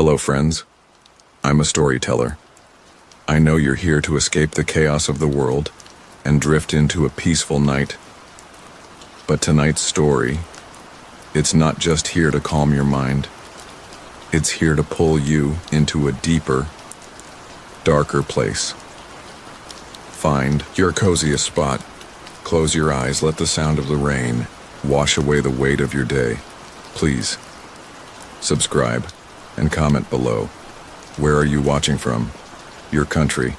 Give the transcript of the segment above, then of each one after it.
Hello, friends. I'm a storyteller. I know you're here to escape the chaos of the world and drift into a peaceful night. But tonight's story, it's not just here to calm your mind. It's here to pull you into a deeper, darker place. Find your coziest spot. Close your eyes, let the sound of the rain wash away the weight of your day. Please, subscribe and comment below. Where are you watching from? Your country?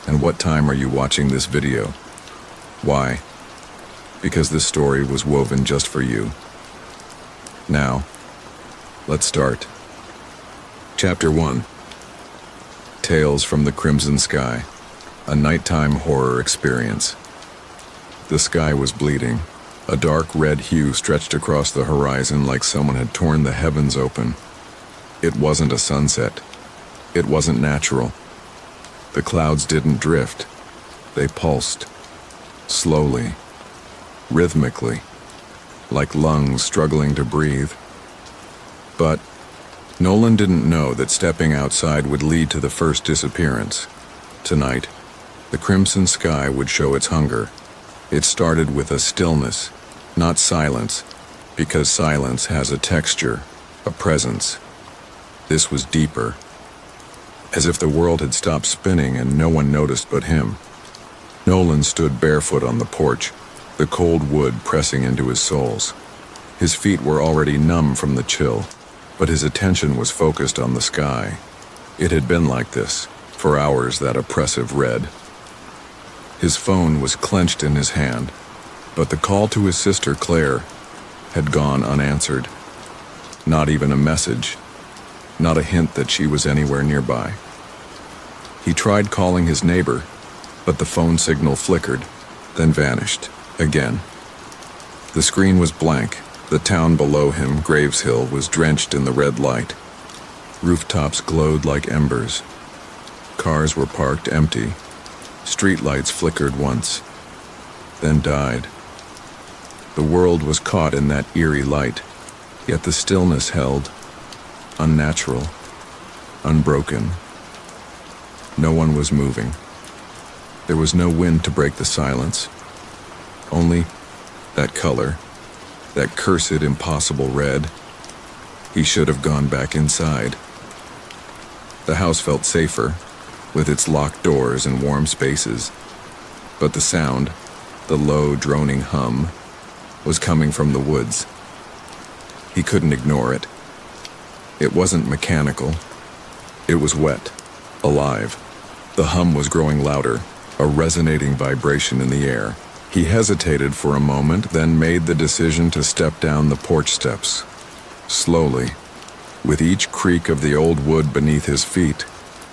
And what time are you watching this video? Why? Because this story was woven just for you. Now, let's start. Chapter 1. Tales from the Crimson Sky. A nighttime horror experience. The sky was bleeding. A dark red hue stretched across the horizon like someone had torn the heavens open. It wasn't a sunset. It wasn't natural. The clouds didn't drift. They pulsed. Slowly. Rhythmically. Like lungs struggling to breathe. But Nolan didn't know that stepping outside would lead to the first disappearance. Tonight, the crimson sky would show its hunger. It started with a stillness, not silence, because silence has a texture, a presence. This was deeper, as if the world had stopped spinning and no one noticed but him. Nolan stood barefoot on the porch, the cold wood pressing into his soles. His feet were already numb from the chill, but his attention was focused on the sky. It had been like this, for hours, that oppressive red. His phone was clenched in his hand, but the call to his sister Claire had gone unanswered. Not even a message, not a hint that she was anywhere nearby. He tried calling his neighbor, but the phone signal flickered, then vanished again. The screen was blank. The town below him, Graveshill, was drenched in the red light. Rooftops glowed like embers. Cars were parked empty. Streetlights flickered once, then died. The world was caught in that eerie light, yet the stillness held, unnatural, unbroken. No one was moving. There was no wind to break the silence. Only that color, that cursed, impossible red. He should have gone back inside. The house felt safer, with its locked doors and warm spaces. But the sound, the low, droning hum, was coming from the woods. He couldn't ignore it. It wasn't mechanical. It was wet, alive. The hum was growing louder, a resonating vibration in the air. He hesitated for a moment, then made the decision to step down the porch steps. Slowly, with each creak of the old wood beneath his feet,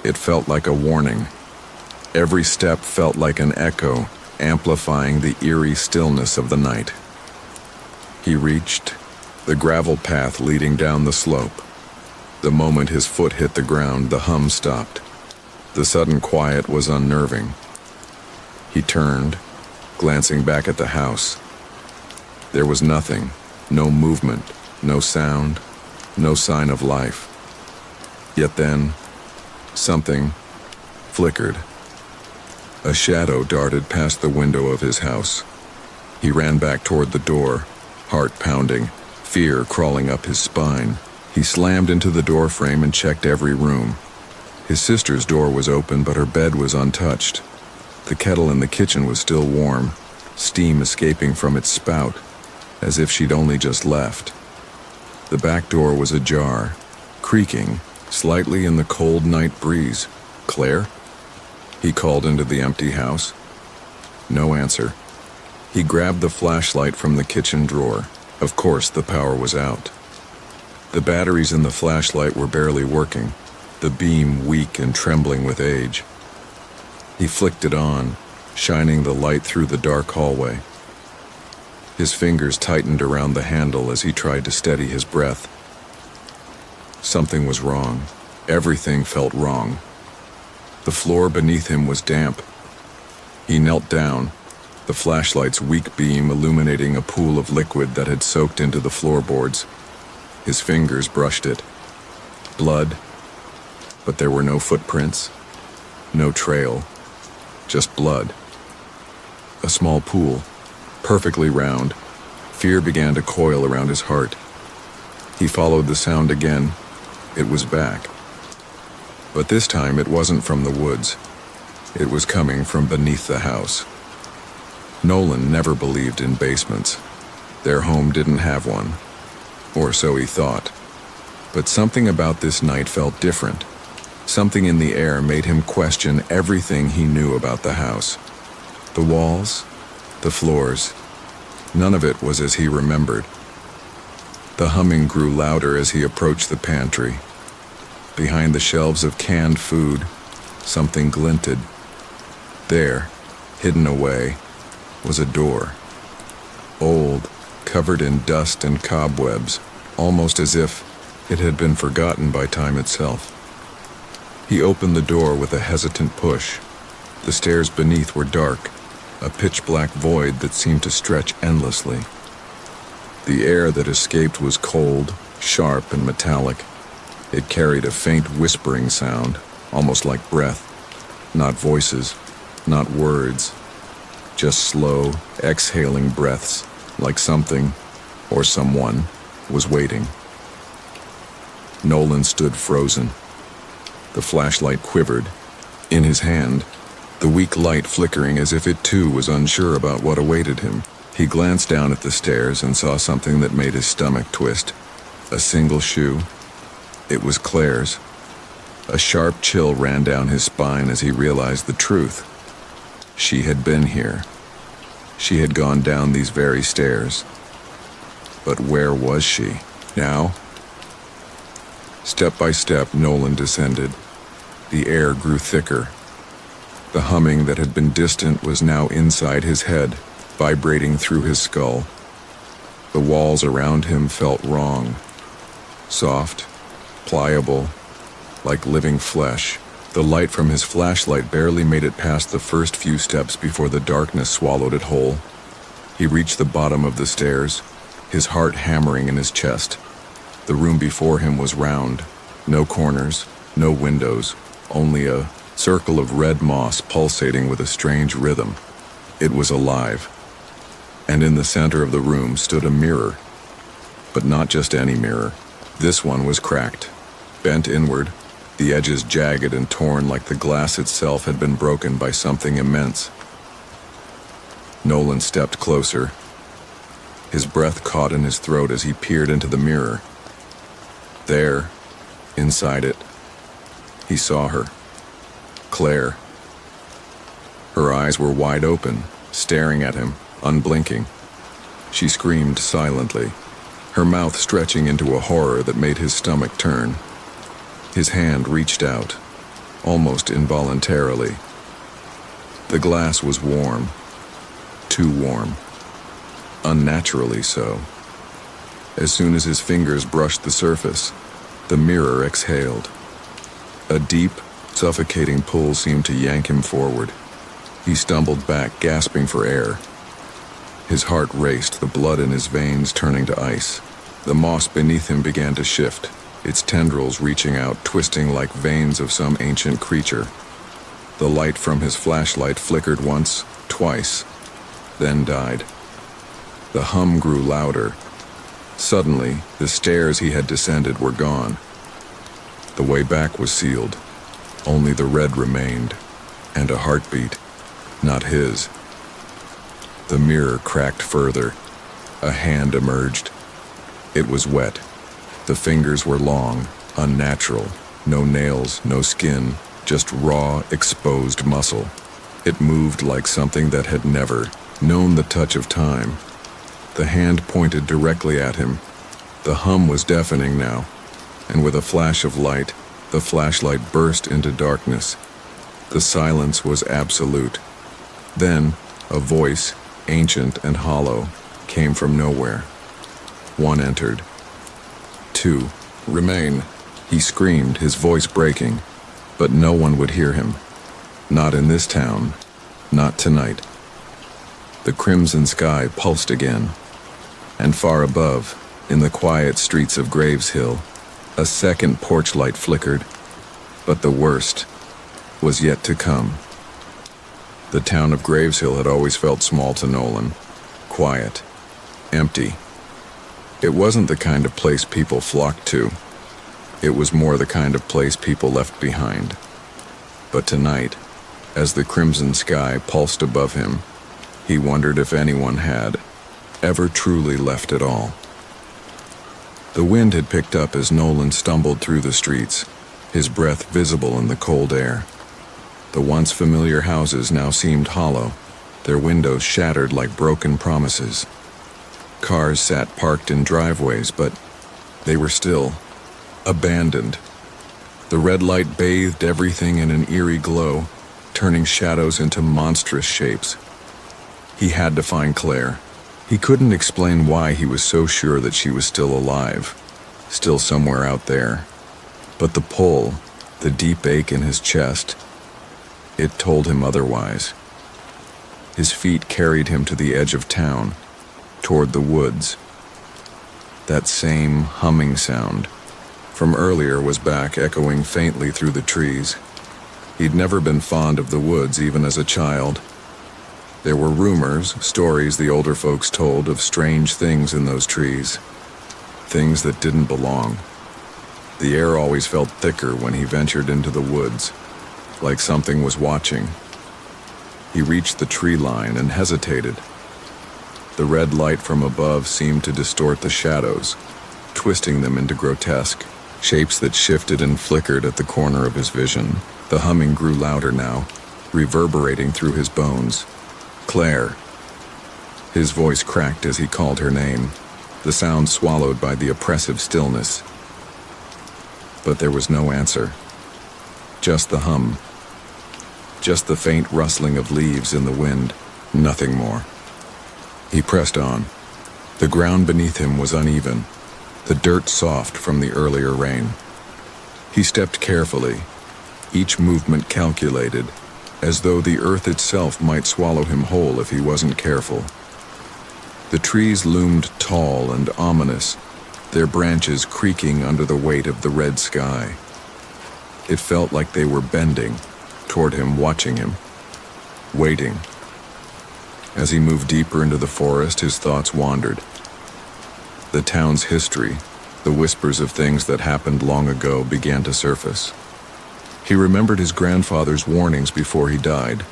it felt like a warning. Every step felt like an echo, amplifying the eerie stillness of the night. He reached the gravel path leading down the slope. The moment his foot hit the ground, the hum stopped. The sudden quiet was unnerving. He turned, glancing back at the house. There was nothing, no movement, no sound, no sign of life. Yet then, something flickered. A shadow darted past the window of his house. He ran back toward the door, heart pounding, fear crawling up his spine. He slammed into the door frame and checked every room. His sister's door was open, but her bed was untouched. The kettle in the kitchen was still warm, steam escaping from its spout, as if she'd only just left. The back door was ajar, creaking slightly in the cold night breeze. "Claire?" He called into the empty house. No answer. He grabbed the flashlight from the kitchen drawer. Of course, the power was out. The batteries in the flashlight were barely working, the beam weak and trembling with age. He flicked it on, shining the light through the dark hallway. His fingers tightened around the handle as he tried to steady his breath. Something was wrong. Everything felt wrong. The floor beneath him was damp. He knelt down, the flashlight's weak beam illuminating a pool of liquid that had soaked into the floorboards. His fingers brushed it. Blood, but there were no footprints, no trail, just blood. A small pool, perfectly round. Fear began to coil around his heart. He followed the sound again. It was back. But this time it wasn't from the woods. It was coming from beneath the house. Nolan never believed in basements. Their home didn't have one, or so he thought. But something about this night felt different. Something in the air made him question everything he knew about the house. The walls, the floors, none of it was as he remembered. The humming grew louder as he approached the pantry. Behind the shelves of canned food, something glinted. There, hidden away, was a door. Old, covered in dust and cobwebs, almost as if it had been forgotten by time itself. He opened the door with a hesitant push. The stairs beneath were dark, a pitch-black void that seemed to stretch endlessly. The air that escaped was cold, sharp, and metallic. It carried a faint whispering sound, almost like breath. Not voices, not words, just slow, exhaling breaths, like something, or someone, was waiting. Nolan stood frozen. The flashlight quivered. In his hand, the weak light flickering as if it too was unsure about what awaited him. He glanced down at the stairs and saw something that made his stomach twist. A single shoe. It was Claire's. A sharp chill ran down his spine as he realized the truth. She had been here. She had gone down these very stairs. But where was she now? Step by step, Nolan descended. The air grew thicker. The humming that had been distant was now inside his head, vibrating through his skull. The walls around him felt wrong. Soft, pliable, like living flesh. The light from his flashlight barely made it past the first few steps before the darkness swallowed it whole. He reached the bottom of the stairs, his heart hammering in his chest. The room before him was round. No corners, no windows, only a circle of red moss pulsating with a strange rhythm. It was alive. And in the center of the room stood a mirror. But not just any mirror. This one was cracked, bent inward, the edges jagged and torn like the glass itself had been broken by something immense. Nolan stepped closer. His breath caught in his throat as he peered into the mirror. There, inside it, he saw her. Claire. Her eyes were wide open, staring at him, unblinking. She screamed silently, her mouth stretching into a horror that made his stomach turn. His hand reached out, almost involuntarily. The glass was warm, too warm, unnaturally so. As soon as his fingers brushed the surface, the mirror exhaled. A deep, suffocating pull seemed to yank him forward. He stumbled back, gasping for air. His heart raced, the blood in his veins turning to ice. The moss beneath him began to shift, its tendrils reaching out, twisting like veins of some ancient creature. The light from his flashlight flickered once, twice, then died. The hum grew louder. Suddenly, the stairs he had descended were gone. The way back was sealed. Only the red remained, and a heartbeat, not his. The mirror cracked further. A hand emerged. It was wet. The fingers were long, unnatural. No nails, no skin, just raw, exposed muscle. It moved like something that had never known the touch of time. The hand pointed directly at him. The hum was deafening now, and with a flash of light, the flashlight burst into darkness. The silence was absolute. Then, a voice, ancient and hollow, came from nowhere. One entered. Two, remain, he screamed, his voice breaking, but no one would hear him. Not in this town, not tonight. The crimson sky pulsed again, and far above, in the quiet streets of Graves Hill, A second porch light flickered, but the worst was yet to come. The town of Graveshill had always felt small to Nolan. Quiet. Empty. It wasn't the kind of place people flocked to. It was more the kind of place people left behind. But tonight, as the crimson sky pulsed above him, he wondered if anyone had ever truly left at all. The wind had picked up as Nolan stumbled through the streets, his breath visible in the cold air. The once familiar houses now seemed hollow, their windows shattered like broken promises. Cars sat parked in driveways, but they were still abandoned. The red light bathed everything in an eerie glow, turning shadows into monstrous shapes. He had to find Claire. He couldn't explain why he was so sure that she was still alive, still somewhere out there. But the pull, the deep ache in his chest, it told him otherwise. His feet carried him to the edge of town, toward the woods. That same humming sound from earlier was back, echoing faintly through the trees. He'd never been fond of the woods, even as a child. There were rumors, stories the older folks told of strange things in those trees. Things that didn't belong. The air always felt thicker when he ventured into the woods, like something was watching. He reached the tree line and hesitated. The red light from above seemed to distort the shadows, twisting them into grotesque shapes that shifted and flickered at the corner of his vision. The humming grew louder now, reverberating through his bones. Claire. His voice cracked as he called her name, the sound swallowed by the oppressive stillness. But there was no answer. Just the hum. Just the faint rustling of leaves in the wind. Nothing more. He pressed on. The ground beneath him was uneven, the dirt soft from the earlier rain. He stepped carefully, each movement calculated, as though the earth itself might swallow him whole if he wasn't careful. The trees loomed tall and ominous, their branches creaking under the weight of the red sky. It felt like they were bending toward him, watching him, waiting. As he moved deeper into the forest, his thoughts wandered. The town's history, the whispers of things that happened long ago, began to surface. He remembered his grandfather's warnings before he died,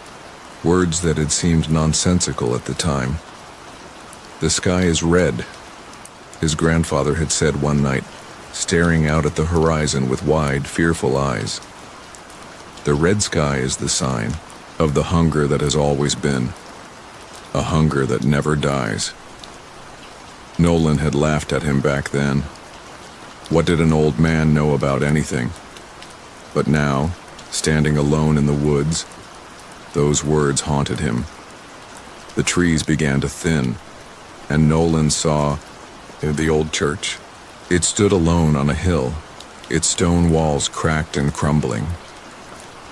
words that had seemed nonsensical at the time. "The sky is red," his grandfather had said one night, staring out at the horizon with wide, fearful eyes. The red sky is the sign of the hunger that has always been, a hunger that never dies. Nolan had laughed at him back then. What did an old man know about anything? But now, standing alone in the woods, those words haunted him. The trees began to thin, and Nolan saw the old church. It stood alone on a hill, its stone walls cracked and crumbling.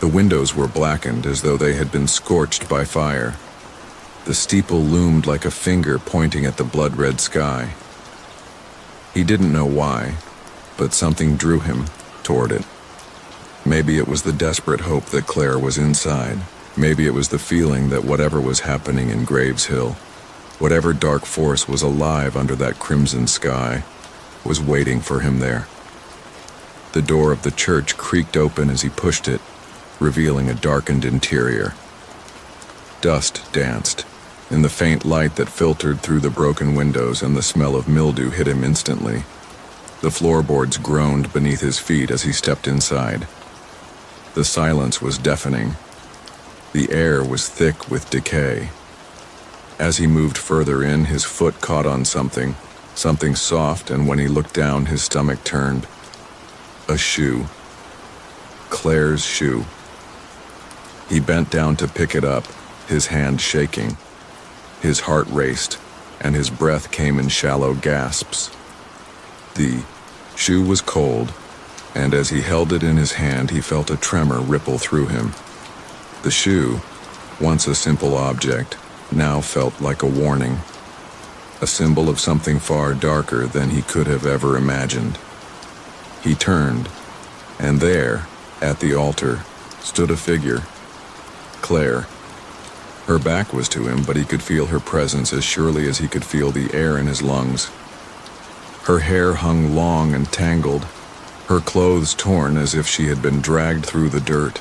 The windows were blackened as though they had been scorched by fire. The steeple loomed like a finger pointing at the blood-red sky. He didn't know why, but something drew him toward it. Maybe it was the desperate hope that Claire was inside. Maybe it was the feeling that whatever was happening in Graveshill, whatever dark force was alive under that crimson sky, was waiting for him there. The door of the church creaked open as he pushed it, revealing a darkened interior. Dust danced in the faint light that filtered through the broken windows, and the smell of mildew hit him instantly. The floorboards groaned beneath his feet as he stepped inside. The silence was deafening. The air was thick with decay. As he moved further in, his foot caught on something soft, and when he looked down, his stomach turned. A shoe. Claire's shoe. He bent down to pick it up, his hand shaking. His heart raced, and his breath came in shallow gasps. The shoe was cold, and as he held it in his hand, he felt a tremor ripple through him. The shoe, once a simple object, now felt like a warning, a symbol of something far darker than he could have ever imagined. He turned, and there, at the altar, stood a figure, Claire. Her back was to him, but he could feel her presence as surely as he could feel the air in his lungs. Her hair hung long and tangled, her clothes torn as if she had been dragged through the dirt.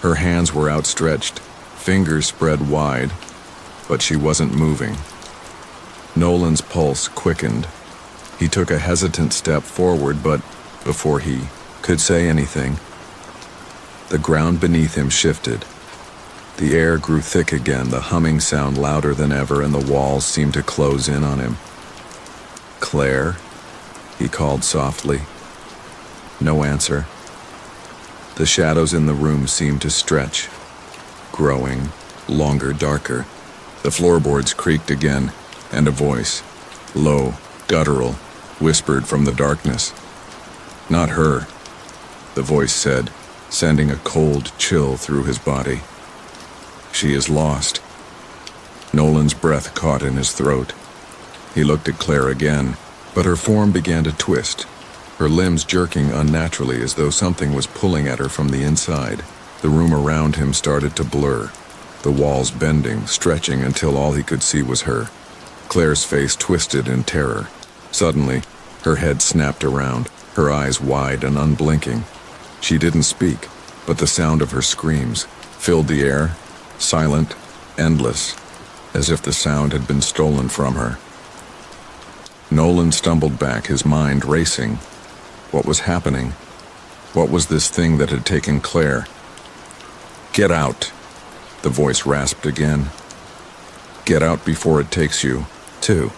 Her hands were outstretched, fingers spread wide, but she wasn't moving. Nolan's pulse quickened. He took a hesitant step forward, but before he could say anything, the ground beneath him shifted. The air grew thick again, the humming sound louder than ever, and the walls seemed to close in on him. "Claire?" he called softly. No answer. The shadows in the room seemed to stretch, growing longer, darker. The floorboards creaked again, and a voice, low, guttural, whispered from the darkness. "Not her," the voice said, sending a cold chill through his body. "She is lost." Nolan's breath caught in his throat. He looked at Claire again, but her form began to twist, her limbs jerking unnaturally as though something was pulling at her from the inside. The room around him started to blur, the walls bending, stretching until all he could see was her. Claire's face twisted in terror. Suddenly, her head snapped around, her eyes wide and unblinking. She didn't speak, but the sound of her screams filled the air, silent, endless, as if the sound had been stolen from her. Nolan stumbled back, his mind racing. What was happening? What was this thing that had taken Claire? "Get out," the voice rasped again. "Get out before it takes you, too."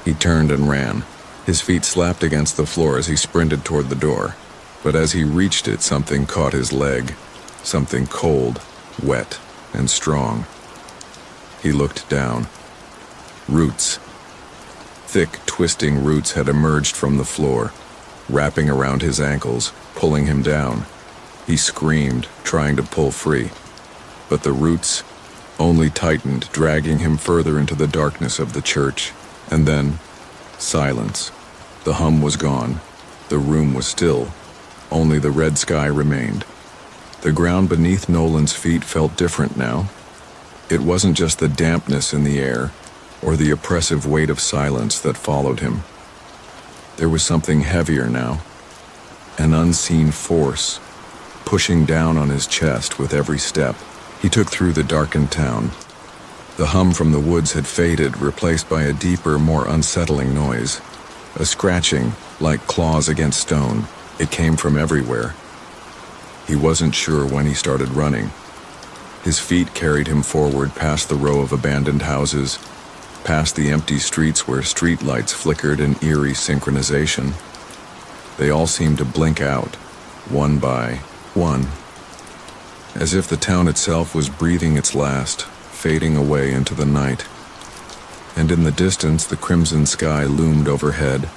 He turned and ran. His feet slapped against the floor as he sprinted toward the door. But as he reached it, something caught his leg. Something cold, wet, and strong. He looked down. Roots. Thick, twisting roots had emerged from the floor, wrapping around his ankles, pulling him down. He screamed, trying to pull free. But the roots only tightened, dragging him further into the darkness of the church. And then, silence. The hum was gone. The room was still. Only the red sky remained. The ground beneath Nolan's feet felt different now. It wasn't just the dampness in the air, or the oppressive weight of silence that followed him. There was something heavier now. An unseen force, pushing down on his chest with every step. He took through the darkened town. The hum from the woods had faded, replaced by a deeper, more unsettling noise. A scratching, like claws against stone. It came from everywhere. He wasn't sure when he started running. His feet carried him forward past the row of abandoned houses, past the empty streets where streetlights flickered in eerie synchronization. They all seemed to blink out, one by one, as if the town itself was breathing its last, fading away into the night. And in the distance, the crimson sky loomed overhead,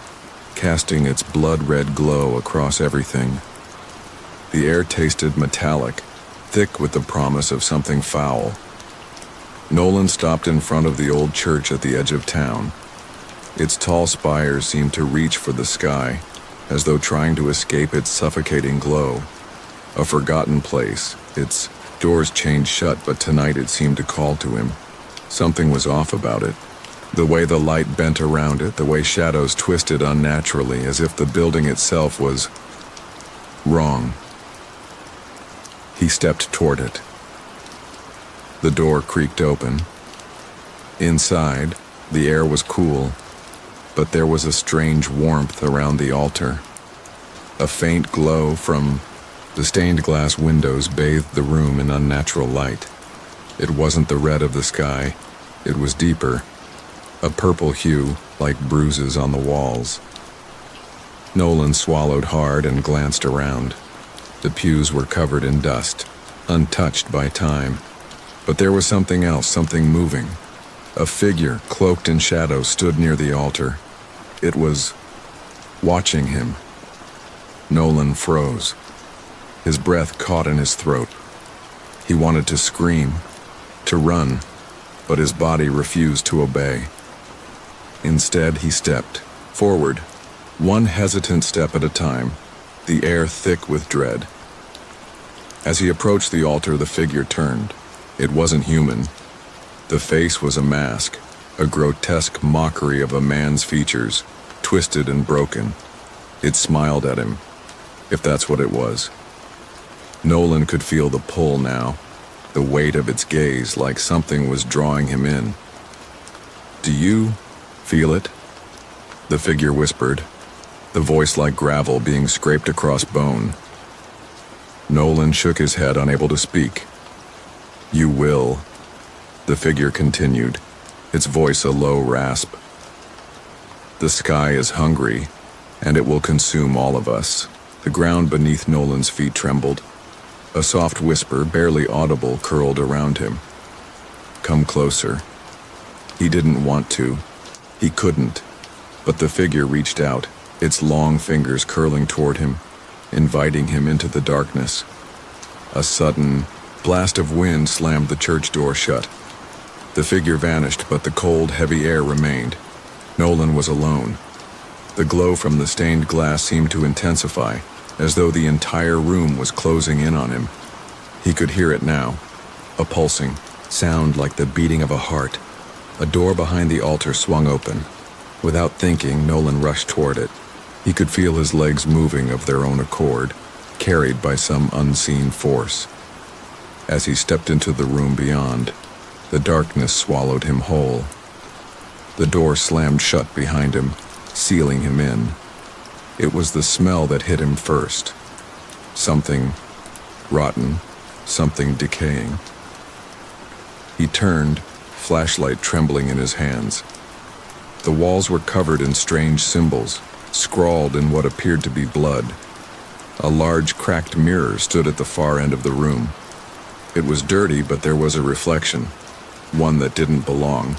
casting its blood-red glow across everything. The air tasted metallic, thick with the promise of something foul. Nolan stopped in front of the old church at the edge of town. Its tall spires seemed to reach for the sky, as though trying to escape its suffocating glow. A forgotten place, its doors chained shut, but tonight it seemed to call to him. Something was off about it. The way the light bent around it, the way shadows twisted unnaturally, as if the building itself was wrong. He stepped toward it. The door creaked open. Inside, the air was cool, but there was a strange warmth around the altar. A faint glow from the stained glass windows bathed the room in unnatural light. It wasn't the red of the sky. It was deeper, a purple hue like bruises on the walls. Nolan swallowed hard and glanced around. The pews were covered in dust, untouched by time. But there was something else, something moving. A figure, cloaked in shadow, stood near the altar. It was watching him. Nolan froze. His breath caught in his throat. He wanted to scream, to run, but his body refused to obey. Instead, he stepped forward, one hesitant step at a time, the air thick with dread. As he approached the altar, the figure turned. It wasn't human. The face was a mask, a grotesque mockery of a man's features, twisted and broken. It smiled at him, if that's what it was. Nolan could feel the pull now, the weight of its gaze, like something was drawing him in. "Do you feel it?" the figure whispered, the voice like gravel being scraped across bone. Nolan shook his head, unable to speak. "You will," the figure continued, its voice a low rasp. "The sky is hungry, and it will consume all of us." The ground beneath Nolan's feet trembled. A soft whisper, barely audible, curled around him. "Come closer." He didn't want to. He couldn't. But the figure reached out, its long fingers curling toward him, inviting him into the darkness. A sudden blast of wind slammed the church door shut. The figure vanished, but the cold, heavy air remained. Nolan was alone. The glow from the stained glass seemed to intensify, as though the entire room was closing in on him. He could hear it now, a pulsing sound like the beating of a heart. A door behind the altar swung open. Without thinking, Nolan rushed toward it. He could feel his legs moving of their own accord, carried by some unseen force. As he stepped into the room beyond, the darkness swallowed him whole. The door slammed shut behind him, sealing him in. It was the smell that hit him first. Something rotten, something decaying. He turned, flashlight trembling in his hands. The walls were covered in strange symbols, scrawled in what appeared to be blood. A large cracked mirror stood at the far end of the room. It was dirty, but there was a reflection, one that didn't belong.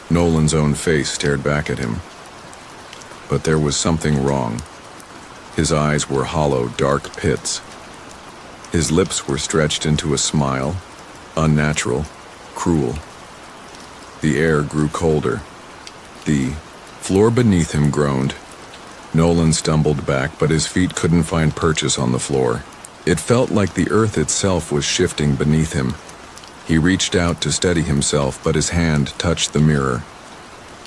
Nolan's own face stared back at him. But there was something wrong. His eyes were hollow, dark pits. His lips were stretched into a smile, unnatural, cruel. The air grew colder. The floor beneath him groaned. Nolan stumbled back, but his feet couldn't find purchase on the floor. It felt like the earth itself was shifting beneath him. He reached out to steady himself, but his hand touched the mirror.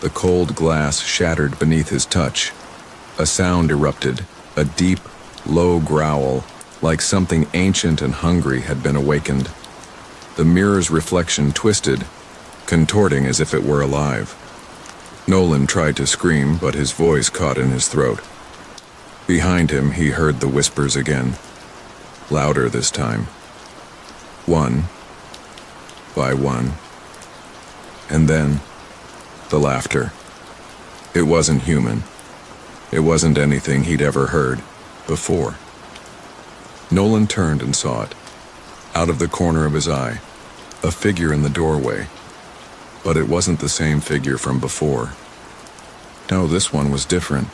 The cold glass shattered beneath his touch. A sound erupted, a deep, low growl, like something ancient and hungry had been awakened. The mirror's reflection twisted, contorting as if it were alive. Nolan tried to scream, but his voice caught in his throat. Behind him, he heard the whispers again, louder this time. One by one. And then, the laughter. It wasn't human. It wasn't anything he'd ever heard before. Nolan turned and saw it. Out of the corner of his eye, a figure in the doorway. But it wasn't the same figure from before. No, this one was different.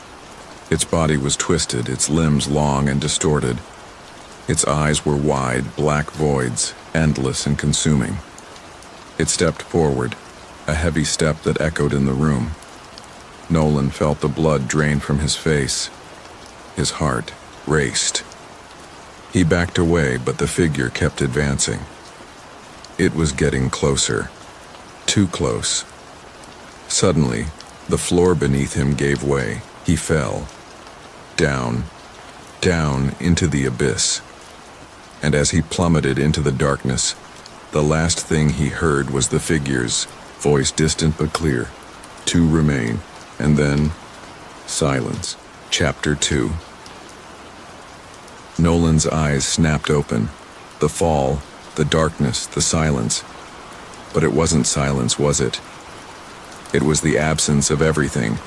Its body was twisted, its limbs long and distorted. Its eyes were wide, black voids, endless and consuming. It stepped forward, a heavy step that echoed in the room. Nolan felt the blood drain from his face. His heart raced. He backed away, but the figure kept advancing. It was getting closer. Too close. Suddenly, the floor beneath him gave way. He fell. Down, down into the abyss. And as he plummeted into the darkness, the last thing he heard was the figure's voice, distant but clear. Two remain, and then silence. Chapter 2. Nolan's eyes snapped open. The fall, the darkness, the silence. But it wasn't silence, was it? It was the absence of everything.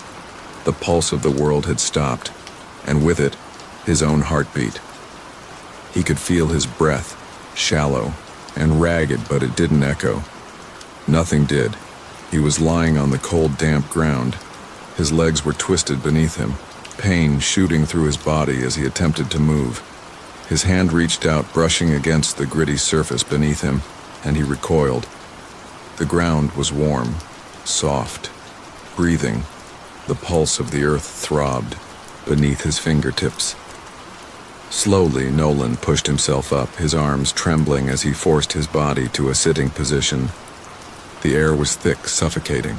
The pulse of the world had stopped, and with it, his own heartbeat. He could feel his breath, shallow and ragged, but it didn't echo. Nothing did. He was lying on the cold, damp ground. His legs were twisted beneath him, pain shooting through his body as he attempted to move. His hand reached out, brushing against the gritty surface beneath him, and he recoiled. The ground was warm, soft, breathing. The pulse of the earth throbbed beneath his fingertips. Slowly, Nolan pushed himself up, his arms trembling as he forced his body to a sitting position. The air was thick, suffocating.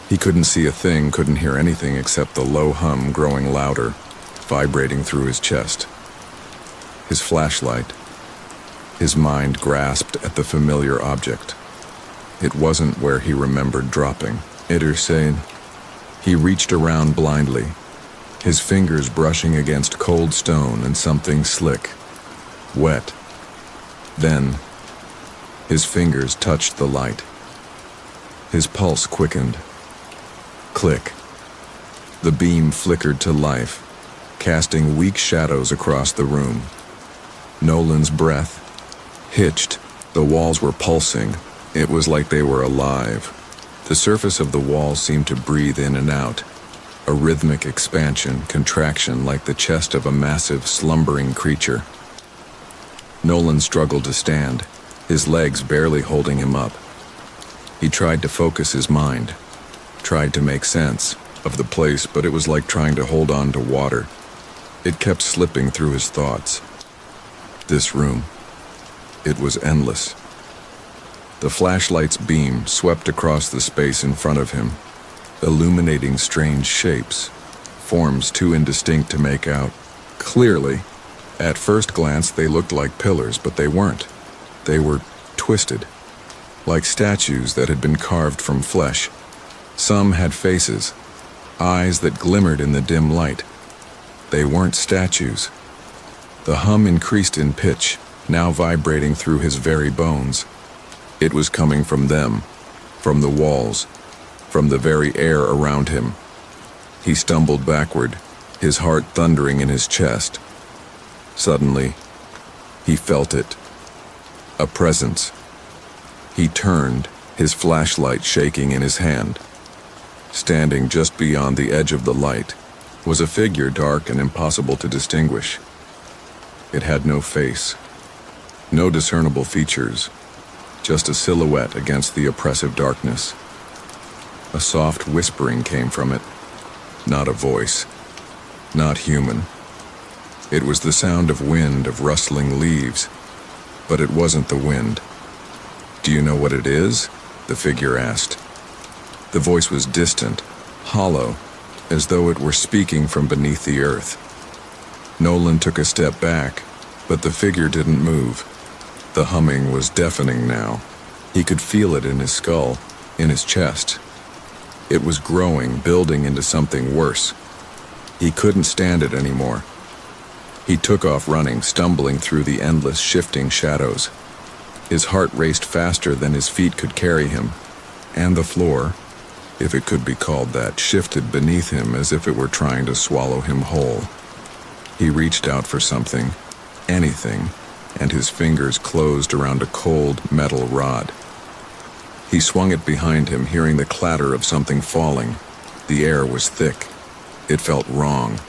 He couldn't see a thing, couldn't hear anything except the low hum growing louder, vibrating through his chest. His flashlight. His mind grasped at the familiar object. It wasn't where he remembered dropping. Edersane. He reached around blindly, his fingers brushing against cold stone and something slick, wet. Then, his fingers touched the light. His pulse quickened. Click. The beam flickered to life, casting weak shadows across the room. Nolan's breath hitched. The walls were pulsing. It was like they were alive. The surface of the wall seemed to breathe in and out, a rhythmic expansion, contraction like the chest of a massive, slumbering creature. Nolan struggled to stand, his legs barely holding him up. He tried to focus his mind, tried to make sense of the place, but it was like trying to hold on to water. It kept slipping through his thoughts. This room, it was endless. The flashlight's beam swept across the space in front of him, illuminating strange shapes, forms too indistinct to make out clearly. At first glance, they looked like pillars, but they weren't. They were twisted, like statues that had been carved from flesh. Some had faces, eyes that glimmered in the dim light. They weren't statues. The hum increased in pitch, now vibrating through his very bones. It was coming from them, from the walls, from the very air around him. He stumbled backward, his heart thundering in his chest. Suddenly, he felt it. A presence. He turned, his flashlight shaking in his hand. Standing just beyond the edge of the light was a figure dark and impossible to distinguish. It had no face, no discernible features, just a silhouette against the oppressive darkness. A soft whispering came from it, not a voice, not human. It was the sound of wind, of rustling leaves, but it wasn't the wind. "Do you know what it is?" the figure asked. The voice was distant, hollow, as though it were speaking from beneath the earth. Nolan took a step back, but the figure didn't move. The humming was deafening now. He could feel it in his skull, in his chest. It was growing, building into something worse. He couldn't stand it anymore. He took off running, stumbling through the endless, shifting shadows. His heart raced faster than his feet could carry him, and the floor, if it could be called that, shifted beneath him as if it were trying to swallow him whole. He reached out for something, anything, and his fingers closed around a cold metal rod. He swung it behind him, hearing the clatter of something falling. The air was thick. It felt wrong.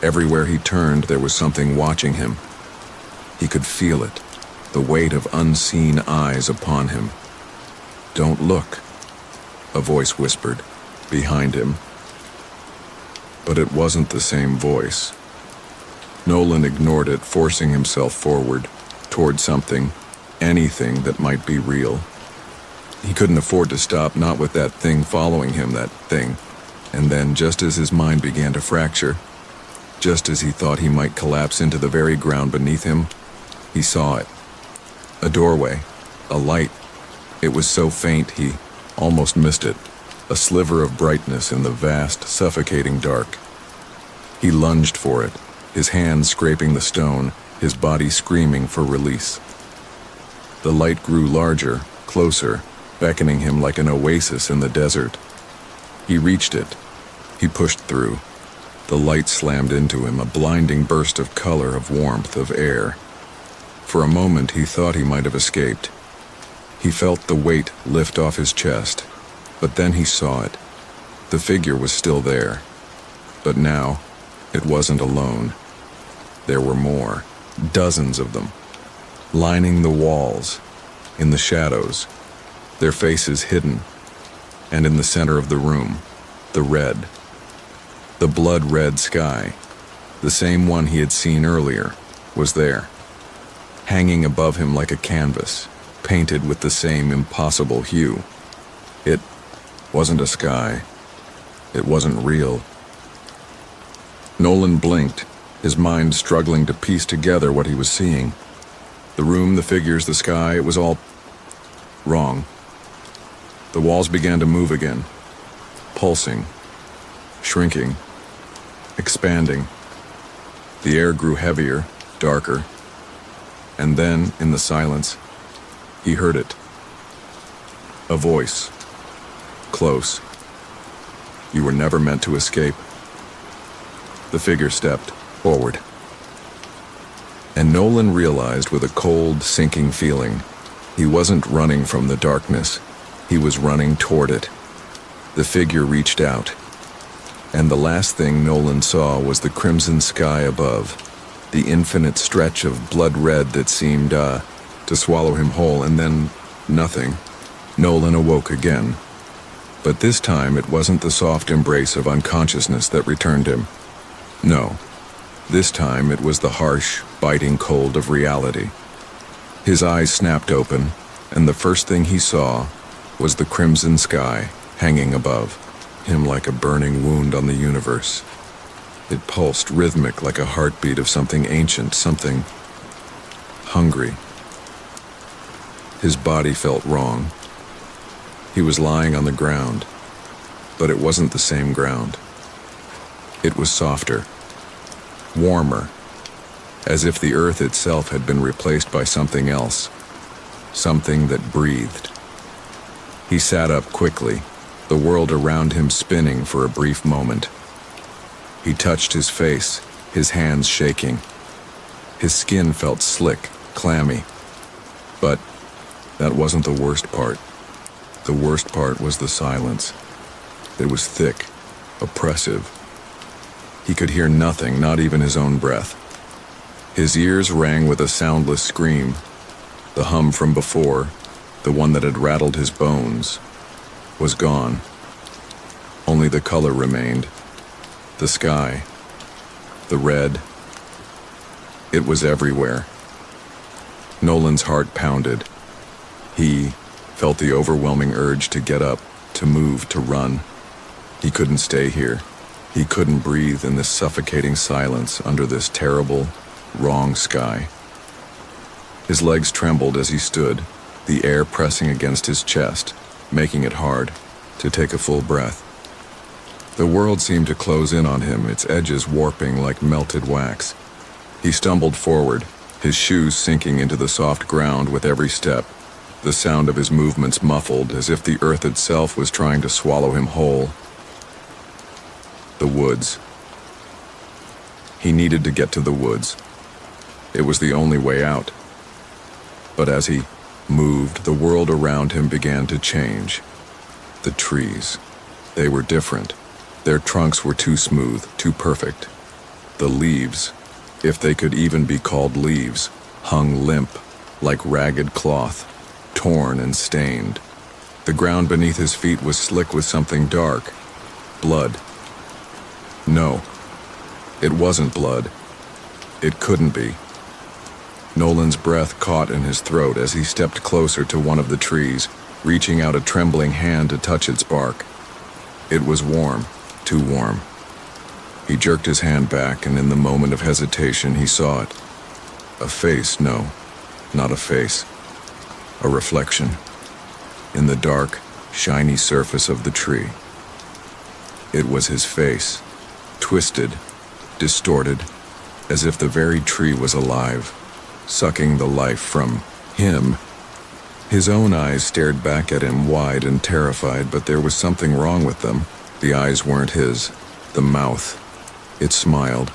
Everywhere he turned, there was something watching him. He could feel it, the weight of unseen eyes upon him. "Don't look," a voice whispered, behind him. But it wasn't the same voice. Nolan ignored it, forcing himself forward, toward something, anything that might be real. He couldn't afford to stop, not with that thing following him, that thing. And then, just as his mind began to fracture, just as he thought he might collapse into the very ground beneath him, he saw it. A doorway, a light. It was so faint he almost missed it, a sliver of brightness in the vast, suffocating dark. He lunged for it, his hands scraping the stone, his body screaming for release. The light grew larger, closer, beckoning him like an oasis in the desert. He reached it. He pushed through. The light slammed into him, a blinding burst of color, of warmth, of air. For a moment he thought he might have escaped. He felt the weight lift off his chest, but then he saw it. The figure was still there. But now, it wasn't alone. There were more, dozens of them, lining the walls, in the shadows, their faces hidden, and in the center of the room, the red, the blood-red sky, The same one he had seen earlier was there, hanging above him like a canvas, painted with the same impossible hue. It wasn't a sky. It wasn't real. Nolan blinked, his mind struggling to piece together what he was seeing. The room, the figures, the sky, it was all wrong. The walls began to move again, pulsing, shrinking, expanding. The air grew heavier, darker, and then, in the silence, he heard it. A voice. Close. You were never meant to escape. The figure stepped forward. And Nolan realized with a cold, sinking feeling, he wasn't running from the darkness. He was running toward it. The figure reached out, and the last thing Nolan saw was the crimson sky above, the infinite stretch of blood red that seemed, to swallow him whole, and then nothing. Nolan awoke again. But this time it wasn't the soft embrace of unconsciousness that returned him. No. This time it was the harsh, biting cold of reality. His eyes snapped open, and the first thing he saw was the crimson sky hanging above him like a burning wound on the universe. It pulsed rhythmic like a heartbeat of something ancient, something hungry. His body felt wrong. He was lying on the ground, but it wasn't the same ground. It was softer, warmer, as if the earth itself had been replaced by something else, something that breathed. He sat up quickly, the world around him spinning for a brief moment. He touched his face, his hands shaking. His skin felt slick, clammy. But that wasn't the worst part. The worst part was the silence. It was thick, oppressive. He could hear nothing, not even his own breath. His ears rang with a soundless scream. The hum from before, the one that had rattled his bones, was gone. Only the color remained. The sky. The red. It was everywhere. Nolan's heart pounded. He felt the overwhelming urge to get up, to move, to run. He couldn't stay here. He couldn't breathe in this suffocating silence under this terrible, wrong sky. His legs trembled as he stood, the air pressing against his chest, making it hard to take a full breath. The world seemed to close in on him, its edges warping like melted wax. He stumbled forward, his shoes sinking into the soft ground with every step, the sound of his movements muffled as if the earth itself was trying to swallow him whole. The woods. He needed to get to the woods. It was the only way out. But as he moved, the world around him began to change. The trees. They were different. Their trunks were too smooth, too perfect. The leaves, if they could even be called leaves, hung limp, like ragged cloth, torn and stained. The ground beneath his feet was slick with something dark. Blood. No, it wasn't blood. It couldn't be. Nolan's breath caught in his throat as he stepped closer to one of the trees, reaching out a trembling hand to touch its bark. It was warm, too warm. He jerked his hand back, and in the moment of hesitation, he saw it. A face, no, not a face. A reflection. In the dark, shiny surface of the tree. It was his face, twisted, distorted, as if the very tree was alive, sucking the life from him. His own eyes stared back at him, wide and terrified, but there was something wrong with them. The eyes weren't his. The mouth. It smiled.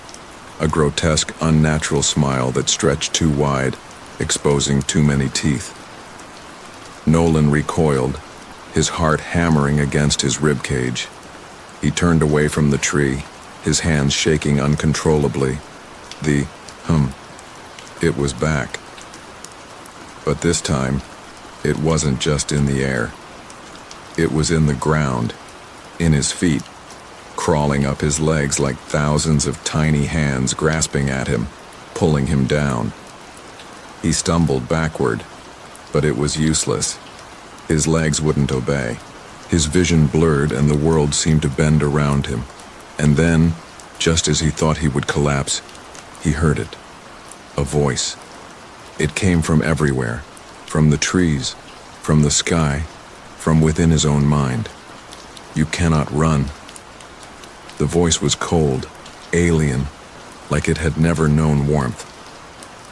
A grotesque, unnatural smile that stretched too wide, exposing too many teeth. Nolan recoiled, his heart hammering against his ribcage. He turned away from the tree, his hands shaking uncontrollably. The it was back. But this time, it wasn't just in the air. It was in the ground, in his feet, crawling up his legs like thousands of tiny hands grasping at him, pulling him down. He stumbled backward, but it was useless. His legs wouldn't obey. His vision blurred and the world seemed to bend around him. And then, just as he thought he would collapse, he heard it. A voice. It came from everywhere, from the trees, from the sky, from within his own mind. You cannot run. The voice was cold, alien, like it had never known warmth.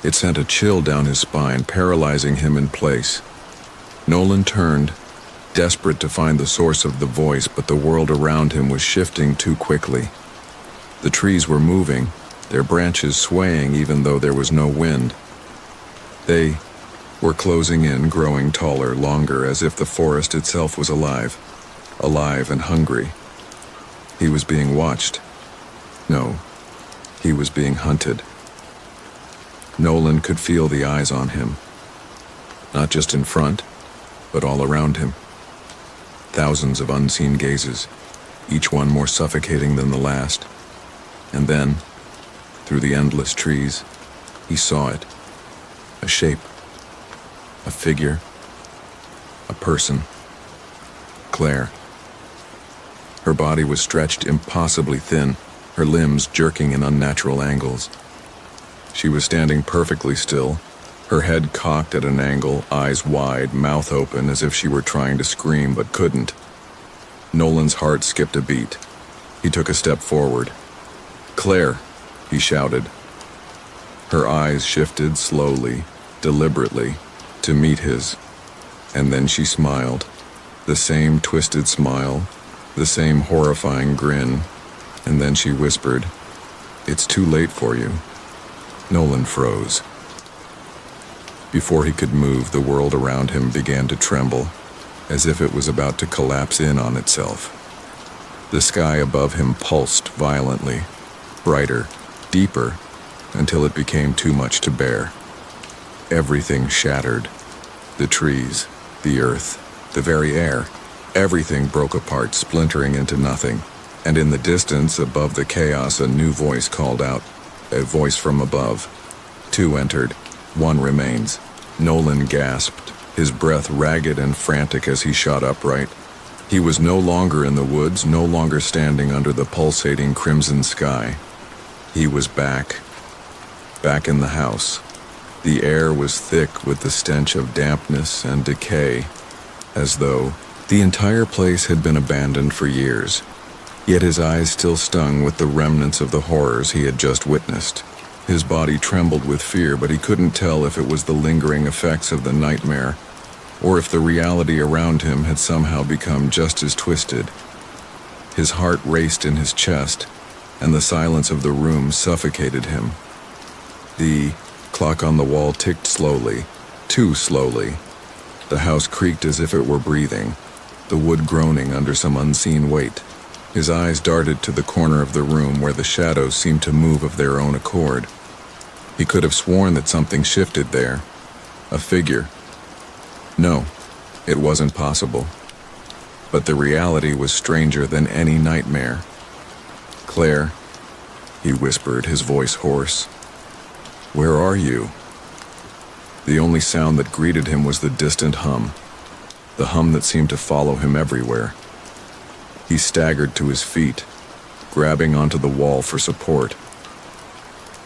It sent a chill down his spine, paralyzing him in place. Nolan turned, desperate to find the source of the voice, but the world around him was shifting too quickly. The trees were moving, their branches swaying even though there was no wind. They were closing in, growing taller, longer, as if the forest itself was alive and hungry. He was being watched. No, he was being hunted. Nolan could feel the eyes on him, not just in front, but all around him. Thousands of unseen gazes, each one more suffocating than the last. And then, through the endless trees, he saw it. A shape. A figure. A person. Claire. Her body was stretched impossibly thin, her limbs jerking in unnatural angles. She was standing perfectly still, her head cocked at an angle, eyes wide, mouth open as if she were trying to scream but couldn't. Nolan's heart skipped a beat. He took a step forward. "Claire," he shouted. Her eyes shifted slowly, deliberately, to meet his. And then she smiled. The same twisted smile, the same horrifying grin. And then she whispered, "It's too late for you." Nolan froze. Before he could move, the world around him began to tremble, as if it was about to collapse in on itself. The sky above him pulsed violently, brighter, deeper, until it became too much to bear. Everything shattered. The trees, the earth, the very air. Everything broke apart, splintering into nothing. And in the distance, above the chaos, a new voice called out. A voice from above. Two entered. One remains. Nolan gasped, his breath ragged and frantic as he shot upright. He was no longer in the woods, no longer standing under the pulsating crimson sky. He was back in the house. The air was thick with the stench of dampness and decay, as though the entire place had been abandoned for years. Yet his eyes still stung with the remnants of the horrors he had just witnessed. His body trembled with fear, but he couldn't tell if it was the lingering effects of the nightmare, or if the reality around him had somehow become just as twisted. His heart raced in his chest, and the silence of the room suffocated him. The clock on the wall ticked slowly, too slowly. The house creaked as if it were breathing, the wood groaning under some unseen weight. His eyes darted to the corner of the room where the shadows seemed to move of their own accord. He could have sworn that something shifted there. A figure. No, it wasn't possible. But the reality was stranger than any nightmare. "Claire," he whispered, his voice hoarse. "Where are you?" The only sound that greeted him was the distant hum, the hum that seemed to follow him everywhere. He staggered to his feet, grabbing onto the wall for support.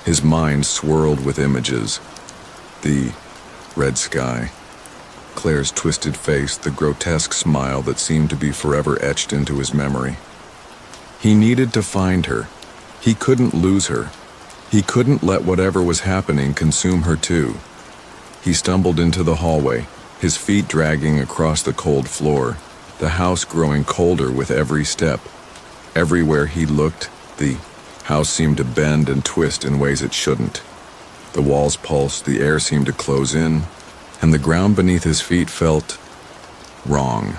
His mind swirled with images. The red sky, Claire's twisted face, the grotesque smile that seemed to be forever etched into his memory. He needed to find her. He couldn't lose her. He couldn't let whatever was happening consume her too. He stumbled into the hallway, his feet dragging across the cold floor, the house growing colder with every step. Everywhere he looked, the house seemed to bend and twist in ways it shouldn't. The walls pulsed, the air seemed to close in, and the ground beneath his feet felt wrong.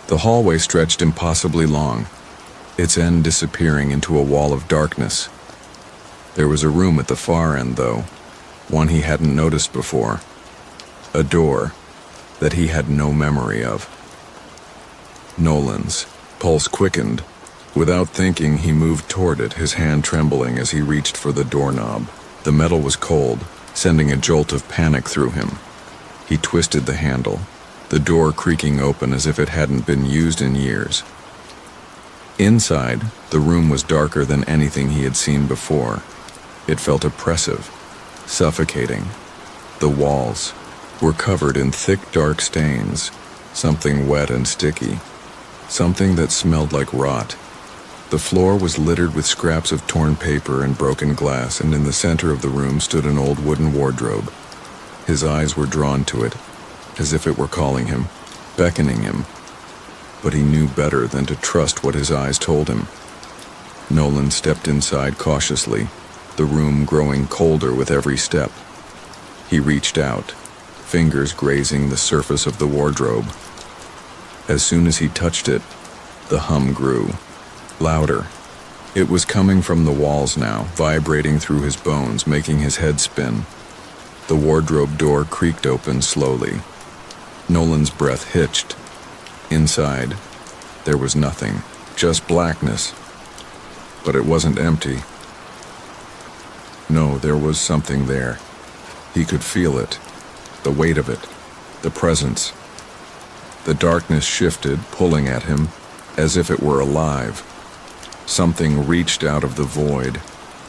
The hallway stretched impossibly long, its end disappearing into a wall of darkness. There was a room at the far end, though, one he hadn't noticed before. A door that he had no memory of. Nolan's pulse quickened. Without thinking, he moved toward it, his hand trembling as he reached for the doorknob. The metal was cold, sending a jolt of panic through him. He twisted the handle, the door creaking open as if it hadn't been used in years. Inside, the room was darker than anything he had seen before. It felt oppressive, suffocating. The walls were covered in thick, dark stains, something wet and sticky, something that smelled like rot. The floor was littered with scraps of torn paper and broken glass, and in the center of the room stood an old wooden wardrobe. His eyes were drawn to it, as if it were calling him, beckoning him. But he knew better than to trust what his eyes told him. Nolan stepped inside cautiously, the room growing colder with every step. He reached out, fingers grazing the surface of the wardrobe. As soon as he touched it, the hum grew, louder. It was coming from the walls now, vibrating through his bones, making his head spin. The wardrobe door creaked open slowly. Nolan's breath hitched. Inside, there was nothing, just blackness. But it wasn't empty. No, there was something there. He could feel it, the weight of it, the presence. The darkness shifted, pulling at him, as if it were alive. Something reached out of the void,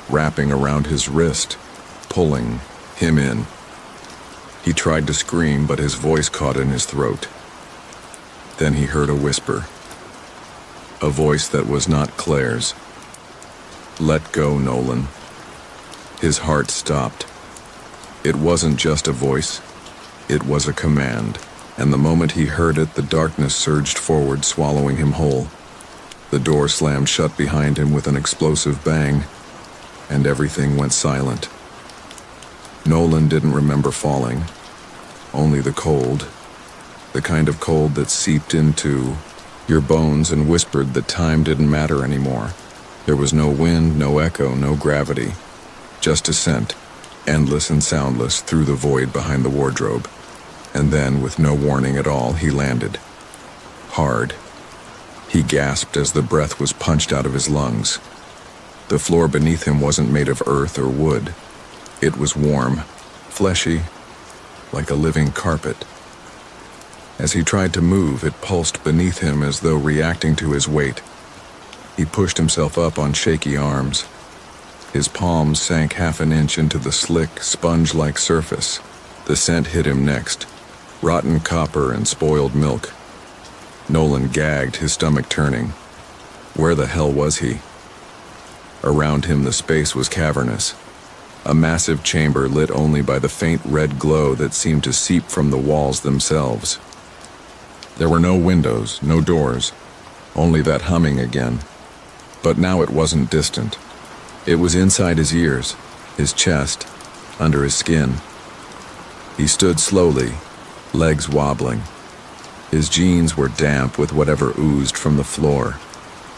wrapping around his wrist, pulling him in. He tried to scream, but his voice caught in his throat. Then he heard a whisper. A voice that was not Claire's. "Let go, Nolan." His heart stopped. It wasn't just a voice. It was a command, and the moment he heard it, the darkness surged forward, swallowing him whole. The door slammed shut behind him with an explosive bang, and everything went silent. Nolan didn't remember falling, only the cold, the kind of cold that seeped into your bones and whispered that time didn't matter anymore. There was no wind, no echo, no gravity, just a scent, endless and soundless, through the void behind the wardrobe. And then, with no warning at all, he landed. Hard. He gasped as the breath was punched out of his lungs. The floor beneath him wasn't made of earth or wood. It was warm, fleshy, like a living carpet. As he tried to move, it pulsed beneath him as though reacting to his weight. He pushed himself up on shaky arms. His palms sank half an inch into the slick, sponge-like surface. The scent hit him next. Rotten copper and spoiled milk. Nolan gagged, his stomach turning. Where the hell was he? Around him the space was cavernous. A massive chamber lit only by the faint red glow that seemed to seep from the walls themselves. There were no windows, no doors, only that humming again. But now it wasn't distant. It was inside his ears, his chest, under his skin. He stood slowly, legs wobbling. His jeans were damp with whatever oozed from the floor.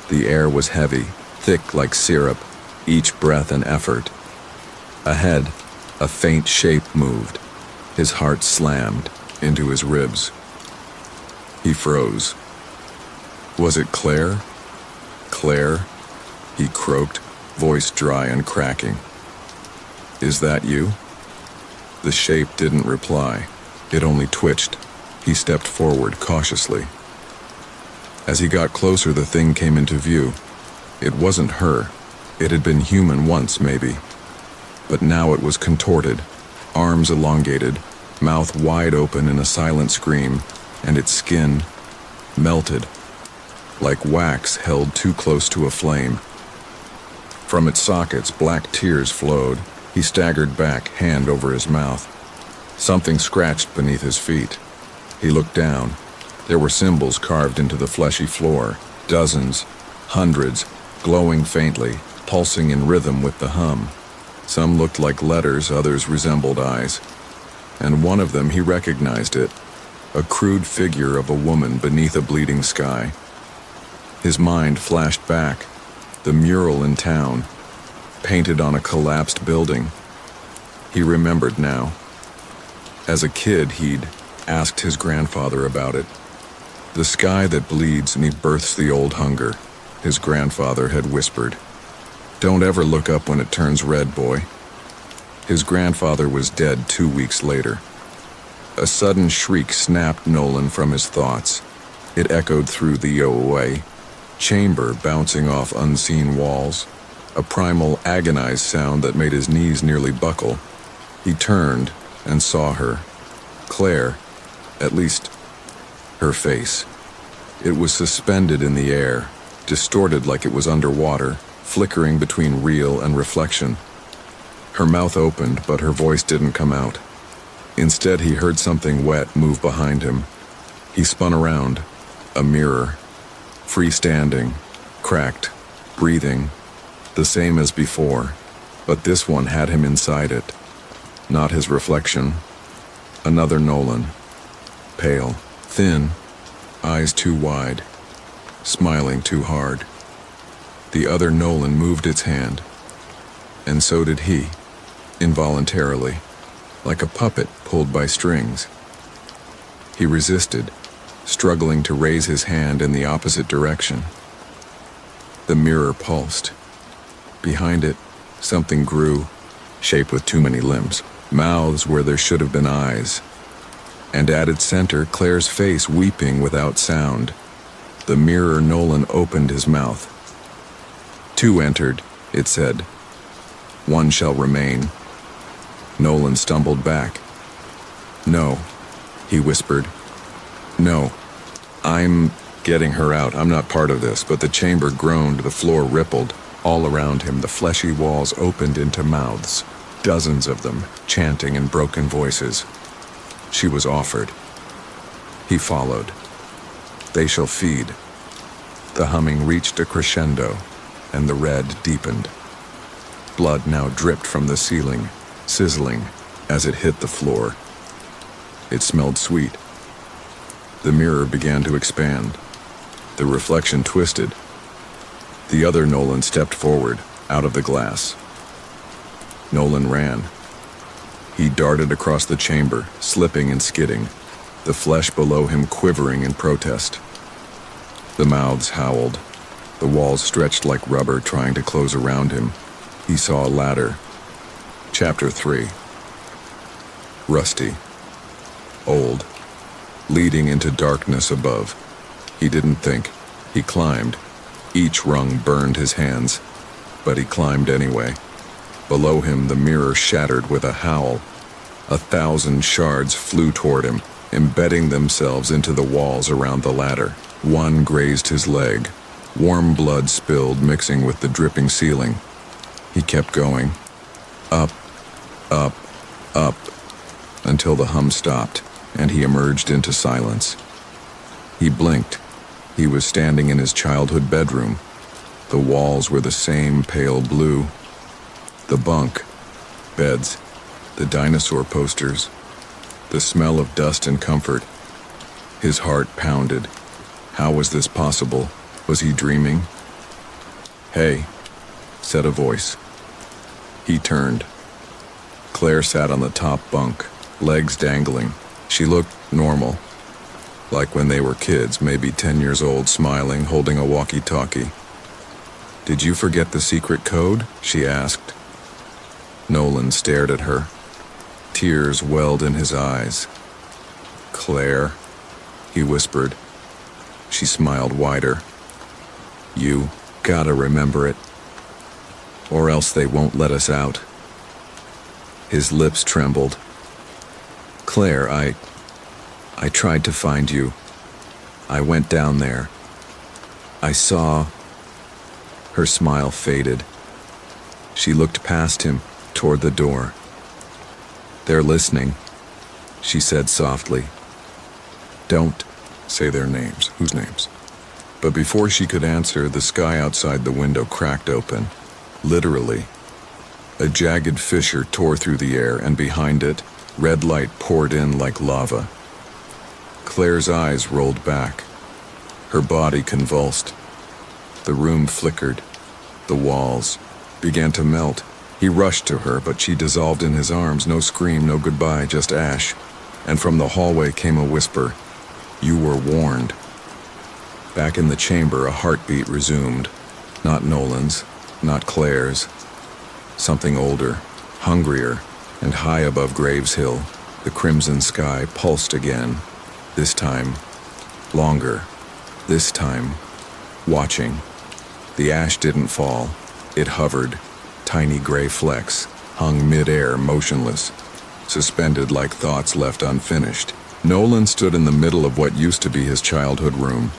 The air was heavy, thick like syrup, each breath an effort. Ahead, a faint shape moved. His heart slammed into his ribs. He froze. Was it Claire? Claire? He croaked, voice dry and cracking. Is that you? The shape didn't reply. It only twitched. He stepped forward cautiously. As he got closer, the thing came into view. It wasn't her. It had been human once, maybe. But now it was contorted, arms elongated, mouth wide open in a silent scream, and its skin melted, like wax held too close to a flame. From its sockets, black tears flowed. He staggered back, hand over his mouth. Something scratched beneath his feet. He looked down. There were symbols carved into the fleshy floor, dozens, hundreds, glowing faintly, pulsing in rhythm with the hum. Some looked like letters, others resembled eyes. And one of them, he recognized it, a crude figure of a woman beneath a bleeding sky. His mind flashed back, the mural in town, painted on a collapsed building. He remembered now. As a kid, he'd asked his grandfather about it. The sky that bleeds and births the old hunger. his grandfather had whispered. "Don't ever look up when it turns red, boy." His grandfather was dead 2 weeks later. A sudden shriek snapped Nolan from his thoughts. It echoed through the OOA chamber, bouncing off unseen walls, a primal, agonized sound that made his knees nearly buckle. He turned and saw her. Claire, at least her face. It was suspended in the air, distorted like it was underwater, flickering between real and reflection. Her mouth opened, but her voice didn't come out. Instead, he heard something wet move behind him. He spun around. A mirror. Freestanding, cracked, breathing, the same as before, but this one had him inside it. Not his reflection. Another Nolan. Pale, thin, eyes too wide, smiling too hard. The other Nolan moved its hand, and so did he, involuntarily, like a puppet pulled by strings. He resisted, struggling to raise his hand in the opposite direction. The mirror pulsed. Behind it, something grew, shaped with too many limbs, mouths where there should have been eyes. And at its center, Claire's face weeping without sound. The mirror Nolan opened his mouth. "Two entered," it said. "One shall remain." Nolan stumbled back. "No," he whispered. "No. I'm getting her out. I'm not part of this." But the chamber groaned, the floor rippled. All around him, the fleshy walls opened into mouths, dozens of them, chanting in broken voices. She was offered. He followed. "They shall feed." The humming reached a crescendo, and the red deepened. Blood now dripped from the ceiling, sizzling as it hit the floor. It smelled sweet. The mirror began to expand. The reflection twisted. The other Nolan stepped forward, out of the glass. Nolan ran. He darted across the chamber, slipping and skidding, the flesh below him quivering in protest. The mouths howled. The walls stretched like rubber, trying to close around him. He saw a ladder. Chapter 3. Rusty. Old. Leading into darkness above. He didn't think. He climbed. Each rung burned his hands, but he climbed anyway. Below him, the mirror shattered with a howl. 1,000 shards flew toward him, embedding themselves into the walls around the ladder. One grazed his leg. Warm blood spilled, mixing with the dripping ceiling. He kept going. Up, up, up, until the hum stopped, and he emerged into silence. He blinked. He was standing in his childhood bedroom. The walls were the same pale blue. The bunk, beds, the dinosaur posters, the smell of dust and comfort. His heart pounded. How was this possible? Was he dreaming? "Hey," said a voice. He turned. Claire sat on the top bunk, legs dangling. She looked normal, like when they were kids, maybe 10 years old, smiling, holding a walkie-talkie. "Did you forget the secret code?" she asked. Nolan stared at her. Tears welled in his eyes. "Claire," he whispered. She smiled wider. "You gotta remember it, or else they won't let us out." His lips trembled. "Claire, I tried to find you. I went down there. I saw..." Her smile faded. She looked past him, toward the door. "They're listening," she said softly. "Don't say their names." Whose names? But before she could answer, the sky outside the window cracked open. Literally. A jagged fissure tore through the air, and behind it, red light poured in like lava. Claire's eyes rolled back. Her body convulsed. The room flickered. The walls began to melt. He rushed to her, but she dissolved in his arms. No scream, no goodbye, just ash. And from the hallway came a whisper. "You were warned." Back in the chamber, a heartbeat resumed. Not Nolan's, not Claire's. Something older, hungrier, and high above Graves Hill, the crimson sky pulsed again. This time, longer. This time, watching. The ash didn't fall. It hovered. Tiny gray flecks hung mid-air, motionless, suspended like thoughts left unfinished. Nolan stood in the middle of what used to be his childhood room,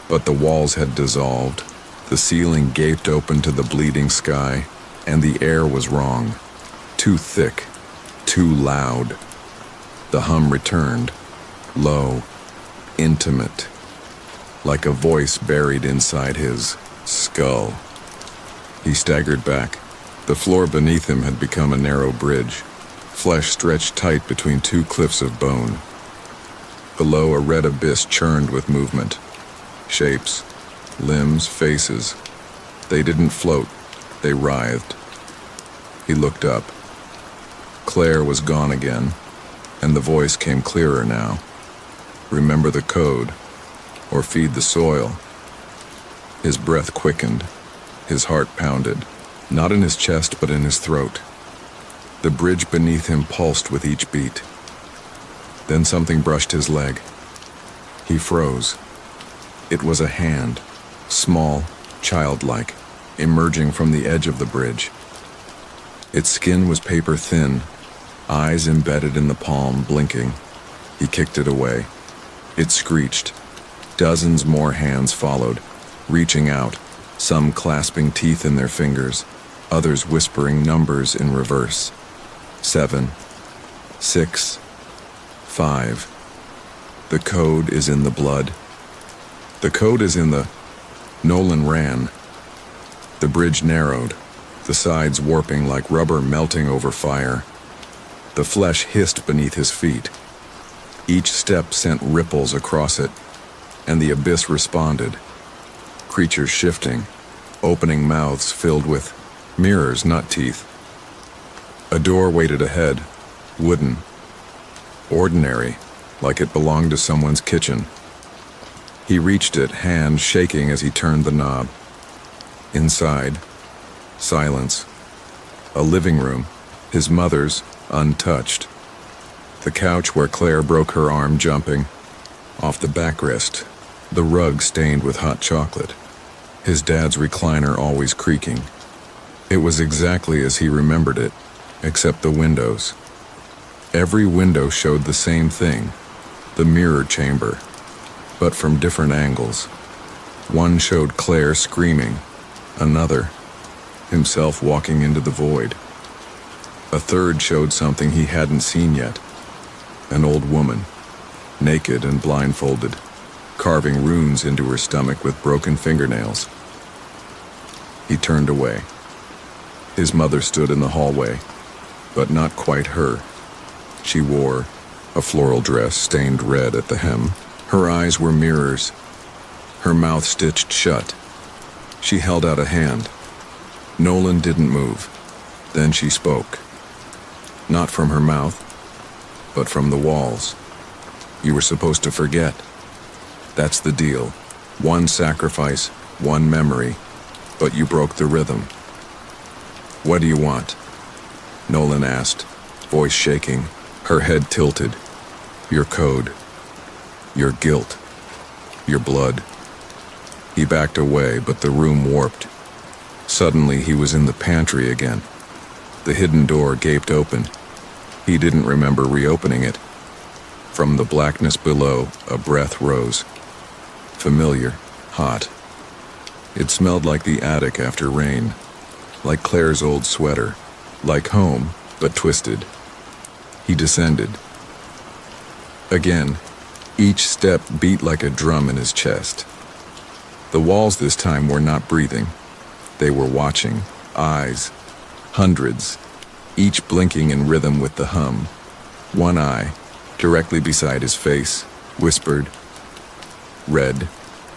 but the walls had dissolved. The ceiling gaped open to the bleeding sky, and the air was wrong. Too thick, too loud. The hum returned, low, intimate, like a voice buried inside his skull. He staggered back. The floor beneath him had become a narrow bridge, flesh stretched tight between two cliffs of bone. Below, a red abyss churned with movement. Shapes, limbs, faces. They didn't float, they writhed. He looked up. Claire was gone again, and the voice came clearer now. Remember the code, or feed the soil. His breath quickened, his heart pounded, not in his chest but in his throat. The bridge beneath him pulsed with each beat. Then something brushed his leg. He froze. It was a hand, small, childlike, emerging from the edge of the bridge. Its skin was paper thin, eyes embedded in the palm, blinking. He kicked it away. It screeched. Dozens more hands followed, reaching out, some clasping teeth in their fingers, others whispering numbers in reverse. 7, 6, 5. The code is in the blood. The code is in the... Nolan ran. The bridge narrowed, the sides warping like rubber melting over fire. The flesh hissed beneath his feet. Each step sent ripples across it, and the abyss responded. Creatures shifting, opening mouths filled with mirrors, not teeth. A door waited ahead, wooden, ordinary, like it belonged to someone's kitchen. He reached it, hand shaking as he turned the knob. Inside, silence. A living room, his mother's, untouched. The couch where Claire broke her arm jumping. Off the backrest, the rug stained with hot chocolate. His dad's recliner always creaking. It was exactly as he remembered it, except the windows. Every window showed the same thing, the mirror chamber, but from different angles. One showed Claire screaming, another, himself walking into the void. A third showed something he hadn't seen yet, an old woman, naked and blindfolded, carving runes into her stomach with broken fingernails. He turned away. His mother stood in the hallway, but not quite her. She wore a floral dress stained red at the hem. Her eyes were mirrors, her mouth stitched shut. She held out a hand. Nolan didn't move. Then she spoke. Not from her mouth, but from the walls. You were supposed to forget. That's the deal. One sacrifice, one memory, but you broke the rhythm. What do you want? Nolan asked, voice shaking, her head tilted. Your code. Your guilt. Your blood. He backed away, but the room warped. Suddenly he was in the pantry again. The hidden door gaped open. He didn't remember reopening it. From the blackness below, a breath rose. Familiar, hot. It smelled like the attic after rain, like Claire's old sweater, like home, but twisted. He descended. Again, each step beat like a drum in his chest. The walls this time were not breathing. They were watching, eyes, hundreds, each blinking in rhythm with the hum. One eye, directly beside his face, whispered, "Red,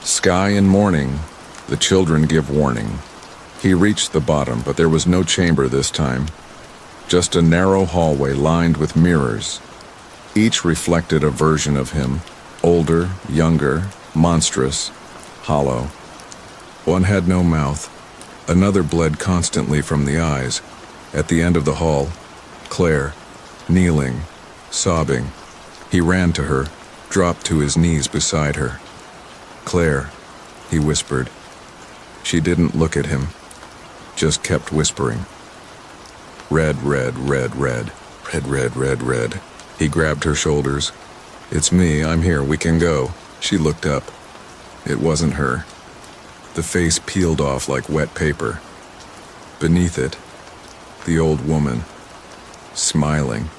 sky and morning, the children give warning." He reached the bottom, but there was no chamber this time. Just a narrow hallway lined with mirrors. Each reflected a version of him, older, younger, monstrous, hollow. One had no mouth. Another bled constantly from the eyes. At the end of the hall, Claire, kneeling, sobbing. He ran to her, dropped to his knees beside her. "Claire," he whispered. She didn't look at him, just kept whispering. "Red, red, red, red, red, red, red, red." He grabbed her shoulders. "It's me, I'm here, we can go." She looked up. It wasn't her. The face peeled off like wet paper. Beneath it, the old woman, smiling.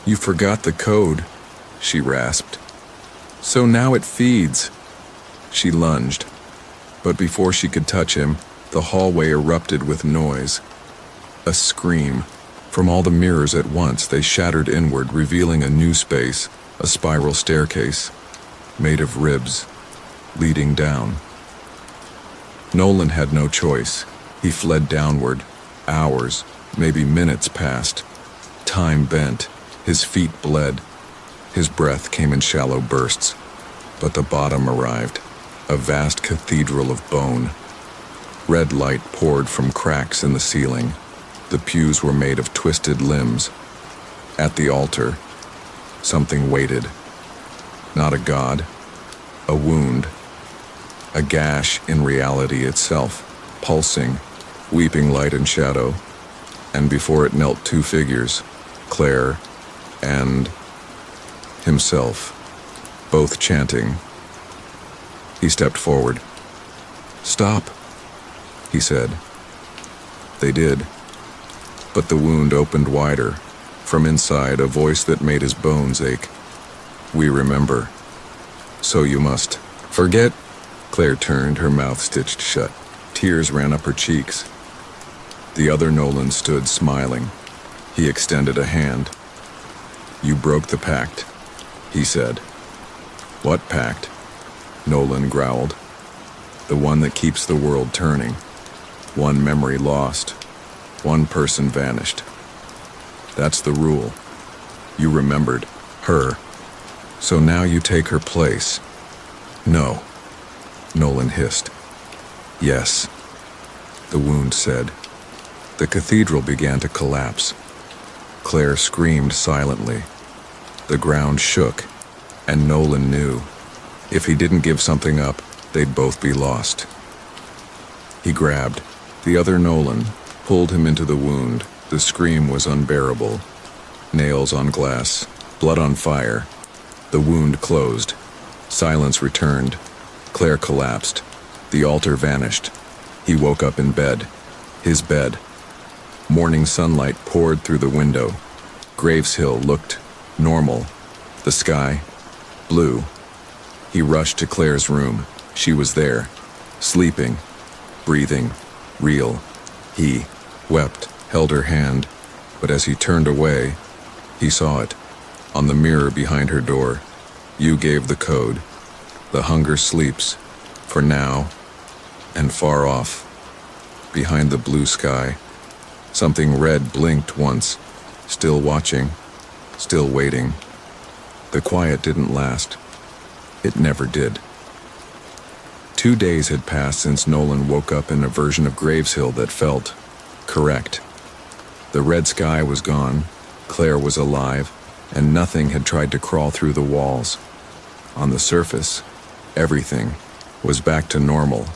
"You forgot the code," she rasped. "So now it feeds." She lunged, but before she could touch him, the hallway erupted with noise. A scream. From all the mirrors at once, they shattered inward, revealing a new space, a spiral staircase, made of ribs, leading down. Nolan had no choice. He fled downward. Hours, maybe minutes passed. Time bent. His feet bled. His breath came in shallow bursts. But the bottom arrived, a vast cathedral of bone. Red light poured from cracks in the ceiling. The pews were made of twisted limbs. At the altar, something waited. Not a god, a wound. A gash in reality itself, pulsing, weeping light and shadow. And before it knelt two figures, Claire and himself, both chanting. He stepped forward. "Stop," he said. They did. But the wound opened wider. From inside, a voice that made his bones ache. "We remember. So you must forget." Claire turned, her mouth stitched shut. Tears ran up her cheeks. The other Nolan stood smiling. He extended a hand. "You broke the pact," he said. "What pact?" Nolan growled. "The one that keeps the world turning. One memory lost. One person vanished. That's the rule. You remembered her. So now you take her place." "No," Nolan hissed. "Yes," the wound said. The cathedral began to collapse. Claire screamed silently. The ground shook, and Nolan knew. If he didn't give something up, they'd both be lost. He grabbed the other Nolan, pulled him into the wound. The scream was unbearable. Nails on glass, blood on fire. The wound closed. Silence returned. Claire collapsed. The altar vanished. He woke up in bed. His bed. Morning sunlight poured through the window. Graves Hill looked normal. The sky, blue. He rushed to Claire's room. She was there, sleeping, breathing, real. He wept, held her hand, but as he turned away, he saw it. On the mirror behind her door, you gave the code. The hunger sleeps, for now, and far off. Behind the blue sky, something red blinked once, still watching, still waiting. The quiet didn't last. It never did. 2 days had passed since Nolan woke up in a version of Graves Hill that felt correct. The red sky was gone, Claire was alive, and nothing had tried to crawl through the walls. On the surface, everything was back to normal.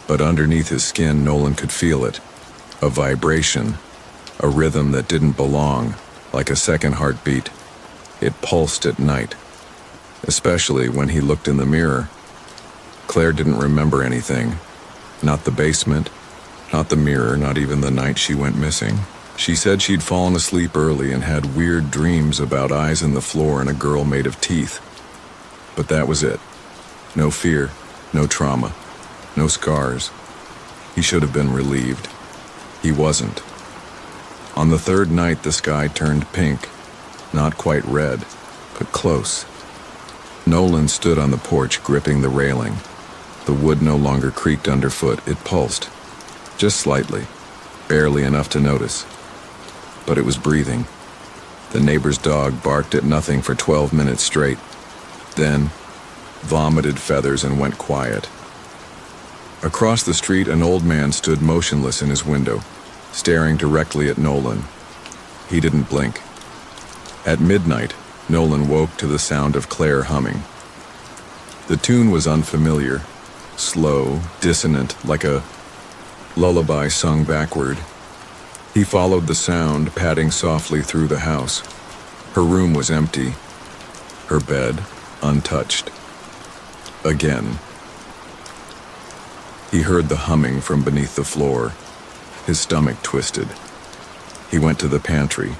But underneath his skin, Nolan could feel it. A vibration, a rhythm that didn't belong, like a second heartbeat. It pulsed at night, especially when he looked in the mirror. Claire didn't remember anything. Not the basement, not the mirror, not even the night she went missing. She said she'd fallen asleep early and had weird dreams about eyes in the floor and a girl made of teeth. But that was it. No fear, no trauma, no scars. He should have been relieved. He wasn't. On the third night, the sky turned pink. Not quite red, but close. Nolan stood on the porch, gripping the railing. The wood no longer creaked underfoot, it pulsed. Just slightly, barely enough to notice. But it was breathing. The neighbor's dog barked at nothing for 12 minutes straight. Then, vomited feathers and went quiet. Across the street, an old man stood motionless in his window, staring directly at Nolan. He didn't blink. At midnight, Nolan woke to the sound of Claire humming. The tune was unfamiliar, slow, dissonant, like a lullaby sung backward. He followed the sound, padding softly through the house. Her room was empty, her bed untouched. Again. He heard the humming from beneath the floor. His stomach twisted. He went to the pantry.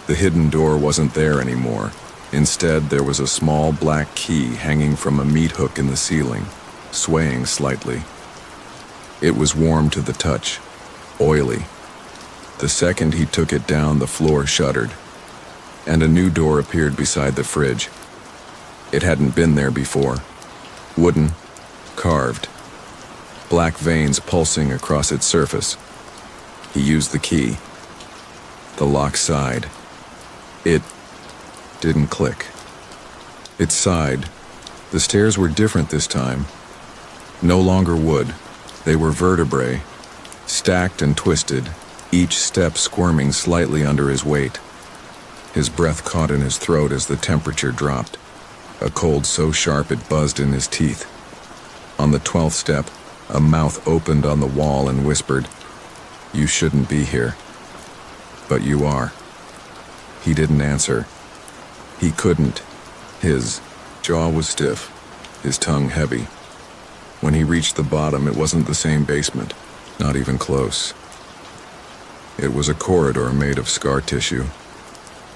The hidden door wasn't there anymore. Instead, there was a small black key hanging from a meat hook in the ceiling, swaying slightly. It was warm to the touch, oily. The second he took it down, the floor shuddered, and a new door appeared beside the fridge. It hadn't been there before. Wooden, carved, black veins pulsing across its surface. He used the key. The lock sighed. It didn't click. It sighed. The stairs were different this time. No longer wood. They were vertebrae, stacked and twisted, each step squirming slightly under his weight. His breath caught in his throat as the temperature dropped, a cold so sharp it buzzed in his teeth. On the 12th step, a mouth opened on the wall and whispered, "You shouldn't be here." "But you are." He didn't answer. He couldn't. His jaw was stiff, his tongue heavy. When he reached the bottom, it wasn't the same basement, not even close. It was a corridor made of scar tissue.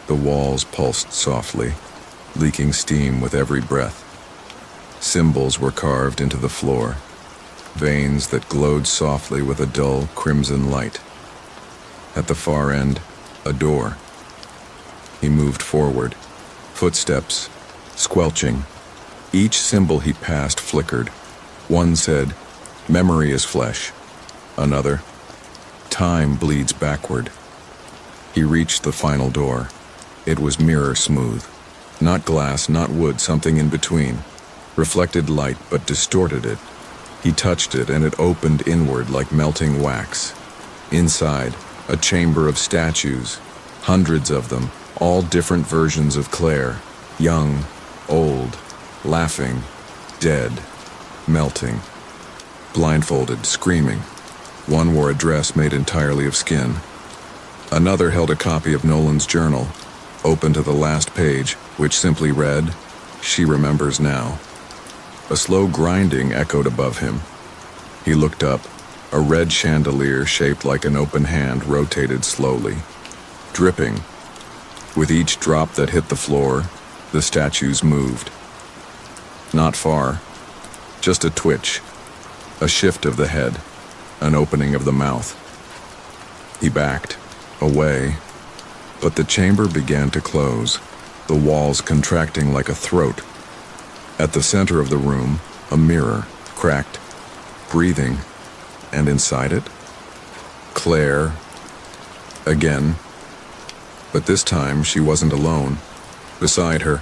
The walls pulsed softly, leaking steam with every breath. Symbols were carved into the floor, veins that glowed softly with a dull crimson light. At the far end, a door. He moved forward, footsteps, squelching. Each symbol he passed flickered. One said, "Memory is flesh." Another, "Time bleeds backward." He reached the final door. It was mirror smooth. Not glass, not wood, something in between. Reflected light but distorted it. He touched it and it opened inward like melting wax. Inside, a chamber of statues, hundreds of them, all different versions of Claire. Young, old, laughing, dead, melting. Blindfolded, screaming. One wore a dress made entirely of skin. Another held a copy of Nolan's journal, open to the last page, which simply read, "She remembers now." A slow grinding echoed above him. He looked up. A red chandelier shaped like an open hand rotated slowly, dripping. With each drop that hit the floor, the statues moved. Not far, just a twitch, a shift of the head, an opening of the mouth. He backed, away, but the chamber began to close, the walls contracting like a throat. At the center of the room, a mirror, cracked, breathing, and inside it, Claire, again. But this time she wasn't alone. Beside her,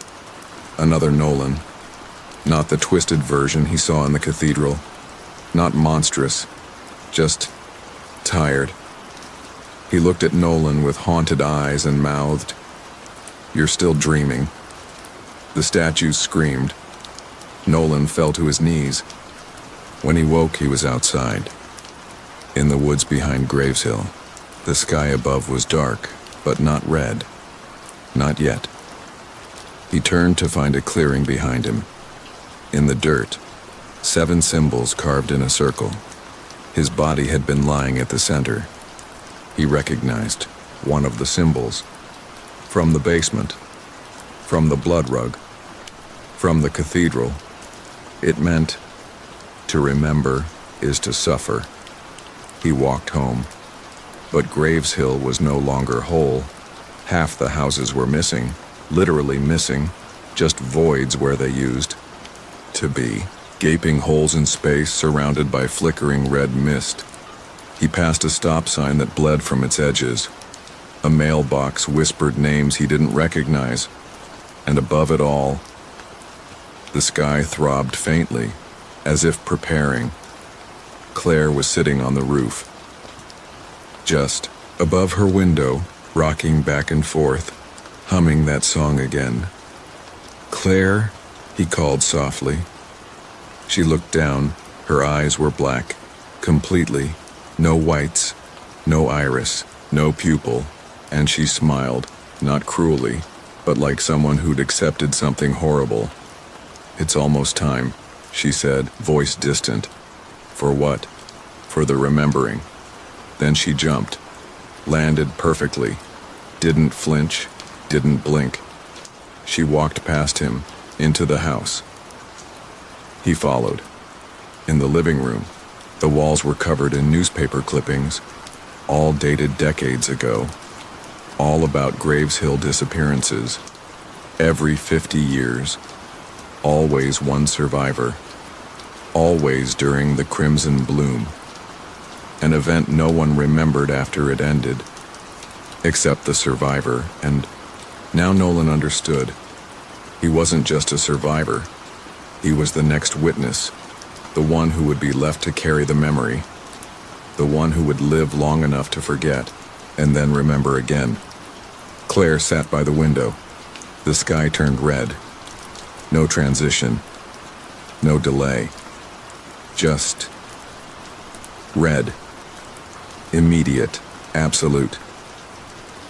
another Nolan. Not the twisted version he saw in the cathedral. Not monstrous, just tired. He looked at Nolan with haunted eyes and mouthed, "You're still dreaming." The statues screamed. Nolan fell to his knees. When he woke, he was outside, in the woods behind Graveshill. The sky above was dark, but not red. Not yet. He turned to find a clearing behind him. In the dirt, 7 symbols carved in a circle. His body had been lying at the center. He recognized one of the symbols. From the basement. From the blood rug. From the cathedral. It meant, to remember is to suffer. He walked home. But Graveshill was no longer whole. Half the houses were missing, literally missing, just voids where they used to be, gaping holes in space surrounded by flickering red mist. He passed a stop sign that bled from its edges. A mailbox whispered names he didn't recognize, and above it all, the sky throbbed faintly, as if preparing. Claire was sitting on the roof, just above her window, rocking back and forth, humming that song again. "Claire," he called softly. She looked down. Her eyes were black, completely. No whites, no iris, no pupil, and she smiled, not cruelly, but like someone who'd accepted something horrible. "It's almost time," she said, voice distant. "For what?" "For the remembering." Then she jumped, landed perfectly, didn't flinch, didn't blink. She walked past him, into the house. He followed. In the living room, the walls were covered in newspaper clippings, all dated decades ago, all about Graves Hill disappearances. Every 50 years, always one survivor, always during the Crimson Bloom. An event no one remembered after it ended, except the survivor, and now Nolan understood. He wasn't just a survivor. He was the next witness, the one who would be left to carry the memory, the one who would live long enough to forget, and then remember again. Claire sat by the window. The sky turned red. No transition. No delay. Just red. Immediate. Absolute.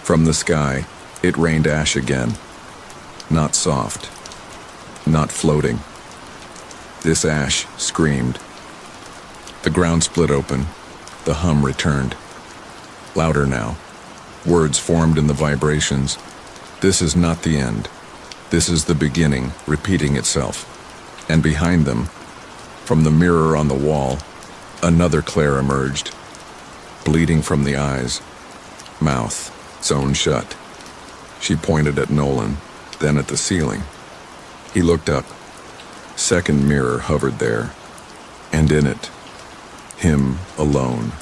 From the sky, it rained ash again. Not soft. Not floating. This ash screamed. The ground split open. The hum returned. Louder now. Words formed in the vibrations. This is not the end. This is the beginning, repeating itself. And behind them, from the mirror on the wall, another Claire emerged, bleeding from the eyes, mouth sewn shut. She pointed at Nolan, then at the ceiling. He looked up. Second mirror hovered there, and in it, him alone,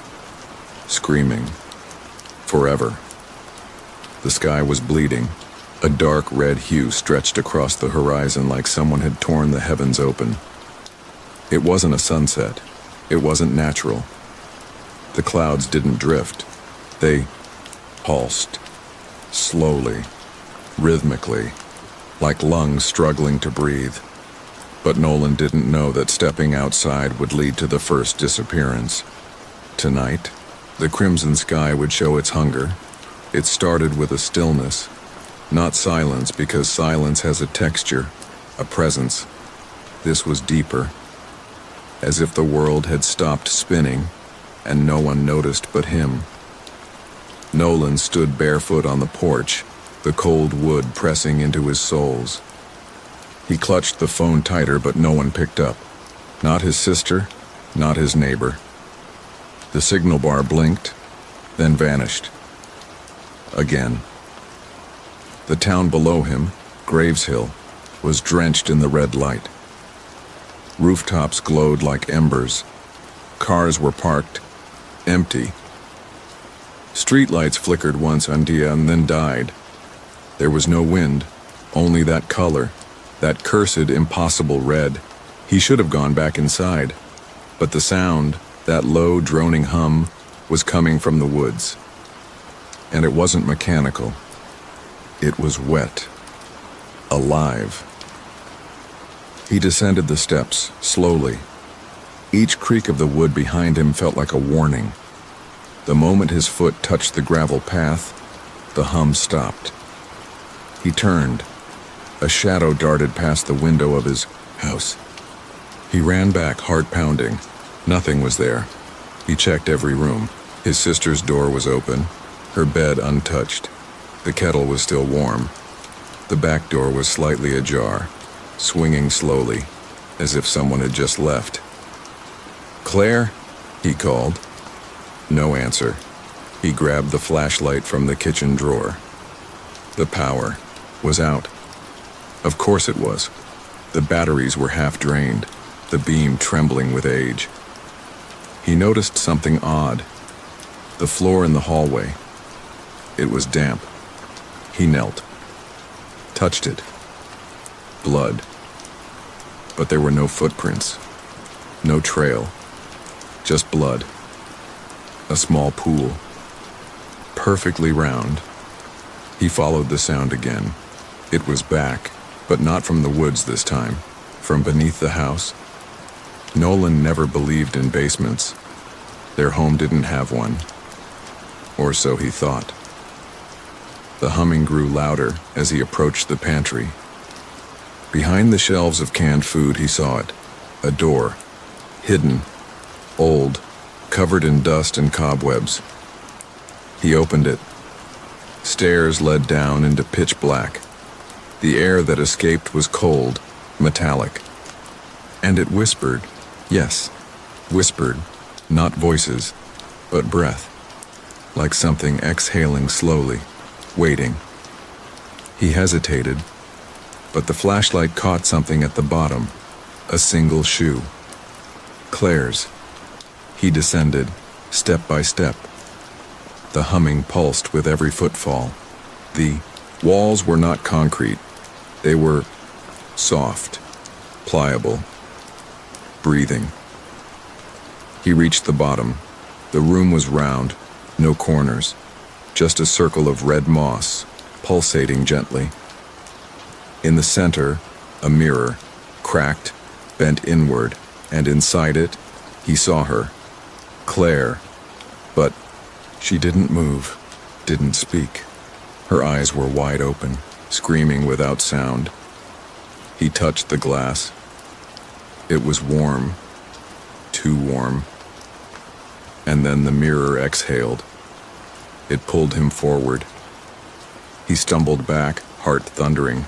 screaming, forever. The sky was bleeding. A dark red hue stretched across the horizon like someone had torn the heavens open. It wasn't a sunset. It wasn't natural. The clouds didn't drift. They pulsed, slowly, rhythmically, like lungs struggling to breathe. But Nolan didn't know that stepping outside would lead to the first disappearance. Tonight, the crimson sky would show its hunger. It started with a stillness, not silence, because silence has a texture, a presence. This was deeper, as if the world had stopped spinning, and no one noticed but him. Nolan stood barefoot on the porch, the cold wood pressing into his soles. He clutched the phone tighter, but no one picked up. Not his sister, not his neighbor. The signal bar blinked, then vanished. Again. The town below him, Graves Hill, was drenched in the red light. Rooftops glowed like embers. Cars were parked, empty. Streetlights flickered once and then died. There was no wind, only that color, that cursed, impossible red. He should have gone back inside, but the sound, that low, droning hum, was coming from the woods. And it wasn't mechanical. It was wet. Alive. He descended the steps, slowly. Each creak of the wood behind him felt like a warning. The moment his foot touched the gravel path, the hum stopped. He turned. A shadow darted past the window of his house. He ran back, heart pounding. Nothing was there. He checked every room. His sister's door was open, her bed untouched. The kettle was still warm. The back door was slightly ajar, swinging slowly, as if someone had just left. "Claire?" he called. No answer. He grabbed the flashlight from the kitchen drawer. The power was out. Of course it was. The batteries were half drained, the beam trembling with age. He noticed something odd. The floor in the hallway. It was damp. He knelt. Touched it. Blood. But there were no footprints. No trail. just blood. A small pool, perfectly round. He followed the sound again. It was back, but not from the woods this time, from beneath the house. Nolan never believed in basements. Their home didn't have one, or so he thought. The humming grew louder as he approached the pantry. Behind the shelves of canned food, he saw it, a door, hidden, old, covered in dust and cobwebs. He opened it. Stairs led down into pitch black. The air that escaped was cold, metallic. And it whispered, yes, whispered, not voices, but breath, like something exhaling slowly, waiting. He hesitated, but the flashlight caught something at the bottom, a single shoe. Claire's. He descended, step by step. The humming pulsed with every footfall. The walls were not concrete. They were soft, pliable, breathing. He reached the bottom. The room was round, no corners, just a circle of red moss, pulsating gently. In the center, a mirror, cracked, bent inward, and inside it, he saw her, Claire, but she didn't move, didn't speak. Her eyes were wide open, screaming without sound. He touched the glass. It was warm, too warm. And then the mirror exhaled. It pulled him forward. He stumbled back, heart thundering.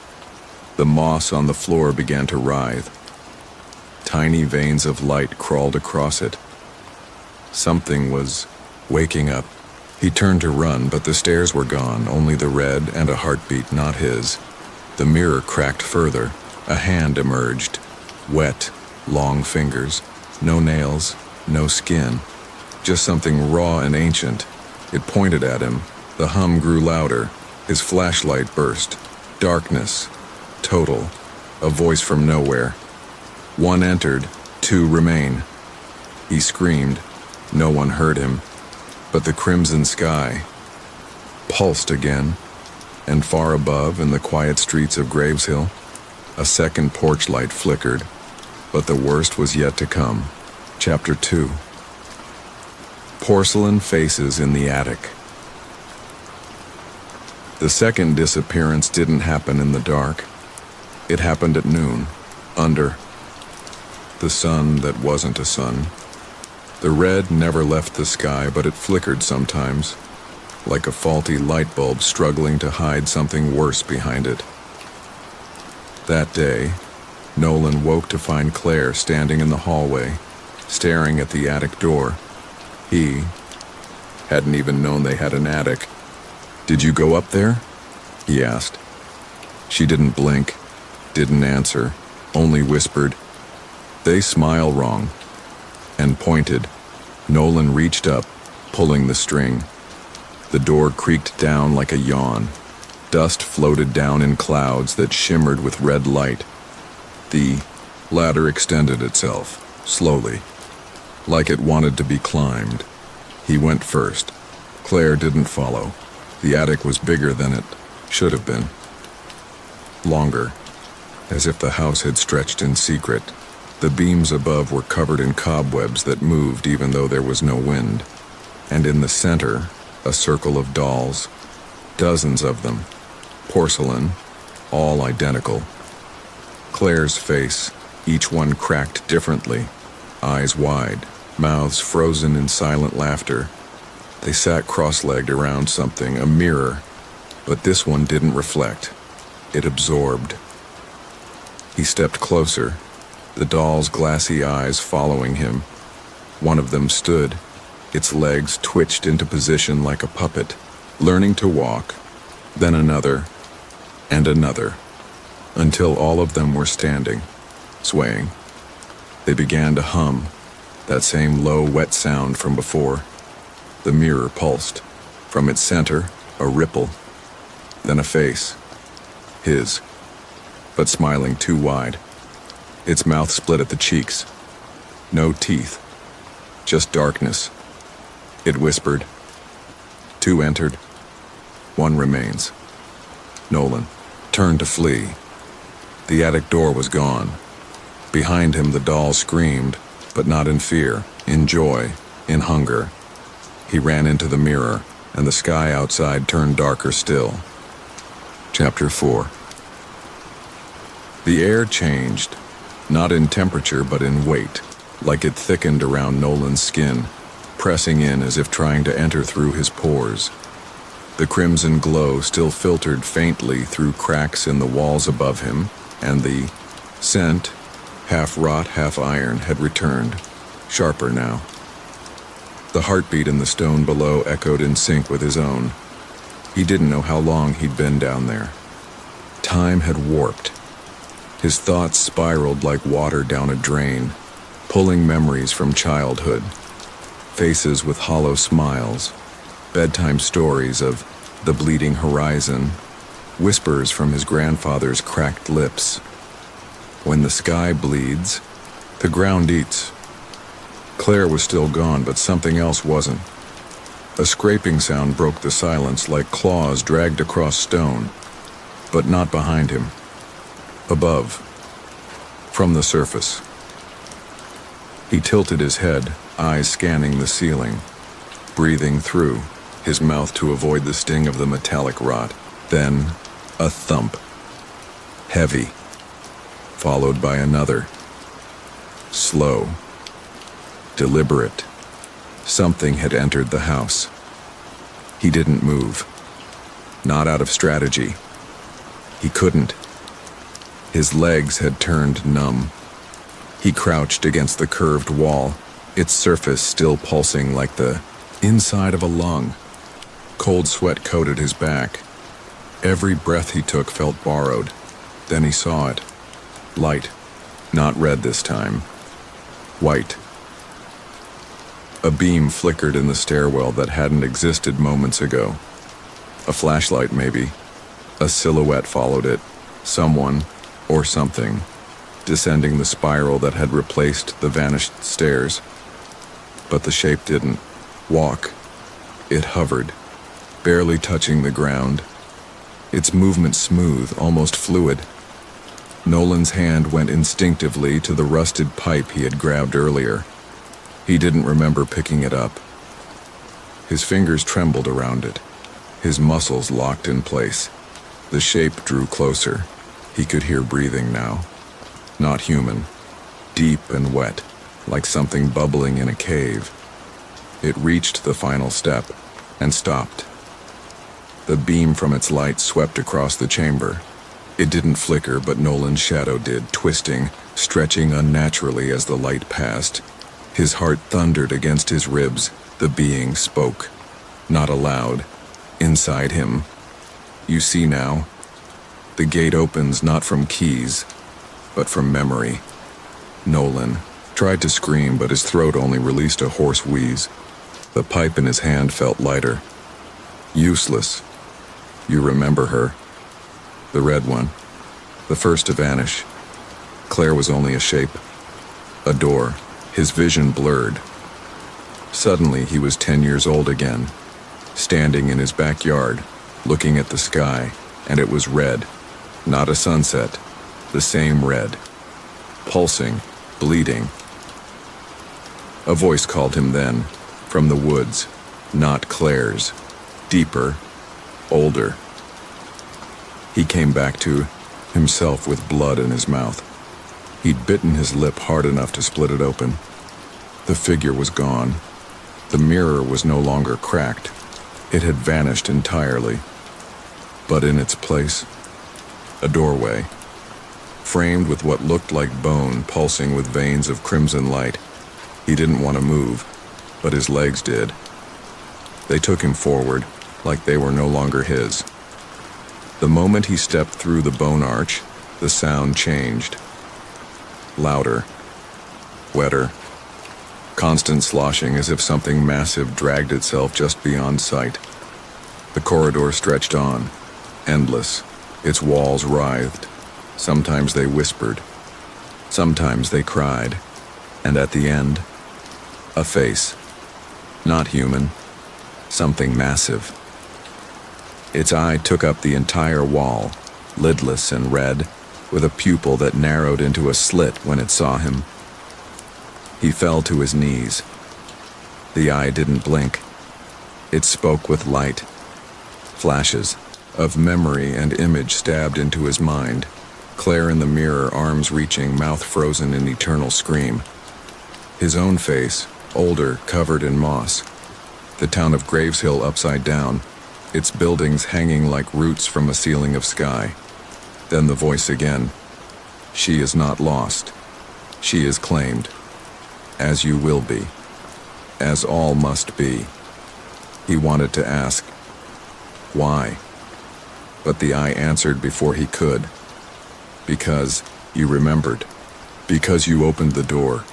The moss on the floor began to writhe. Tiny veins of light crawled across it. Something was waking up. He turned to run, but the stairs were gone, only the red and a heartbeat, not his. The mirror cracked further. A hand emerged. Wet, long fingers. No nails, no skin. Just something raw and ancient. It pointed at him. The hum grew louder. His flashlight burst. Darkness. Total. A voice from nowhere. One entered. Two remain. He screamed. No one heard him. But the crimson sky pulsed again, and far above, in the quiet streets of Graveshill, a second porch light flickered. But the worst was yet to come. Chapter 2. Porcelain Faces in the Attic. The second disappearance didn't happen in the dark. It happened at noon, under the sun that wasn't a sun. The red never left the sky, but it flickered sometimes, like a faulty light bulb struggling to hide something worse behind it. That day, Nolan woke to find Claire standing in the hallway, staring at the attic door. He hadn't even known they had an attic. "Did you go up there?" he asked. She didn't blink, didn't answer, only whispered, "They smile wrong," and pointed. Nolan reached up, pulling the string. The door creaked down like a yawn. Dust floated down in clouds that shimmered with red light. The ladder extended itself, slowly, like it wanted to be climbed. He went first. Claire didn't follow. The attic was bigger than it should have been. Longer, as if the house had stretched in secret. The beams above were covered in cobwebs that moved even though there was no wind. And in the center, a circle of dolls. Dozens of them. Porcelain, all identical. Claire's face, each one cracked differently. Eyes wide, mouths frozen in silent laughter. They sat cross-legged around something, a mirror. But this one didn't reflect. It absorbed. He stepped closer, the doll's glassy eyes following him. One of them stood, its legs twitched into position like a puppet, learning to walk, then another, and another, until all of them were standing, swaying. They began to hum, that same low, wet sound from before. The mirror pulsed. From its center, a ripple, then a face, his, but smiling too wide. Its mouth split at the cheeks. No teeth. just darkness. It whispered. 2 entered. 1 remains. Nolan turned to flee. The attic door was gone. Behind him the doll screamed, but not in fear, in joy, in hunger. He ran into the mirror, and the sky outside turned darker still. Chapter 4. The air changed, not in temperature but in weight, like it thickened around Nolan's skin, pressing in as if trying to enter through his pores. The crimson glow still filtered faintly through cracks in the walls above him, and the scent, half wrought, half iron, had returned, sharper now. The heartbeat in the stone below echoed in sync with his own. He didn't know how long he'd been down there. Time had warped. His thoughts spiraled like water down a drain, pulling memories from childhood. Faces with hollow smiles, bedtime stories of the bleeding horizon, whispers from his grandfather's cracked lips. When the sky bleeds, the ground eats. Claire was still gone, but something else wasn't. A scraping sound broke the silence like claws dragged across stone, but not behind him. Above, from the surface. He tilted his head, eyes scanning the ceiling, breathing through his mouth to avoid the sting of the metallic rot. Then, a thump. Heavy, followed by another. Slow. Deliberate. Something had entered the house. He didn't move. Not out of strategy. He couldn't. His legs had turned numb. He crouched against the curved wall, its surface still pulsing like the inside of a lung. Cold sweat coated his back. Every breath he took felt borrowed. Then he saw it. Light. Not red this time. White. A beam flickered in the stairwell that hadn't existed moments ago. A flashlight, maybe. A silhouette followed it. Someone, or something, descending the spiral that had replaced the vanished stairs. But the shape didn't walk. It hovered, barely touching the ground. Its movement smooth, almost fluid. Nolan's hand went instinctively to the rusted pipe he had grabbed earlier. He didn't remember picking it up. His fingers trembled around it. His muscles locked in place. The shape drew closer. He could hear breathing now. Not human. Deep and wet, like something bubbling in a cave. It reached the final step and stopped. The beam from its light swept across the chamber. It didn't flicker, but Nolan's shadow did, twisting, stretching unnaturally as the light passed. His heart thundered against his ribs. The being spoke. Not aloud. Inside him. You see now? The gate opens not from keys, but from memory. Nolan tried to scream, but his throat only released a hoarse wheeze. The pipe in his hand felt lighter. Useless. You remember her. The red one. The first to vanish. Claire was only a shape. A door. His vision blurred. Suddenly he was 10 years old again, standing in his backyard, looking at the sky, and it was red. Not a sunset. The same red. Pulsing, bleeding. A voice called him then, from the woods, not Claire's. Deeper, older. He came back to himself with blood in his mouth. He'd bitten his lip hard enough to split it open. The figure was gone. The mirror was no longer cracked. It had vanished entirely. But in its place, a doorway, framed with what looked like bone pulsing with veins of crimson light. He didn't want to move, but his legs did. They took him forward, like they were no longer his. The moment he stepped through the bone arch, the sound changed. Louder. Wetter. Constant sloshing as if something massive dragged itself just beyond sight. The corridor stretched on, endless. Its walls writhed. Sometimes they whispered. Sometimes they cried. And at the end, A face. Not human. Something massive. Its eye took up the entire wall, lidless and red, with a pupil that narrowed into a slit when it saw him. He fell to his knees. The eye didn't blink. It spoke with light. Flashes of memory and image stabbed into his mind. Claire in the mirror, arms reaching, mouth frozen in eternal scream. His own face, older, covered in moss. The town of Graveshill upside down, its buildings hanging like roots from a ceiling of sky. Then the voice again. She is not lost. She is claimed. As you will be. As all must be. He wanted to ask, why? But the eye answered before he could. Because you remembered. Because you opened the door.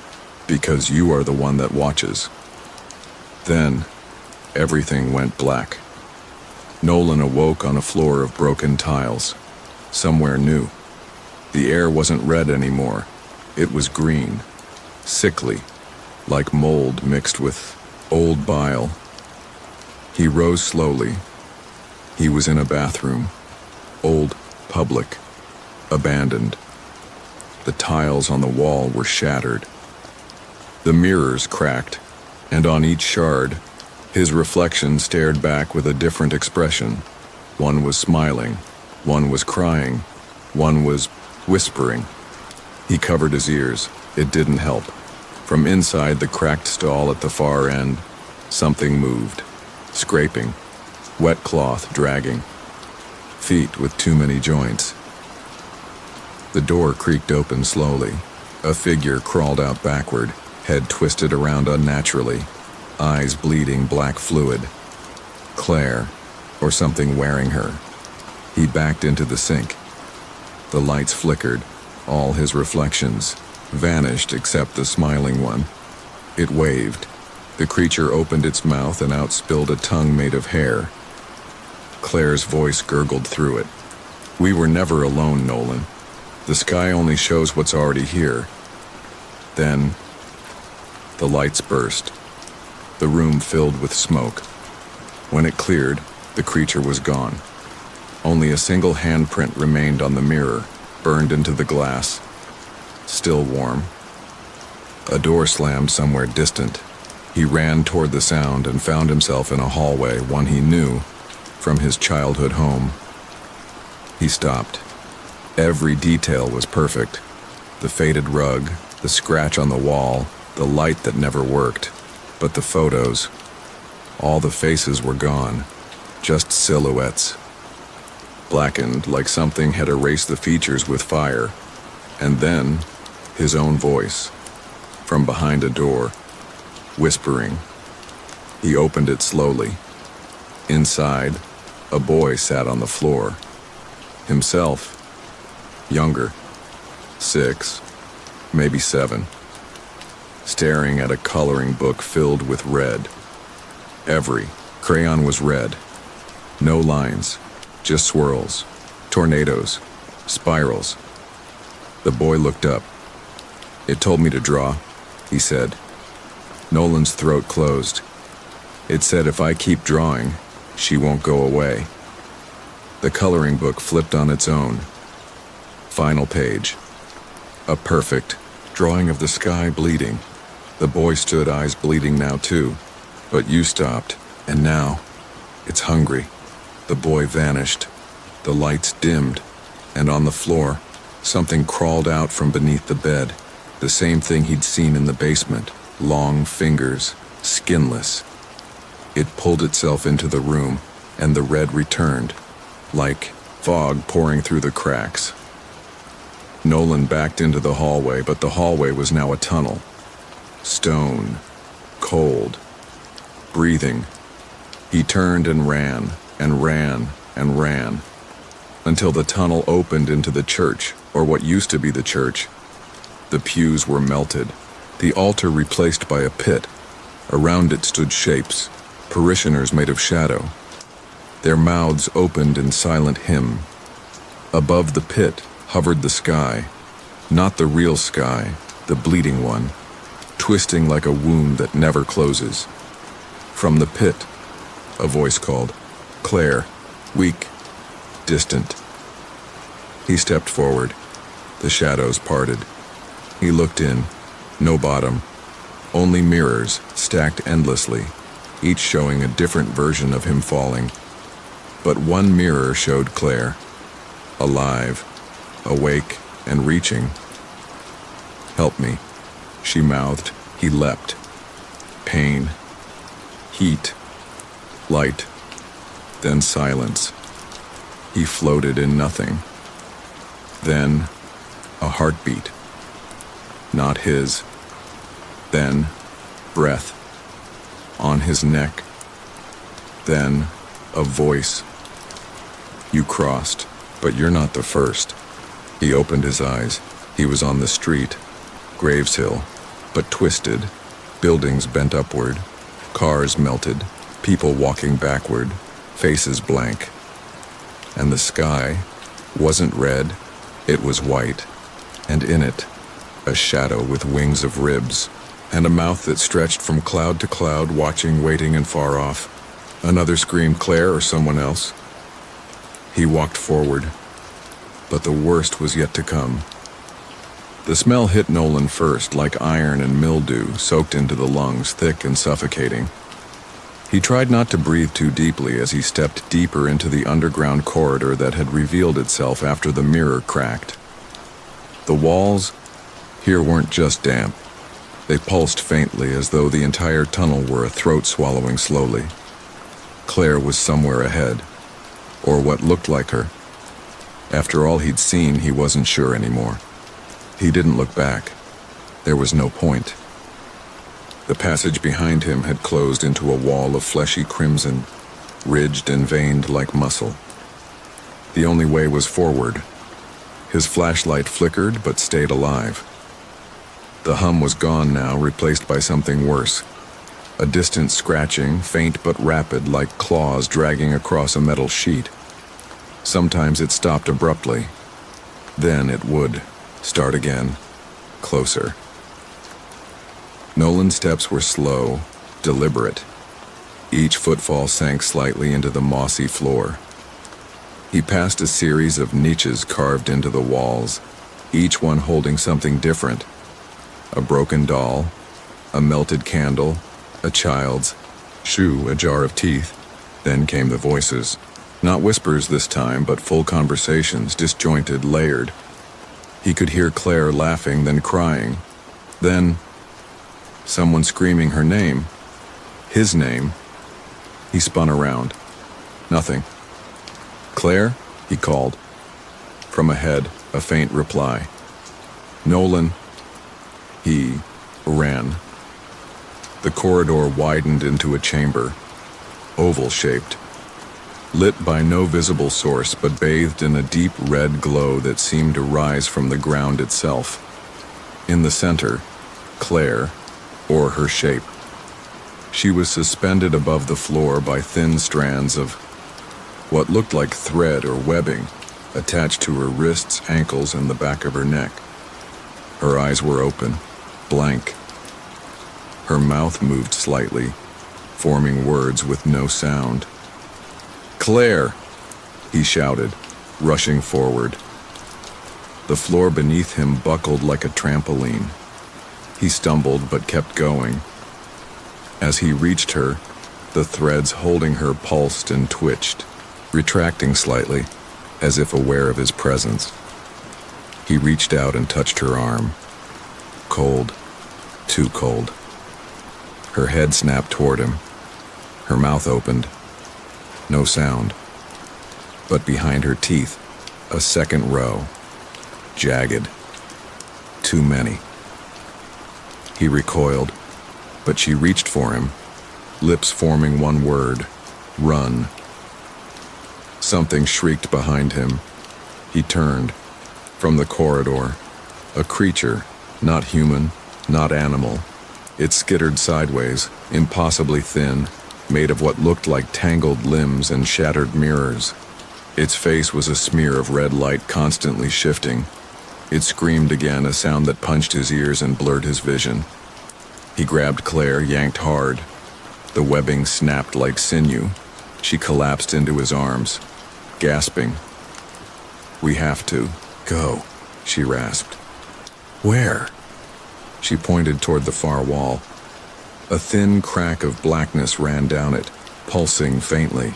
Because you are the one that watches. Then, everything went black. Nolan awoke on a floor of broken tiles. Somewhere new. The air wasn't red anymore. It was green. Sickly. Like mold mixed with old bile. He rose slowly. He was in a bathroom. Old, public, abandoned. The tiles on the wall were shattered. The mirrors cracked, and on each shard, his reflection stared back with a different expression. One was smiling, one was crying, one was whispering. He covered his ears. It didn't help. From inside the cracked stall at the far end, something moved, scraping, wet cloth dragging, feet with too many joints. The door creaked open slowly. A figure crawled out backward, head twisted around unnaturally, eyes bleeding black fluid. Claire, or something wearing her. He backed into the sink. The lights flickered, all his reflections vanished except the smiling one. It waved. The creature opened its mouth and out spilled a tongue made of hair. Claire's voice gurgled through it. We were never alone, Nolan. The sky only shows what's already here. Then, the lights burst. The room filled with smoke. When it cleared, the creature was gone. Only a single handprint remained on the mirror, burned into the glass. Still warm. A door slammed somewhere distant. He ran toward the sound and found himself in a hallway, one he knew from his childhood home. He stopped. Every detail was perfect. The faded rug, the scratch on the wall, the light that never worked. But the photos, all the faces were gone, just silhouettes. Blackened like something had erased the features with fire. And then, his own voice, from behind a door, whispering. He opened it slowly. Inside, a boy sat on the floor. Himself, younger, 6, maybe 7, staring at a coloring book filled with red. Every crayon was red. No lines, just swirls, tornadoes, spirals. The boy looked up. It told me to draw, he said. Nolan's throat closed. It said if I keep drawing, she won't go away. The coloring book flipped on its own. Final page. A perfect drawing of the sky bleeding. The boy stood, eyes bleeding now too. But you stopped, and now, it's hungry. The boy vanished. The lights dimmed, and on the floor, something crawled out from beneath the bed. The same thing he'd seen in the basement. Long fingers, skinless. It pulled itself into the room, and the red returned, like fog pouring through the cracks. Nolan backed into the hallway, but the hallway was now a tunnel. Stone, cold, breathing. He turned and ran, and ran, and ran, until the tunnel opened into the church, or what used to be the church. The pews were melted, the altar replaced by a pit. Around it stood shapes, parishioners made of shadow. Their mouths opened in silent hymn. Above the pit hovered the sky, not the real sky, the bleeding one. twisting like a wound that never closes. From the pit, a voice called, "Claire," weak, distant. He stepped forward. The shadows parted. He looked in. No bottom. Only mirrors, stacked endlessly, each showing a different version of him falling. But one mirror showed Claire, alive, awake, and reaching. "Help me," she mouthed. He leapt. Pain. Heat. Light. Then silence. He floated in nothing. Then, a heartbeat. Not his. Then, breath. On his neck. Then, a voice. "You crossed, but you're not the first." He opened his eyes. He was on the street. Graveshill, but twisted. Buildings bent upward. Cars melted. People walking backward. Faces blank. And the sky wasn't red. It was white. And in it, a shadow with wings of ribs. And a mouth that stretched from cloud to cloud, watching, waiting, and far off. Another scream, "Claire," or someone else. He walked forward. But the worst was yet to come. The smell hit Nolan first, like iron and mildew, soaked into the lungs, thick and suffocating. He tried not to breathe too deeply as he stepped deeper into the underground corridor that had revealed itself after the mirror cracked. The walls here weren't just damp. They pulsed faintly, as though the entire tunnel were a throat swallowing slowly. Claire was somewhere ahead, or what looked like her. After all he'd seen, he wasn't sure anymore. He didn't look back. There was no point. The passage behind him had closed into a wall of fleshy crimson, ridged and veined like muscle. The only way was forward. His flashlight flickered but stayed alive. The hum was gone now, replaced by something worse. A distant scratching, faint but rapid, like claws dragging across a metal sheet. Sometimes it stopped abruptly. Then it would start again, closer. Nolan's steps were slow, deliberate. Each footfall sank slightly into the mossy floor. He passed a series of niches carved into the walls, each one holding something different. A broken doll, a melted candle, a child's shoe, a jar of teeth. Then came the voices. Not whispers this time, but full conversations, disjointed, layered. He could hear Claire laughing, then crying. Then someone screaming her name. His name. He spun around. Nothing. "Claire?" he called. From ahead, a faint reply. "Nolan." He ran. The corridor widened into a chamber, oval-shaped, lit by no visible source but bathed in a deep red glow that seemed to rise from the ground itself. In the center, Claire, or her shape. She was suspended above the floor by thin strands of what looked like thread or webbing attached to her wrists, ankles, and the back of her neck. Her eyes were open, blank. Her mouth moved slightly, forming words with no sound. "Claire!" he shouted, rushing forward. The floor beneath him buckled like a trampoline. He stumbled but kept going. As he reached her, the threads holding her pulsed and twitched, retracting slightly, as if aware of his presence. He reached out and touched her arm. Cold, too cold. Her head snapped toward him. Her mouth opened. No sound. But behind her teeth, a second row. Jagged. Too many. He recoiled, but she reached for him, lips forming one word: run. Something shrieked behind him. He turned. From the corridor, a creature, not human, not animal. It skittered sideways, impossibly thin, made of what looked like tangled limbs and shattered mirrors. Its face was a smear of red light constantly shifting. It screamed again, a sound that punched his ears and blurred his vision. He grabbed Claire, yanked hard. The webbing snapped like sinew. She collapsed into his arms, gasping. "We have to go," she rasped. "Where?" She pointed toward the far wall. A thin crack of blackness ran down it, pulsing faintly.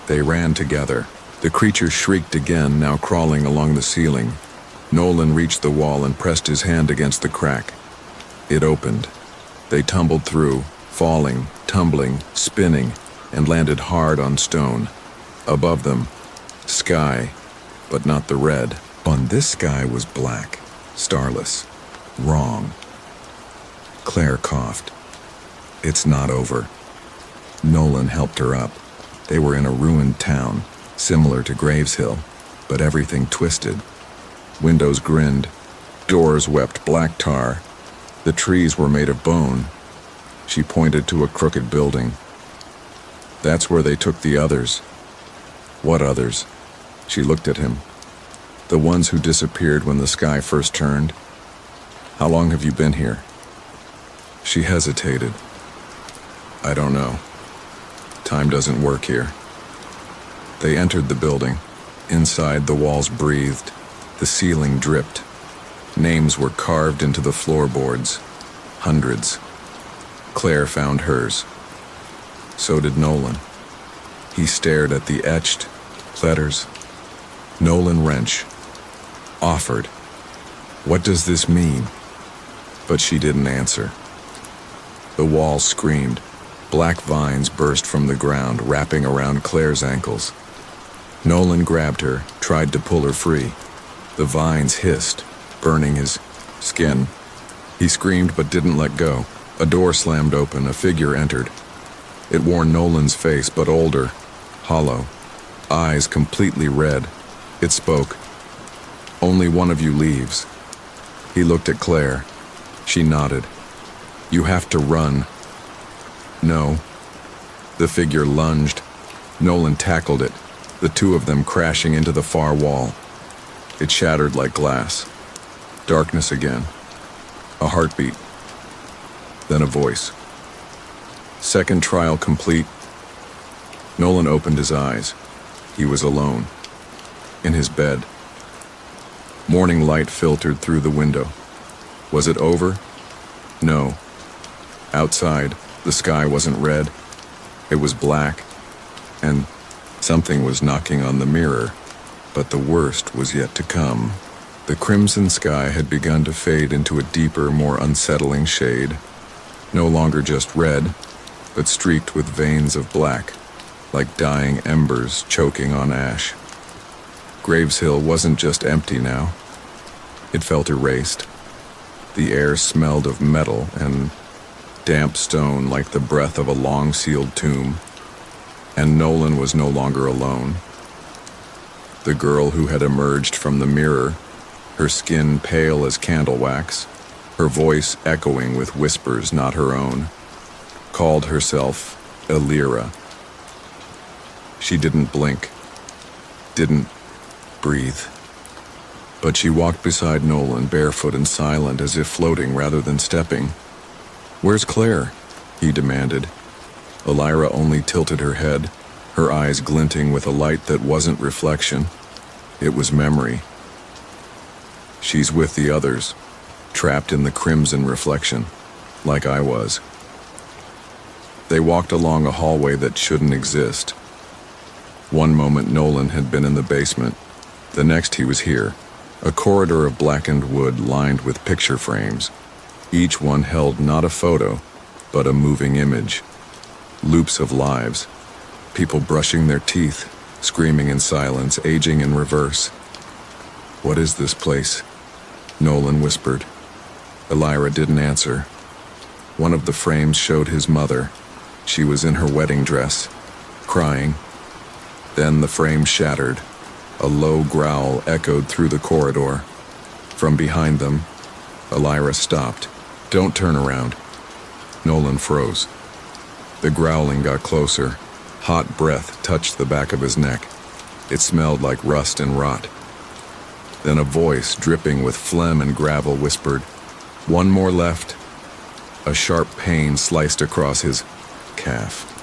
They ran together. The creature shrieked again, now crawling along the ceiling. Nolan reached the wall and pressed his hand against the crack. It opened. They tumbled through, falling, tumbling, spinning, and landed hard on stone. Above them, sky, but not the red. On this sky was black, starless, wrong. Claire coughed. "It's not over." Nolan helped her up. They were in a ruined town, similar to Graveshill, but everything twisted. Windows grinned. Doors wept black tar. The trees were made of bone. She pointed to a crooked building. "That's where they took the others." "What others?" She looked at him. "The ones who disappeared when the sky first turned." "How long have you been here?" She hesitated. "I don't know. Time doesn't work here." They entered the building. Inside, the walls breathed. The ceiling dripped. Names were carved into the floorboards. Hundreds. Claire found hers. So did Nolan. He stared at the etched letters. Nolan Wrench. Offered. "What does this mean?" But she didn't answer. The wall screamed. Black vines burst from the ground, wrapping around Claire's ankles. Nolan grabbed her, tried to pull her free. The vines hissed, burning his skin. He screamed but didn't let go. A door slammed open, a figure entered. It wore Nolan's face, but older, hollow, eyes completely red. It spoke. "Only one of you leaves." He looked at Claire. She nodded. "You have to run." "No." The figure lunged. Nolan tackled it, the two of them crashing into the far wall. It shattered like glass. Darkness again. A heartbeat. Then a voice. Second trial complete. Nolan opened his eyes. He was alone. In his bed. Morning light filtered through the window. Was it over? No. Outside, the sky wasn't red. It was black, and something was knocking on the mirror, but the worst was yet to come. The crimson sky had begun to fade into a deeper, more unsettling shade, no longer just red, but streaked with veins of black, like dying embers choking on ash. Graveshill wasn't just empty now. It felt erased. The air smelled of metal and damp stone like the breath of a long-sealed tomb. And Nolan was no longer alone. The girl who had emerged from the mirror, her skin pale as candle wax, her voice echoing with whispers not her own, called herself Elira. She didn't blink, didn't breathe. But she walked beside Nolan, barefoot and silent, as if floating rather than stepping. "Where's Claire?" he demanded. Elira only tilted her head, her eyes glinting with a light that wasn't reflection. It was memory. "She's with the others, trapped in the crimson reflection, like I was." They walked along a hallway that shouldn't exist. One moment Nolan had been in the basement. The next he was here, a corridor of blackened wood lined with picture frames. Each one held not a photo, but a moving image. Loops of lives. People brushing their teeth, screaming in silence, aging in reverse. "What is this place?" Nolan whispered. Elira didn't answer. One of the frames showed his mother. She was in her wedding dress, crying. Then the frame shattered. A low growl echoed through the corridor. From behind them, Elira stopped. "Don't turn around." Nolan froze. The growling got closer. Hot breath touched the back of his neck. It smelled like rust and rot. Then a voice, dripping with phlegm and gravel, whispered, "One more left." A sharp pain sliced across his calf.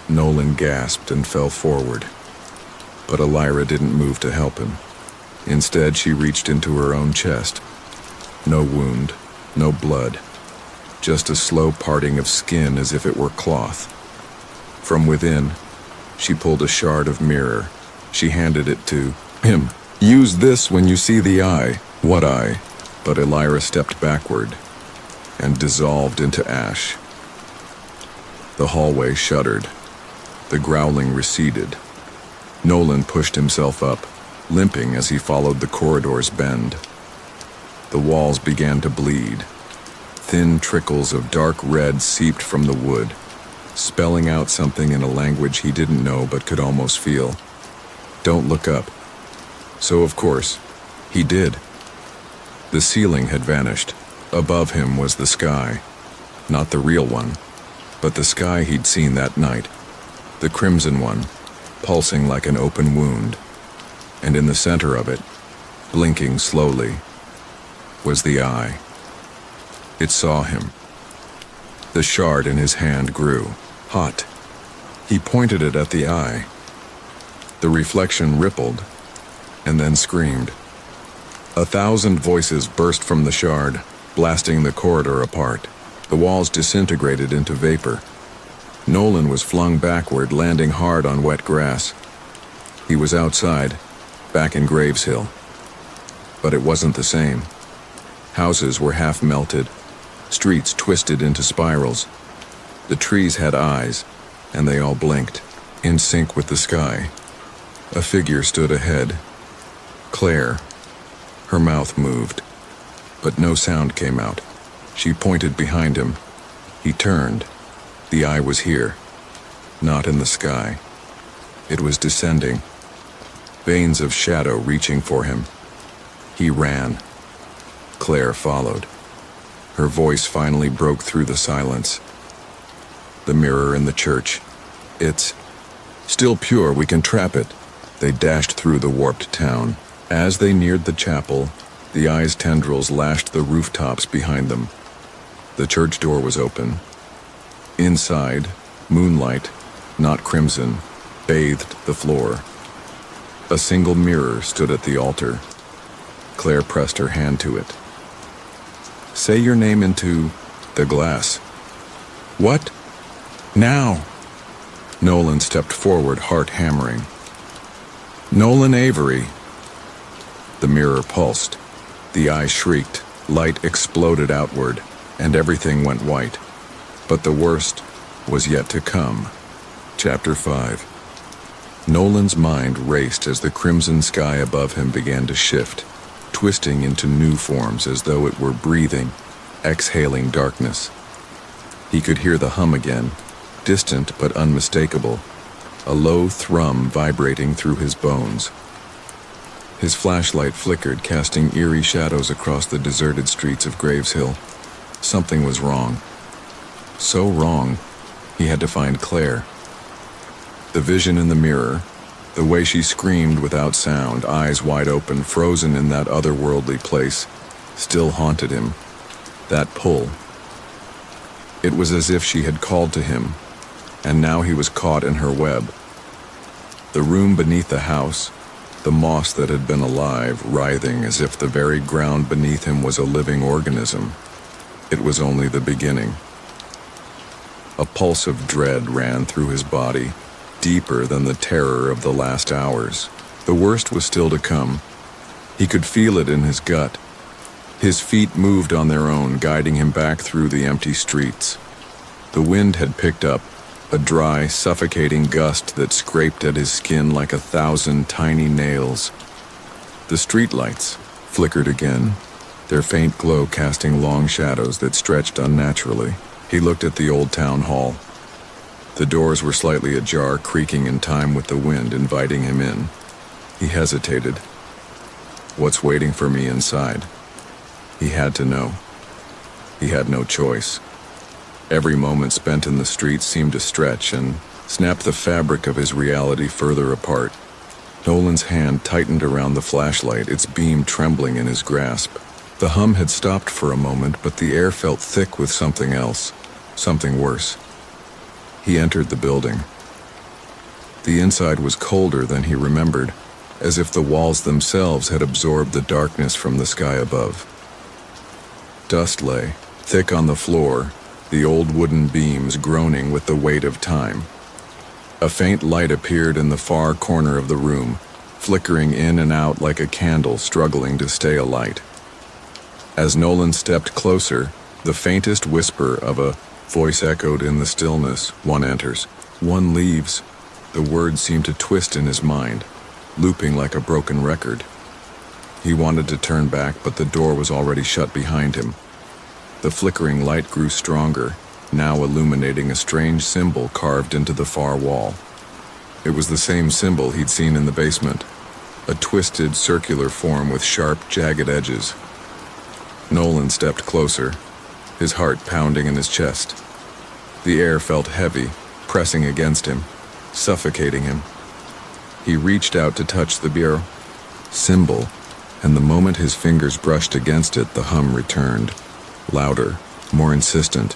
Nolan gasped and fell forward. But Elira didn't move to help him. Instead, she reached into her own chest. No wound, no blood. Just a slow parting of skin as if it were cloth. From within, she pulled a shard of mirror. She handed it to him. "Use this when you see the eye." "What eye?" But Elira stepped backward and dissolved into ash. The hallway shuddered. The growling receded. Nolan pushed himself up, limping as he followed the corridor's bend. The walls began to bleed. Thin trickles of dark red seeped from the wood, spelling out something in a language he didn't know but could almost feel. "Don't look up." So, of course, he did. The ceiling had vanished. Above him was the sky. Not the real one, but the sky he'd seen that night. The crimson one, pulsing like an open wound. And in the center of it, blinking slowly, was the eye. It saw him. The shard in his hand grew, hot. He pointed it at the eye. The reflection rippled, and then screamed. 1,000 voices burst from the shard, blasting the corridor apart. The walls disintegrated into vapor. Nolan was flung backward, landing hard on wet grass. He was outside, back in Graveshill. But it wasn't the same. Houses were half melted, streets twisted into spirals. The trees had eyes, and they all blinked, in sync with the sky. A figure stood ahead. Claire. Her mouth moved, but no sound came out. She pointed behind him. He turned. The eye was here, not in the sky. It was descending, veins of shadow reaching for him. He ran. Claire followed. Her voice finally broke through the silence. "The mirror in the church. It's still pure, we can trap it." They dashed through the warped town. As they neared the chapel, the eye's tendrils lashed the rooftops behind them. The church door was open. Inside, moonlight, not crimson, bathed the floor. A single mirror stood at the altar. Claire pressed her hand to it. "Say your name into the glass." "What? Now?" Nolan stepped forward, heart hammering. "Nolan Avery." The mirror pulsed. The eye shrieked, light exploded outward, and everything went white. But the worst was yet to come. Chapter 5. Nolan's mind raced as the crimson sky above him began to shift, twisting into new forms as though it were breathing, exhaling darkness. He could hear the hum again, distant but unmistakable, a low thrum vibrating through his bones. His flashlight flickered, casting eerie shadows across the deserted streets of Graveshill. Something was wrong. So wrong, he had to find Claire. The vision in the mirror, the way she screamed without sound, eyes wide open, frozen in that otherworldly place, still haunted him. That pull. It was as if she had called to him, and now he was caught in her web. The room beneath the house, the moss that had been alive, writhing as if the very ground beneath him was a living organism. It was only the beginning. A pulse of dread ran through his body, deeper than the terror of the last hours. The worst was still to come. He could feel it in his gut. His feet moved on their own, guiding him back through the empty streets. The wind had picked up, a dry, suffocating gust that scraped at his skin like 1,000 tiny nails. The streetlights flickered again, their faint glow casting long shadows that stretched unnaturally. He looked at the old town hall. The doors were slightly ajar, creaking in time with the wind, inviting him in. He hesitated. What's waiting for me inside? He had to know. He had no choice. Every moment spent in the streets seemed to stretch and snap the fabric of his reality further apart. Nolan's hand tightened around the flashlight, its beam trembling in his grasp. The hum had stopped for a moment, but the air felt thick with something else, something worse. He entered the building. The inside was colder than he remembered, as if the walls themselves had absorbed the darkness from the sky above. Dust lay, thick on the floor, the old wooden beams groaning with the weight of time. A faint light appeared in the far corner of the room, flickering in and out like a candle struggling to stay alight. As Nolan stepped closer, the faintest whisper of a voice echoed in the stillness. One enters, one leaves. The words seemed to twist in his mind, looping like a broken record. He wanted to turn back, but the door was already shut behind him. The flickering light grew stronger, now illuminating a strange symbol carved into the far wall. It was the same symbol he'd seen in the basement, a twisted, circular form with sharp, jagged edges. Nolan stepped closer, his heart pounding in his chest. The air felt heavy, pressing against him, suffocating him. He reached out to touch the bureau symbol, and the moment his fingers brushed against it, the hum returned, louder, more insistent.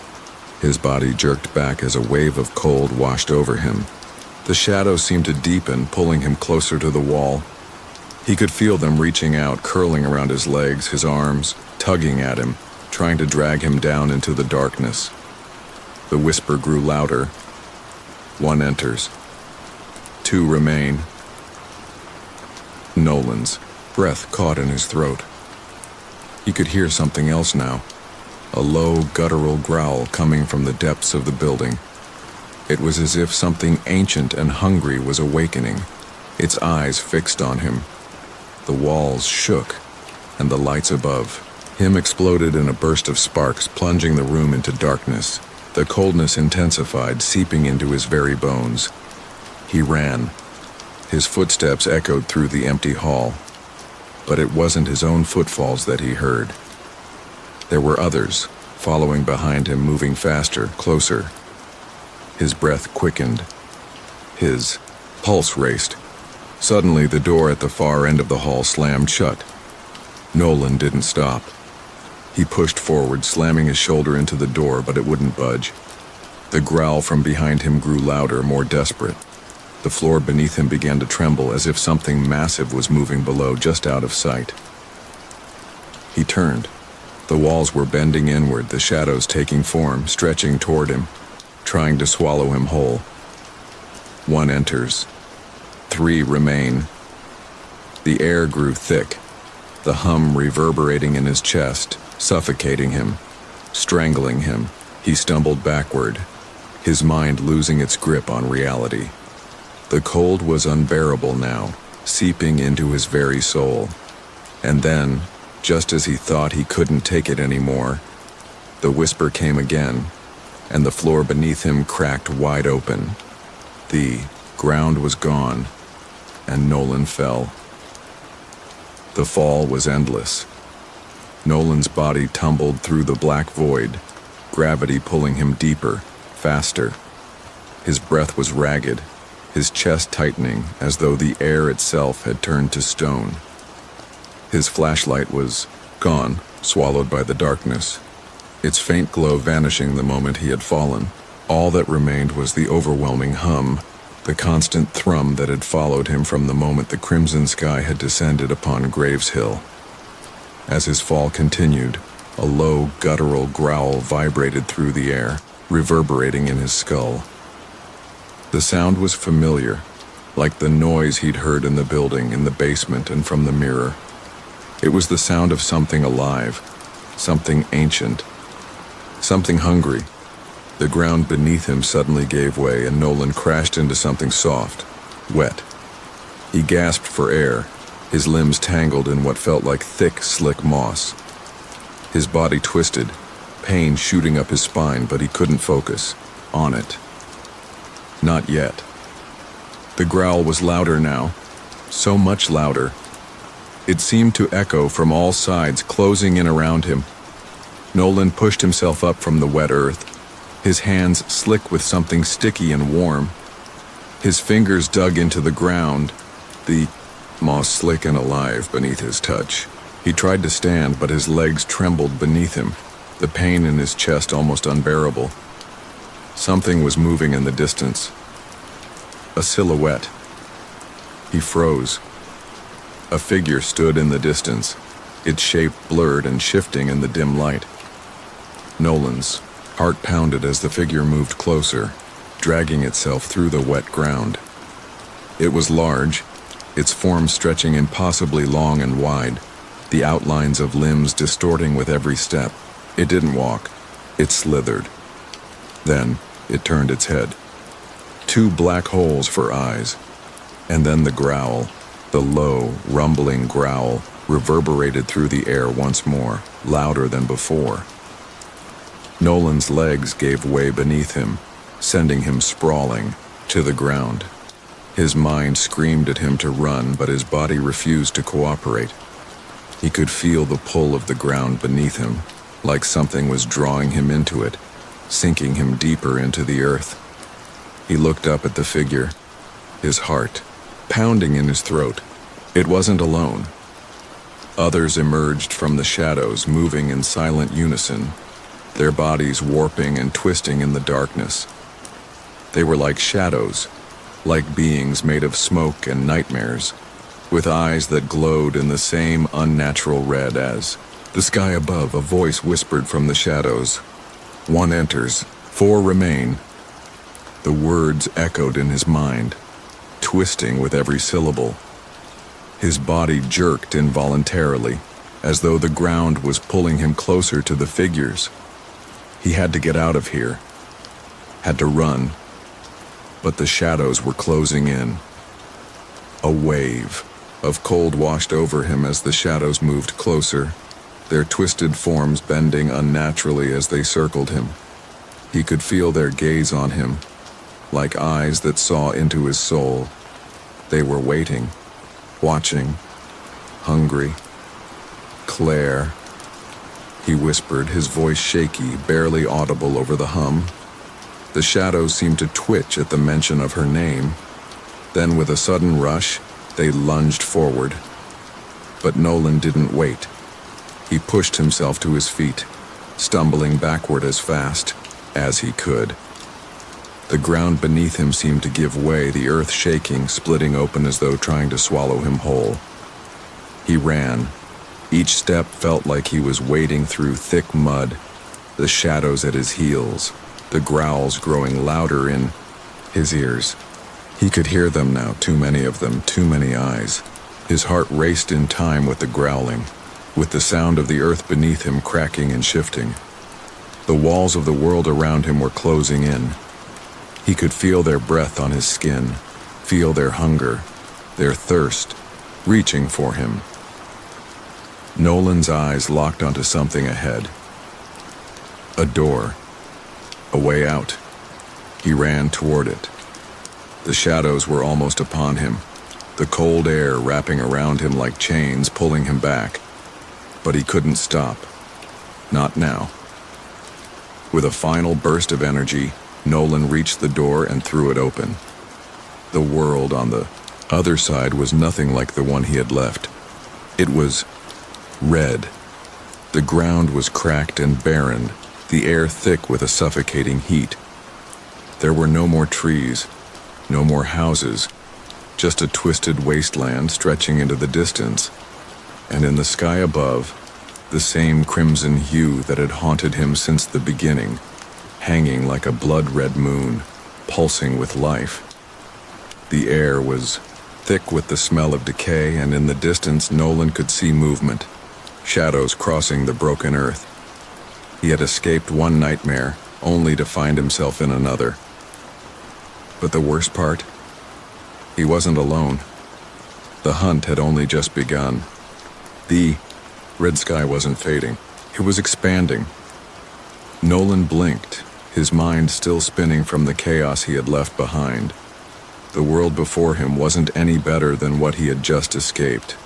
His body jerked back as a wave of cold washed over him. The shadows seemed to deepen, pulling him closer to the wall. He could feel them reaching out, curling around his legs, his arms, tugging at him, trying to drag him down into the darkness. The whisper grew louder. One enters. Two remain. Nolan's breath caught in his throat. He could hear something else now, a low, guttural growl coming from the depths of the building. It was as if something ancient and hungry was awakening, its eyes fixed on him. The walls shook, and the lights above him exploded in a burst of sparks, plunging the room into darkness. The coldness intensified, seeping into his very bones. He ran. His footsteps echoed through the empty hall, but it wasn't his own footfalls that he heard. There were others, following behind him, moving faster, closer. His breath quickened. His pulse raced. Suddenly, the door at the far end of the hall slammed shut. Nolan didn't stop. He pushed forward, slamming his shoulder into the door, but it wouldn't budge. The growl from behind him grew louder, more desperate. The floor beneath him began to tremble, as if something massive was moving below, just out of sight. He turned. The walls were bending inward, the shadows taking form, stretching toward him, trying to swallow him whole. One enters. Three remain. The air grew thick, the hum reverberating in his chest, suffocating him, strangling him. He stumbled backward, his mind losing its grip on reality. The cold was unbearable now, seeping into his very soul. And then, just as he thought he couldn't take it anymore, the whisper came again, and the floor beneath him cracked wide open. The ground was gone, and Nolan fell. The fall was endless. Nolan's body tumbled through the black void, gravity pulling him deeper, faster. His breath was ragged, his chest tightening as though the air itself had turned to stone. His flashlight was gone, swallowed by the darkness, its faint glow vanishing the moment he had fallen. All that remained was the overwhelming hum, the constant thrum that had followed him from the moment the crimson sky had descended upon Graves Hill. As his fall continued, a low, guttural growl vibrated through the air, reverberating in his skull. The sound was familiar, like the noise he'd heard in the building, in the basement, and from the mirror. It was the sound of something alive, something ancient, something hungry. The ground beneath him suddenly gave way, and Nolan crashed into something soft, wet. He gasped for air, his limbs tangled in what felt like thick, slick moss. His body twisted, pain shooting up his spine, but he couldn't focus on it. Not yet. The growl was louder now, so much louder. It seemed to echo from all sides, closing in around him. Nolan pushed himself up from the wet earth, his hands slick with something sticky and warm. His fingers dug into the ground, the moss slick and alive beneath his touch. He tried to stand, but his legs trembled beneath him, the pain in his chest almost unbearable. Something was moving in the distance. A silhouette. He froze. A figure stood in the distance, its shape blurred and shifting in the dim light. Nolan's heart pounded as the figure moved closer, dragging itself through the wet ground. It was large, its form stretching impossibly long and wide, the outlines of limbs distorting with every step. It didn't walk, it slithered. Then it turned its head. 2 black holes for eyes. And then the growl, the low, rumbling growl, reverberated through the air once more, louder than before. Nolan's legs gave way beneath him, sending him sprawling to the ground. His mind screamed at him to run, but his body refused to cooperate. He could feel the pull of the ground beneath him, like something was drawing him into it, sinking him deeper into the earth. He looked up at the figure, his heart pounding in his throat. It wasn't alone. Others emerged from the shadows, moving in silent unison, their bodies warping and twisting in the darkness. They were like shadows, like beings made of smoke and nightmares, with eyes that glowed in the same unnatural red as the sky above. A voice whispered from the shadows, "1 enters, 4 remain." The words echoed in his mind, twisting with every syllable. His body jerked involuntarily, as though the ground was pulling him closer to the figures. He had to get out of here, had to run, but the shadows were closing in. A wave of cold washed over him as the shadows moved closer, their twisted forms bending unnaturally as they circled him. He could feel their gaze on him, like eyes that saw into his soul. They were waiting, watching, hungry. "Claire," he whispered, his voice shaky, barely audible over the hum. The shadows seemed to twitch at the mention of her name. Then with a sudden rush, they lunged forward. But Nolan didn't wait. He pushed himself to his feet, stumbling backward as fast as he could. The ground beneath him seemed to give way, the earth shaking, splitting open as though trying to swallow him whole. He ran. Each step felt like he was wading through thick mud, the shadows at his heels, the growls growing louder in his ears. He could hear them now, too many of them, too many eyes. His heart raced in time with the growling, with the sound of the earth beneath him cracking and shifting. The walls of the world around him were closing in. He could feel their breath on his skin, feel their hunger, their thirst, reaching for him. Nolan's eyes locked onto something ahead. A door. A way out. He ran toward it. The shadows were almost upon him, the cold air wrapping around him like chains, pulling him back. But he couldn't stop. Not now. With a final burst of energy, Nolan reached the door and threw it open. The world on the other side was nothing like the one he had left. It was red. The ground was cracked and barren, the air thick with a suffocating heat. There were no more trees, no more houses, just a twisted wasteland stretching into the distance. And in the sky above, the same crimson hue that had haunted him since the beginning, hanging like a blood-red moon, pulsing with life. The air was thick with the smell of decay, and in the distance Nolan could see movement, shadows crossing the broken earth. He had escaped one nightmare, only to find himself in another. But the worst part? He wasn't alone. The hunt had only just begun. The red sky wasn't fading. It was expanding. Nolan blinked, his mind still spinning from the chaos he had left behind. The world before him wasn't any better than what he had just escaped.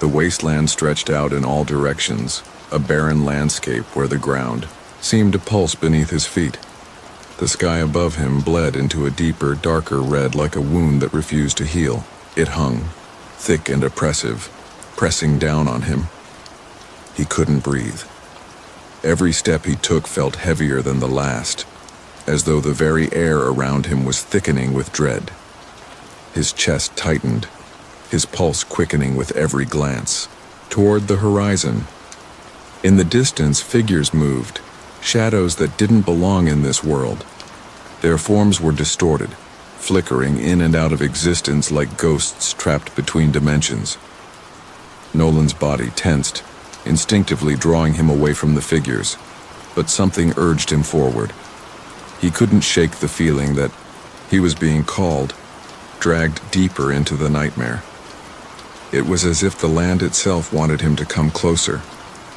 The wasteland stretched out in all directions, a barren landscape where the ground seemed to pulse beneath his feet. The sky above him bled into a deeper, darker red like a wound that refused to heal. It hung, thick and oppressive, pressing down on him, He couldn't breathe. Every step he took felt heavier than the last, as though the very air around him was thickening with dread. His chest tightened, his pulse quickening with every glance. Toward the horizon, in the distance, figures moved, shadows that didn't belong in this world. Their forms were distorted, flickering in and out of existence like ghosts trapped between dimensions. Nolan's body tensed, instinctively drawing him away from the figures, but something urged him forward. He couldn't shake the feeling that he was being called, dragged deeper into the nightmare. It was as if the land itself wanted him to come closer,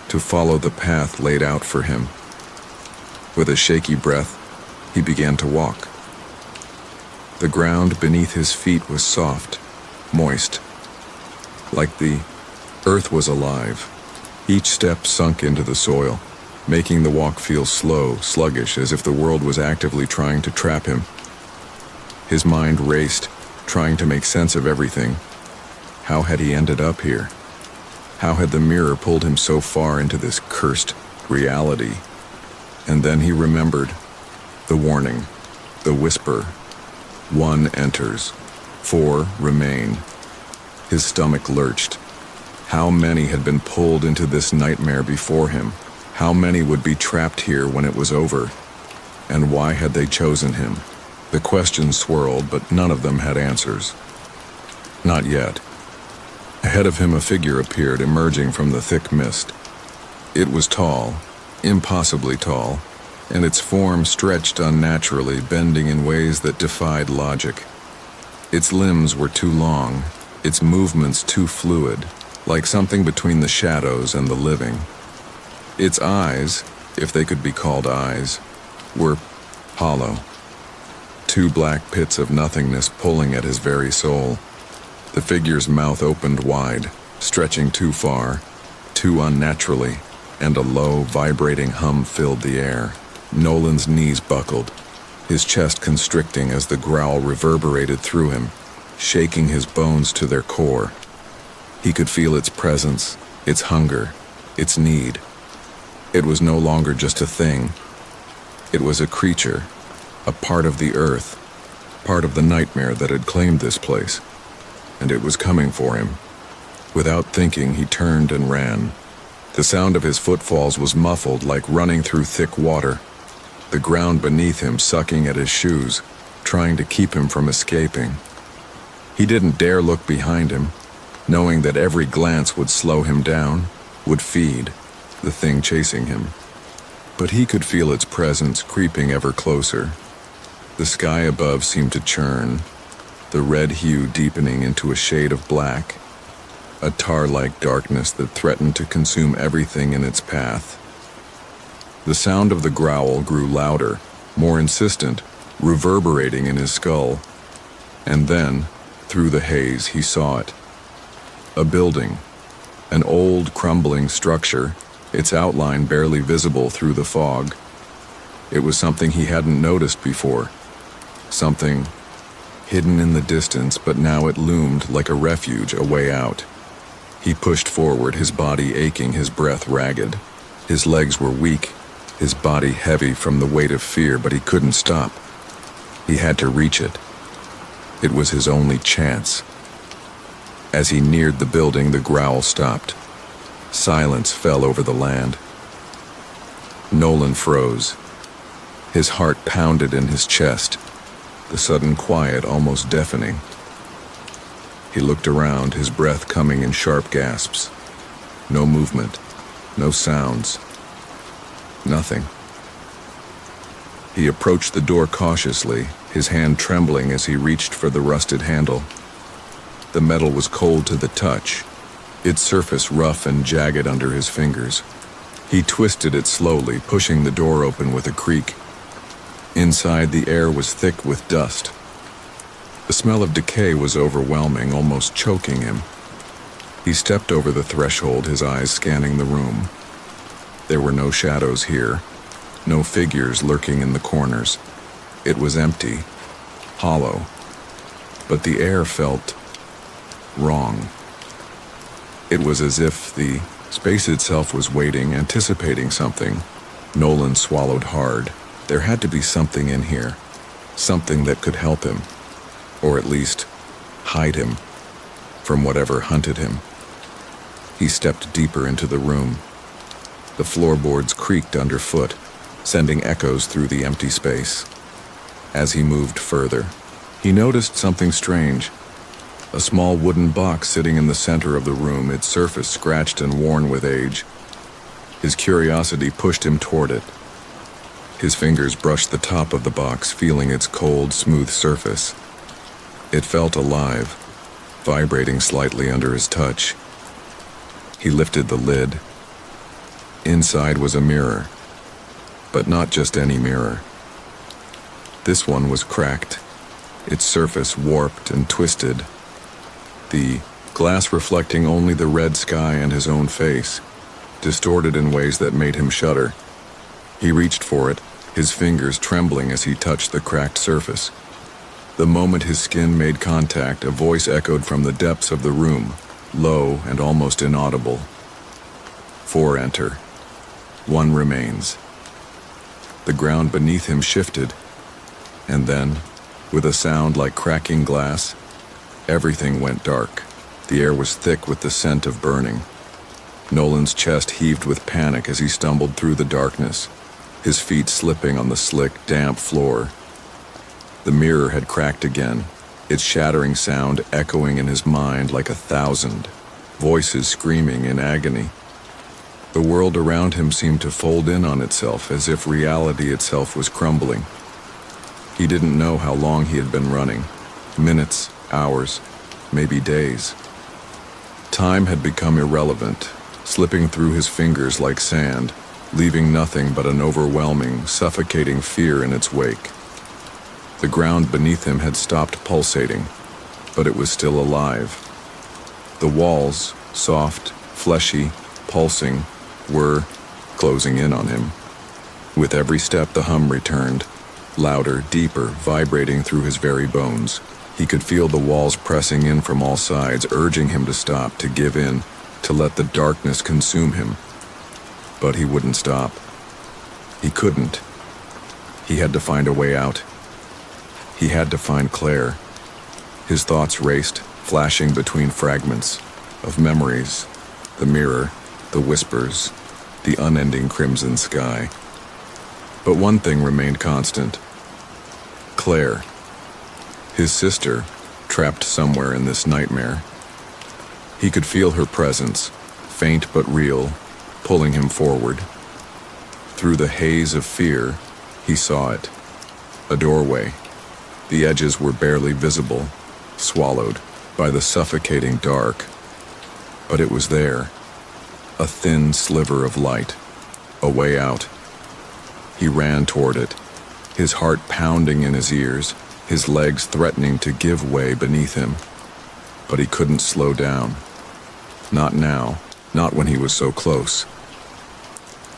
to follow the path laid out for him. With a shaky breath, he began to walk. The ground beneath his feet was soft, moist, like the earth was alive. Each step sunk into the soil, making the walk feel slow, sluggish, as if the world was actively trying to trap him. His mind raced, trying to make sense of everything. How had he ended up here? How had the mirror pulled him so far into this cursed reality? And then he remembered the warning, the whisper. 1 enters, 4 remain. His stomach lurched. How many had been pulled into this nightmare before him? How many would be trapped here when it was over? And why had they chosen him? The questions swirled, but none of them had answers. Not yet. Ahead of him, a figure appeared, emerging from the thick mist. It was tall, impossibly tall, and its form stretched unnaturally, bending in ways that defied logic. Its limbs were too long, its movements too fluid, like something between the shadows and the living. Its eyes, if they could be called eyes, were hollow. 2 black pits of nothingness pulling at his very soul. The figure's mouth opened wide, stretching too far, too unnaturally, and a low, vibrating hum filled the air. Nolan's knees buckled, his chest constricting as the growl reverberated through him, shaking his bones to their core. He could feel its presence, its hunger, its need. It was no longer just a thing. It was a creature, a part of the earth, part of the nightmare that had claimed this place. And it was coming for him. Without thinking, he turned and ran. The sound of his footfalls was muffled, like running through thick water. The ground beneath him sucking at his shoes, trying to keep him from escaping. He didn't dare look behind him, knowing that every glance would slow him down, would feed the thing chasing him. But he could feel its presence creeping ever closer. The sky above seemed to churn, the red hue deepening into a shade of black, a tar-like darkness that threatened to consume everything in its path. The sound of the growl grew louder, more insistent, reverberating in his skull. And then, through the haze, he saw it. A building, an old, crumbling structure, its outline barely visible through the fog. It was something he hadn't noticed before, something hidden in the distance, but now it loomed like a refuge, a way out. He pushed forward, his body aching, his breath ragged. His legs were weak, his body heavy from the weight of fear, but he couldn't stop. He had to reach it. It was his only chance. As he neared the building, the growl stopped. Silence fell over the land. Nolan froze. His heart pounded in his chest, the sudden quiet almost deafening. He looked around, his breath coming in sharp gasps. No movement, no sounds, nothing. He approached the door cautiously, his hand trembling as he reached for the rusted handle. The metal was cold to the touch, its surface rough and jagged under his fingers. He twisted it slowly, pushing the door open with a creak. Inside, the air was thick with dust. The smell of decay was overwhelming, almost choking him. He stepped over the threshold, his eyes scanning the room. There were no shadows here, no figures lurking in the corners. It was empty, hollow, but the air felt wrong. It was as if the Space itself was waiting, anticipating something. Nolan swallowed hard. There had to be something in here. Something that could help him. Or at least, hide him from whatever hunted him. He stepped deeper into the room. The floorboards creaked underfoot, sending echoes through the empty space. As he moved further, he noticed something strange. A small wooden box sitting in the center of the room, its surface scratched and worn with age. His curiosity pushed him toward it. His fingers brushed the top of the box, feeling its cold, smooth surface. It felt alive, vibrating slightly under his touch. He lifted the lid. Inside was a mirror, but not just any mirror. This one was cracked, its surface warped and twisted, the glass reflecting only the red sky and his own face, distorted in ways that made him shudder. He reached for it, his fingers trembling as he touched the cracked surface. The moment his skin made contact, a voice echoed from the depths of the room, low and almost inaudible. 4 enter. 1 remains. The ground beneath him shifted, and then, with a sound like cracking glass, everything went dark. The air was thick with the scent of burning. Nolan's chest heaved with panic as he stumbled through the darkness, his feet slipping on the slick, damp floor. The mirror had cracked again, its shattering sound echoing in his mind like 1,000 voices screaming in agony. The world around him seemed to fold in on itself as if reality itself was crumbling. He didn't know how long he had been running. Minutes, hours, maybe days. Time had become irrelevant, slipping through his fingers like sand, leaving nothing but an overwhelming, suffocating fear in its wake. The ground beneath him had stopped pulsating, but it was still alive. The walls, soft, fleshy, pulsing, were closing in on him. With every step the hum returned, louder, deeper, vibrating through his very bones. He could feel the walls pressing in from all sides, urging him to stop, to give in, to let the darkness consume him. But he wouldn't stop. He couldn't. He had to find a way out. He had to find Claire. His thoughts raced, flashing between fragments of memories, the mirror, the whispers, the unending crimson sky. But one thing remained constant. Claire. His sister, trapped somewhere in this nightmare. He could feel her presence, faint but real, pulling him forward. Through the haze of fear, he saw it. A doorway. The edges were barely visible, swallowed by the suffocating dark. But it was there. A thin sliver of light. A way out. He ran toward it, his heart pounding in his ears, his legs threatening to give way beneath him. But he couldn't slow down. Not now, not when he was so close.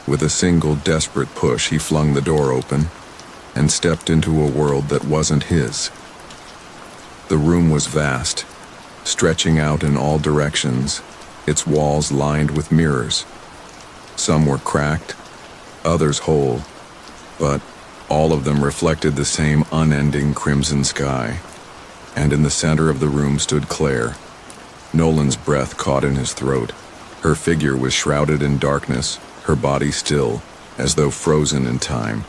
With a single desperate push, he flung the door open and stepped into a world that wasn't his. The room was vast, stretching out in all directions, its walls lined with mirrors. Some were cracked, others whole, but all of them reflected the same unending crimson sky. And in the center of the room stood Claire. Nolan's breath caught in his throat. Her figure was shrouded in darkness, her body still, as though frozen in time.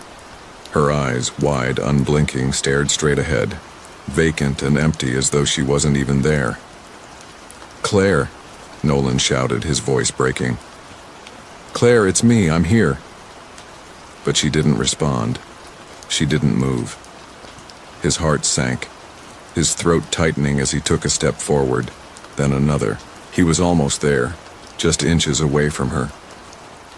Her eyes, wide, unblinking, stared straight ahead, vacant and empty as though she wasn't even there. "Claire," Nolan shouted, his voice breaking. "Claire, it's me, I'm here." But she didn't respond. She didn't move. His heart sank, his throat tightening as he took a step forward, then another. He was almost there, just inches away from her.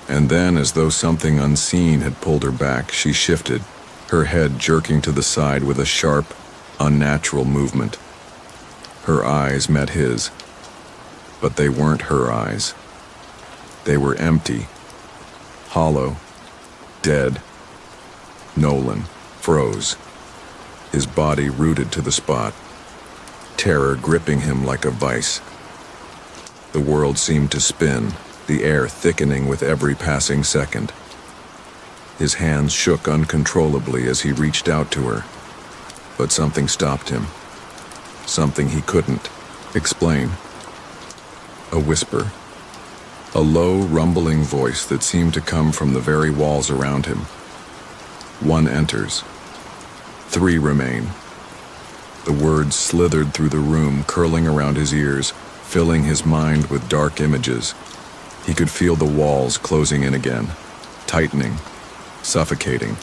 And then, as though something unseen had pulled her back, she shifted, her head jerking to the side with a sharp, unnatural movement. Her eyes met his, but they weren't her eyes. They were empty, hollow, dead. Nolan froze, his body rooted to the spot, terror gripping him like a vice. The world seemed to spin, the air thickening with every passing second. His hands shook uncontrollably as he reached out to her, but something stopped him. Something he couldn't explain. A whisper. A low, rumbling voice that seemed to come from the very walls around him. One enters. 3 remain. The words slithered through the room, curling around his ears, filling his mind with dark images. He could feel the walls closing in again, tightening, suffocating.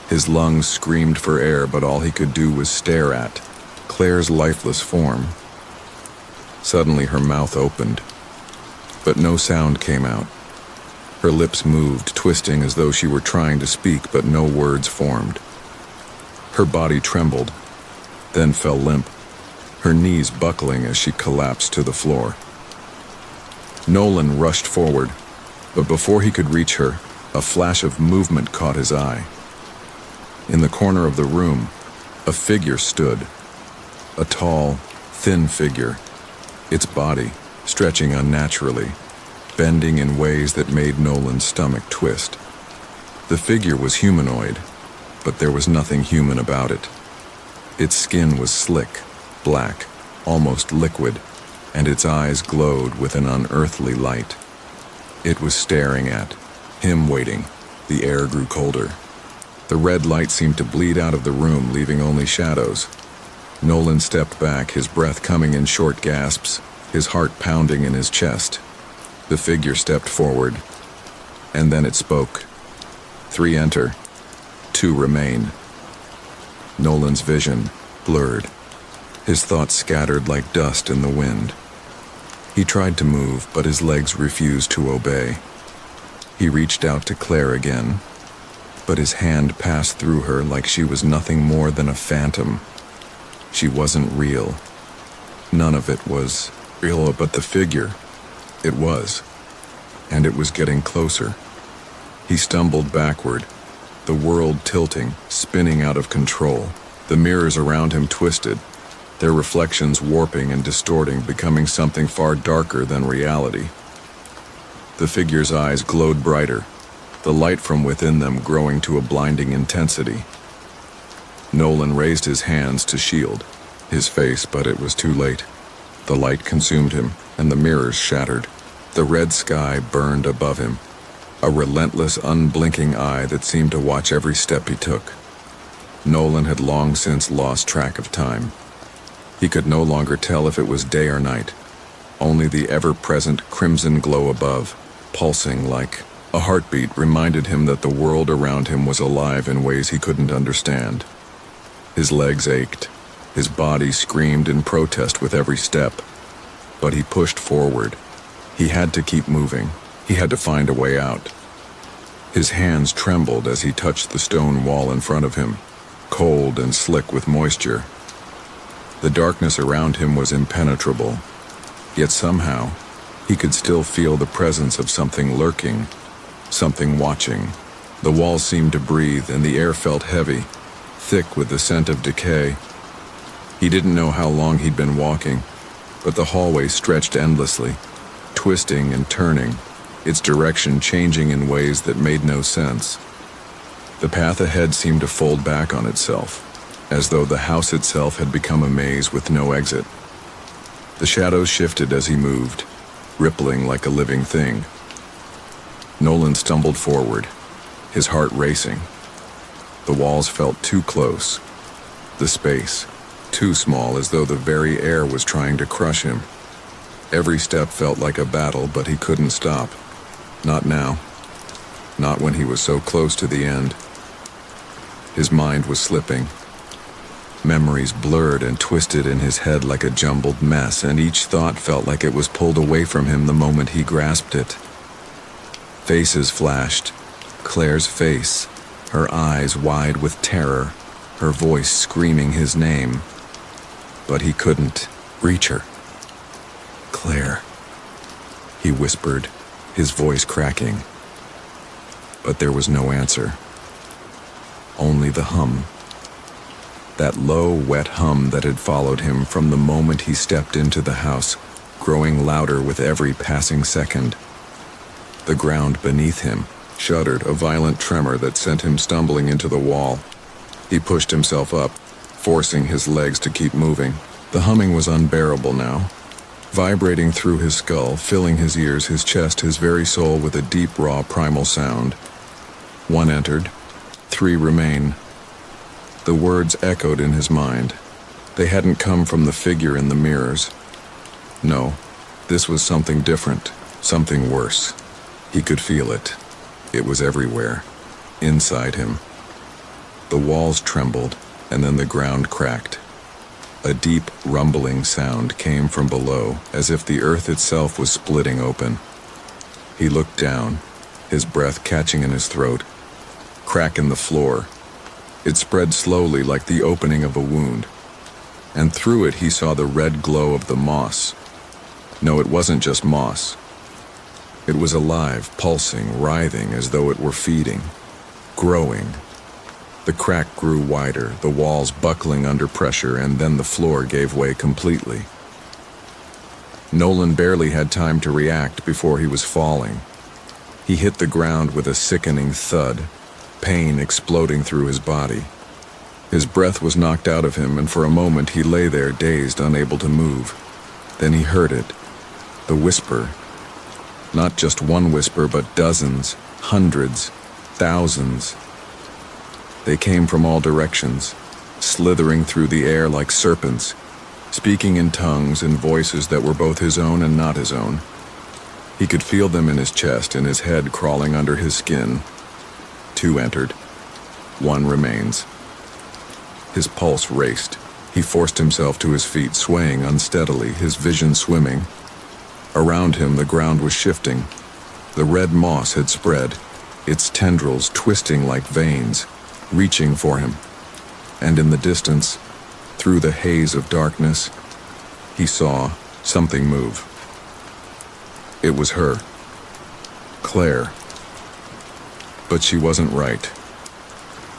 His lungs screamed for air, but all he could do was stare at Claire's lifeless form. Suddenly her mouth opened, but no sound came out. Her lips moved, twisting as though she were trying to speak, but no words formed. Her body trembled, then fell limp, her knees buckling as she collapsed to the floor. Nolan rushed forward, but before he could reach her, a flash of movement caught his eye. In the corner of the room, a figure stood. A tall, thin figure, its body stretching unnaturally, bending in ways that made Nolan's stomach twist. The figure was humanoid, but there was nothing human about it. Its skin was slick, black, almost liquid, and its eyes glowed with an unearthly light. It was staring at him, waiting. The air grew colder. The red light seemed to bleed out of the room, leaving only shadows. Nolan stepped back, his breath coming in short gasps, his heart pounding in his chest. The figure stepped forward, and then it spoke. 3 enter, 2 remain. Nolan's vision blurred, his thoughts scattered like dust in the wind. He tried to move, but his legs refused to obey. He reached out to Claire again, but his hand passed through her like she was nothing more than a phantom. She wasn't real. None of it was real, but the figure, it was. And it was getting closer. He stumbled backward, the world tilting, spinning out of control. The mirrors around him twisted, their reflections warping and distorting, becoming something far darker than reality. The figure's eyes glowed brighter, the light from within them growing to a blinding intensity. Nolan raised his hands to shield his face, but it was too late. The light consumed him, and the mirrors shattered. The red sky burned above him, a relentless, unblinking eye that seemed to watch every step he took. Nolan had long since lost track of time. He could no longer tell if it was day or night. Only the ever-present crimson glow above, pulsing like a heartbeat, reminded him that the world around him was alive in ways he couldn't understand. His legs ached. His body screamed in protest with every step. But he pushed forward. He had to keep moving. He had to find a way out. His hands trembled as he touched the stone wall in front of him, cold and slick with moisture. The darkness around him was impenetrable, yet somehow he could still feel the presence of something lurking, something watching. The walls seemed to breathe, and the air felt heavy, thick with the scent of decay. He didn't know how long he'd been walking, but the hallway stretched endlessly, twisting and turning, its direction changing in ways that made no sense. The path ahead seemed to fold back on itself, as though the house itself had become a maze with no exit. The shadows shifted as he moved, rippling like a living thing. Nolan stumbled forward, his heart racing. The walls felt too close, the space too small, as though the very air was trying to crush him. Every step felt like a battle, but he couldn't stop. Not now. Not when he was so close to the end. His mind was slipping. Memories blurred and twisted in his head like a jumbled mess, and each thought felt like it was pulled away from him the moment he grasped it. Faces flashed. Claire's face, her eyes wide with terror, her voice screaming his name. But he couldn't reach her. "Claire," he whispered, his voice cracking. But there was no answer. Only the hum. That low, wet hum that had followed him from the moment he stepped into the house, growing louder with every passing second. The ground beneath him shuddered, a violent tremor that sent him stumbling into the wall. He pushed himself up, forcing his legs to keep moving. The humming was unbearable now, vibrating through his skull, filling his ears, his chest, his very soul with a deep, raw, primal sound. One entered. 3 remain. The words echoed in his mind. They hadn't come from the figure in the mirrors. No, this was something different, something worse. He could feel it. It was everywhere, inside him. The walls trembled, and then the ground cracked. A deep, rumbling sound came from below, as if the earth itself was splitting open. He looked down, his breath catching in his throat. Crack in the floor. It spread slowly like the opening of a wound, and through it he saw the red glow of the moss. No, it wasn't just moss. It was alive, pulsing, writhing as though it were feeding, growing. The crack grew wider, the walls buckling under pressure, and then the floor gave way completely. Nolan barely had time to react before he was falling. He hit the ground with a sickening thud, pain exploding through his body. His breath was knocked out of him, and for a moment he lay there, dazed, unable to move. Then he heard it, the whisper. Not just one whisper, but dozens, hundreds, thousands. They came from all directions, slithering through the air like serpents, speaking in tongues and voices that were both his own and not his own. He could feel them in his chest, in his head, crawling under his skin. 2 entered. 1 remains. His pulse raced. He forced himself to his feet, swaying unsteadily, his vision swimming. Around him, the ground was shifting. The red moss had spread, its tendrils twisting like veins, reaching for him. And in the distance, through the haze of darkness, he saw something move. It was her. Claire. But she wasn't right.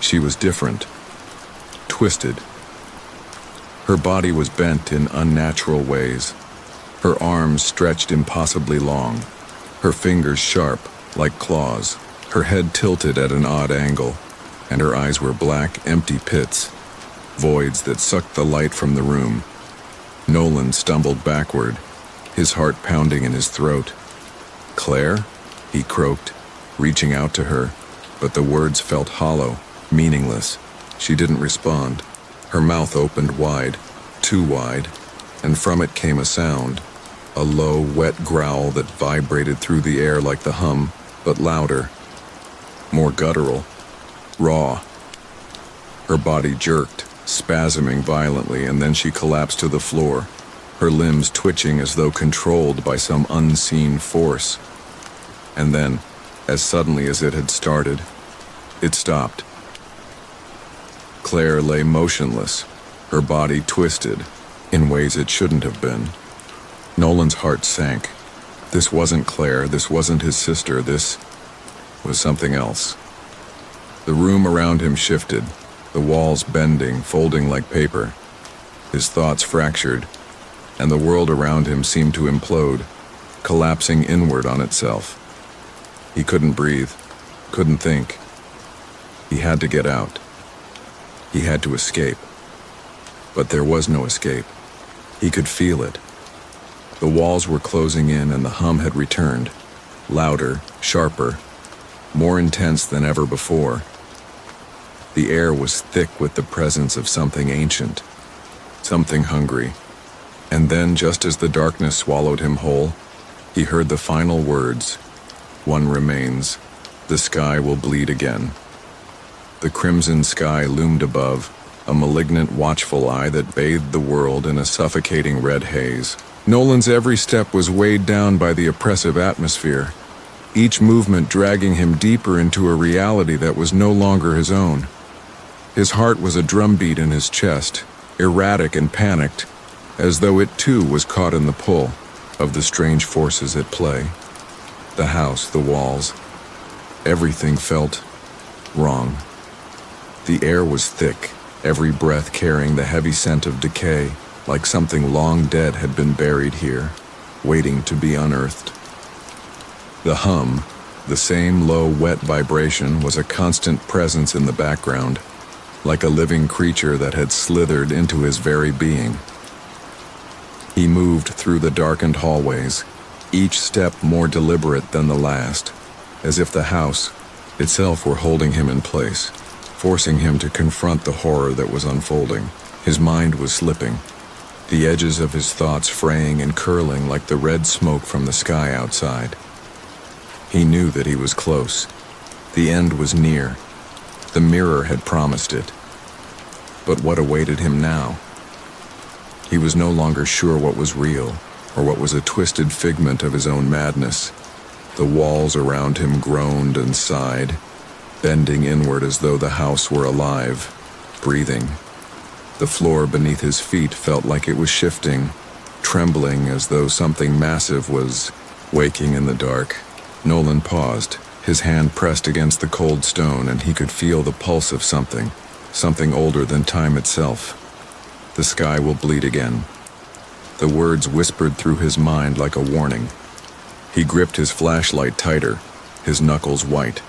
She was different. Twisted. Her body was bent in unnatural ways. Her arms stretched impossibly long, her fingers sharp, like claws, her head tilted at an odd angle, and her eyes were black, empty pits, voids that sucked the light from the room. Nolan stumbled backward, his heart pounding in his throat. "Claire?" he croaked, reaching out to her, but the words felt hollow, meaningless. She didn't respond. Her mouth opened wide, too wide, and from it came a sound, a low, wet growl that vibrated through the air like the hum, but louder, more guttural, raw. Her body jerked, spasming violently, and then she collapsed to the floor, her limbs twitching as though controlled by some unseen force. And then, as suddenly as it had started, it stopped. Claire lay motionless, her body twisted, in ways it shouldn't have been. Nolan's heart sank. This wasn't Claire, this wasn't his sister, this was something else. The room around him shifted, the walls bending, folding like paper. His thoughts fractured, and the world around him seemed to implode, collapsing inward on itself. He couldn't breathe, couldn't think. He had to get out. He had to escape. But there was no escape. He could feel it. The walls were closing in and the hum had returned, louder, sharper, more intense than ever before. The air was thick with the presence of something ancient, something hungry. And then, just as the darkness swallowed him whole, he heard the final words, "One remains. The sky will bleed again." The crimson sky loomed above, a malignant, watchful eye that bathed the world in a suffocating red haze. Nolan's every step was weighed down by the oppressive atmosphere, each movement dragging him deeper into a reality that was no longer his own. His heart was a drumbeat in his chest, erratic and panicked, as though it too was caught in the pull of the strange forces at play. The house, the walls, everything felt wrong. The air was thick, every breath carrying the heavy scent of decay, like something long dead had been buried here, waiting to be unearthed. The hum, The same low, wet vibration was a constant presence in the background, like a living creature that had slithered into his very being. He moved through the darkened hallways, each step more deliberate than the last, as if the house itself were holding him in place, forcing him to confront the horror that was unfolding. His mind was slipping, the edges of his thoughts fraying and curling like the red smoke from the sky outside. He knew that he was close. The end was near. The mirror had promised it. But what awaited him now? He was no longer sure what was real, or what was a twisted figment of his own madness. The walls around him groaned and sighed, bending inward as though the house were alive, breathing. The floor beneath his feet felt like it was shifting, trembling as though something massive was waking in the dark. Nolan paused, his hand pressed against the cold stone, and he could feel the pulse of something older than time itself. The sky will bleed again. The words whispered through his mind like a warning. He gripped his flashlight tighter, his knuckles white.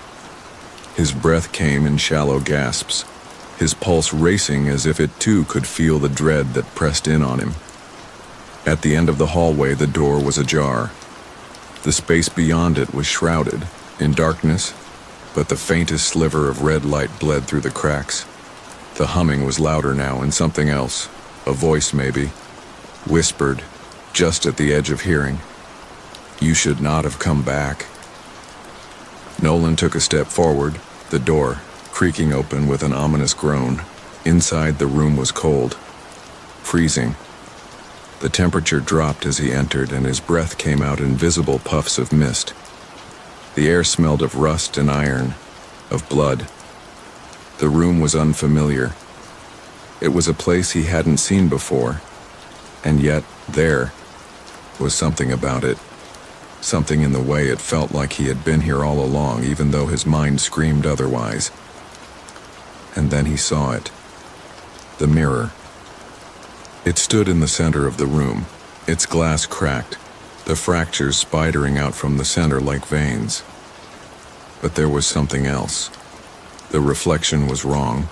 His breath came in shallow gasps, his pulse racing as if it too could feel the dread that pressed in on him. At the end of the hallway, the door was ajar. The space beyond it was shrouded in darkness, but the faintest sliver of red light bled through the cracks. The humming was louder now, and something else, a voice maybe, whispered, just at the edge of hearing, "You should not have come back." Nolan took a step forward, the door creaking open with an ominous groan. Inside, the room was cold, freezing. The temperature dropped as he entered, and his breath came out in visible puffs of mist. The air smelled of rust and iron, of blood. The room was unfamiliar. It was a place he hadn't seen before, and yet there was something about it, something in the way it felt like he had been here all along, even though his mind screamed otherwise. And then he saw it, the mirror. It stood in the center of the room, its glass cracked, the fractures spidering out from the center like veins. But there was something else. The reflection was wrong.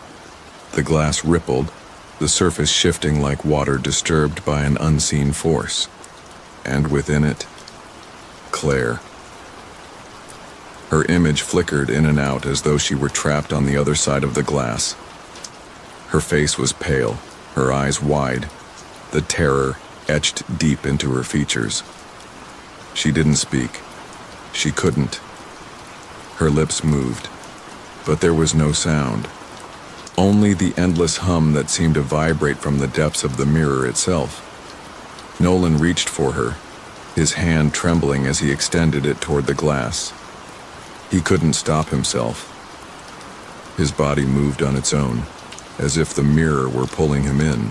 The glass rippled, the surface shifting like water disturbed by an unseen force. And within it, Claire. Her image flickered in and out as though she were trapped on the other side of the glass. Her face was pale, her eyes wide, the terror etched deep into her features. She didn't speak. She couldn't. Her lips moved, but there was no sound. Only the endless hum that seemed to vibrate from the depths of the mirror itself. Nolan reached for her, his hand trembling as he extended it toward the glass. He couldn't stop himself. His body moved on its own, as if the mirror were pulling him in.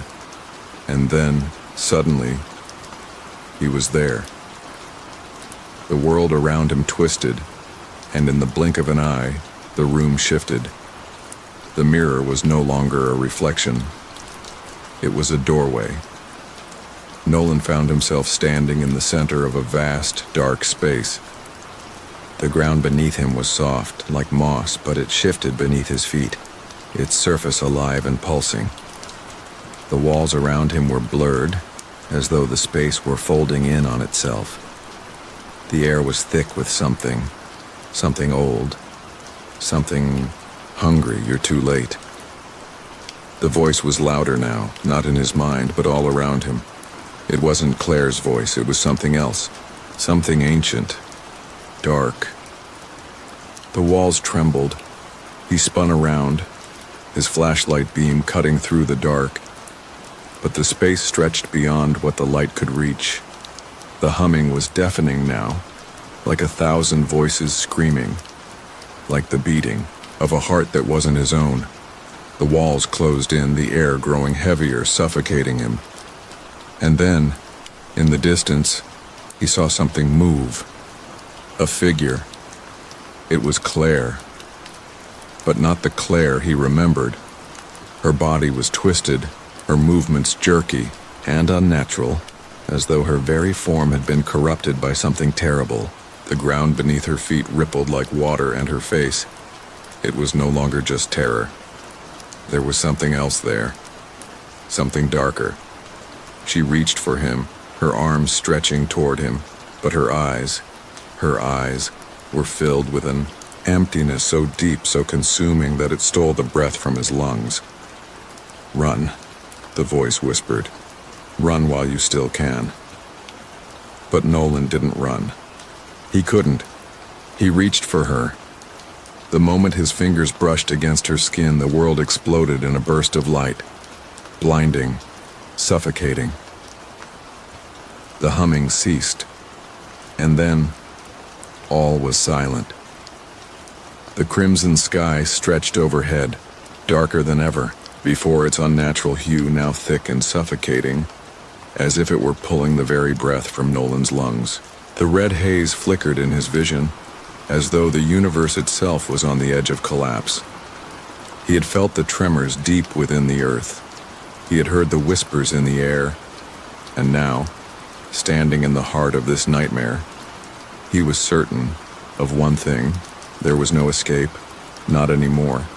And then, suddenly, he was there. The world around him twisted, and in the blink of an eye, the room shifted. The mirror was no longer a reflection. It was a doorway. Nolan found himself standing in the center of a vast, dark space. The ground beneath him was soft, like moss, but it shifted beneath his feet, its surface alive and pulsing. The walls around him were blurred, as though the space were folding in on itself. The air was thick with something old, something hungry. "You're too late." The voice was louder now, not in his mind, but all around him. It wasn't Claire's voice, it was something else, something ancient, dark. The walls trembled. He spun around, his flashlight beam cutting through the dark. But the space stretched beyond what the light could reach. The humming was deafening now, like 1,000 voices screaming, like the beating of a heart that wasn't his own. The walls closed in, the air growing heavier, suffocating him. And then, in the distance, he saw something move. A figure. It was Claire. But not the Claire he remembered. Her body was twisted, her movements jerky and unnatural, as though her very form had been corrupted by something terrible. The ground beneath her feet rippled like water, and her face, it was no longer just terror. There was something else there, something darker. She reached for him, her arms stretching toward him, but her eyes were filled with an emptiness so deep, so consuming that it stole the breath from his lungs. "Run," the voice whispered. "Run while you still can." But Nolan didn't run. He couldn't. He reached for her. The moment his fingers brushed against her skin, the world exploded in a burst of light. Blinding, suffocating. The humming ceased. And then, all was silent. The crimson sky stretched overhead, darker than ever, before its unnatural hue now thick and suffocating, as if it were pulling the very breath from Nolan's lungs. The red haze flickered in his vision, as though the universe itself was on the edge of collapse. He had felt the tremors deep within the earth. He had heard the whispers in the air, and now, standing in the heart of this nightmare, he was certain of one thing: there was no escape, not anymore.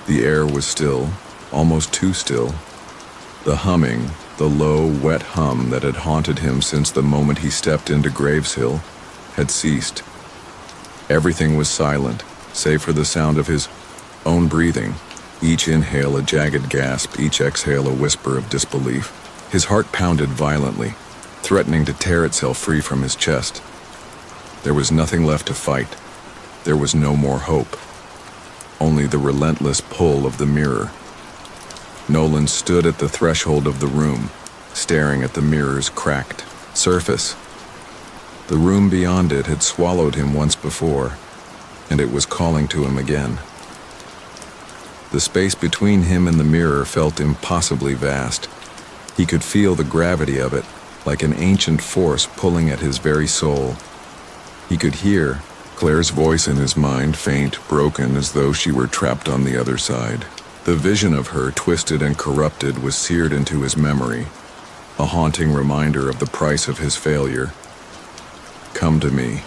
The air was still, almost too still. The humming, the low, wet hum that had haunted him since the moment he stepped into Graveshill, had ceased. Everything was silent, save for the sound of his own breathing, each inhale a jagged gasp, each exhale a whisper of disbelief. His heart pounded violently, threatening to tear itself free from his chest. There was nothing left to fight. There was no more hope. Only the relentless pull of the mirror. Nolan stood at the threshold of the room, staring at the mirror's cracked surface. The room beyond it had swallowed him once before, and it was calling to him again. The space between him and the mirror felt impossibly vast. He could feel the gravity of it, like an ancient force pulling at his very soul. He could hear Claire's voice in his mind, faint, broken, as though she were trapped on the other side. The vision of her, twisted and corrupted, was seared into his memory, a haunting reminder of the price of his failure. "Come to me,"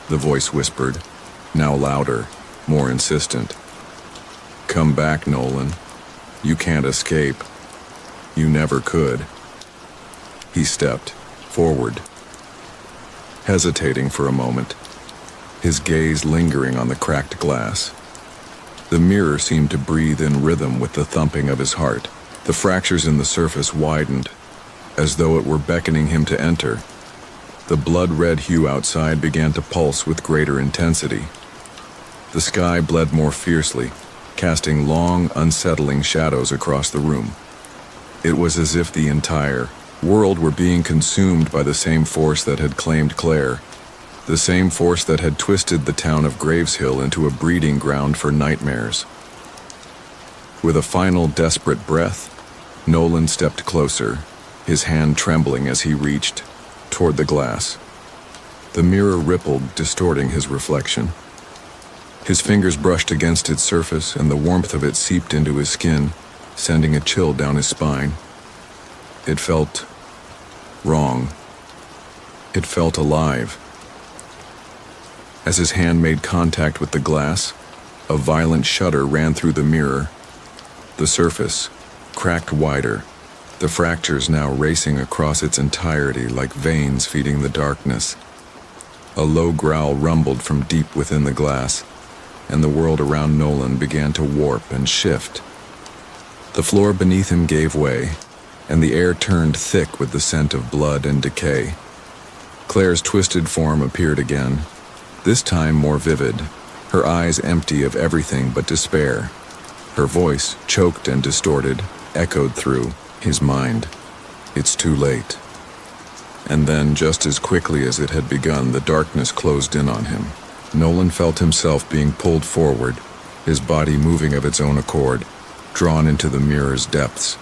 the voice whispered, now louder, more insistent. "Come back, Nolan. You can't escape. You never could." He stepped forward, hesitating for a moment, his gaze lingering on the cracked glass. The mirror seemed to breathe in rhythm with the thumping of his heart. The fractures in the surface widened, as though it were beckoning him to enter. The blood-red hue outside began to pulse with greater intensity. The sky bled more fiercely, casting long, unsettling shadows across the room. It was as if the entire world were being consumed by the same force that had claimed Claire, the same force that had twisted the town of Graveshill into a breeding ground for nightmares. With a final desperate breath, Nolan stepped closer, his hand trembling as he reached toward the glass. The mirror rippled, distorting his reflection. His fingers brushed against its surface, and the warmth of it seeped into his skin, sending a chill down his spine. It felt wrong. It felt alive. As his hand made contact with the glass, a violent shudder ran through the mirror. The surface cracked wider, the fractures now racing across its entirety like veins feeding the darkness. A low growl rumbled from deep within the glass, and the world around Nolan began to warp and shift. The floor beneath him gave way, and the air turned thick with the scent of blood and decay. Claire's twisted form appeared again, this time more vivid, her eyes empty of everything but despair. Her voice, choked and distorted, echoed through his mind. "It's too late." And then, just as quickly as it had begun, the darkness closed in on him. Nolan felt himself being pulled forward, his body moving of its own accord, drawn into the mirror's depths.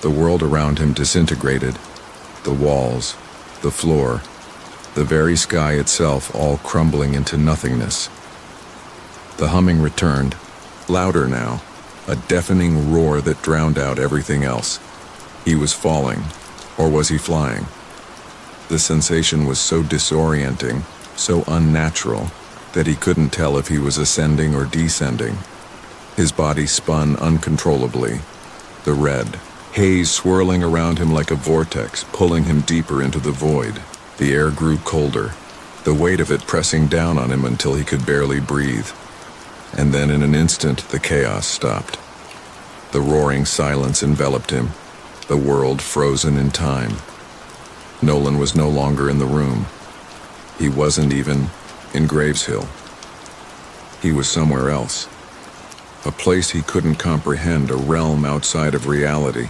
The world around him disintegrated, the walls, the floor, the very sky itself all crumbling into nothingness. The humming returned, louder now, a deafening roar that drowned out everything else. He was falling, or was he flying? The sensation was so disorienting, so unnatural that he couldn't tell if he was ascending or descending. His body spun uncontrollably, the red haze swirling around him like a vortex, pulling him deeper into the void. The air grew colder, the weight of it pressing down on him until he could barely breathe. And then in an instant, the chaos stopped. The roaring silence enveloped him, the world frozen in time. Nolan was no longer in the room. He wasn't even in Graveshill. He was somewhere else. A place he couldn't comprehend, a realm outside of reality.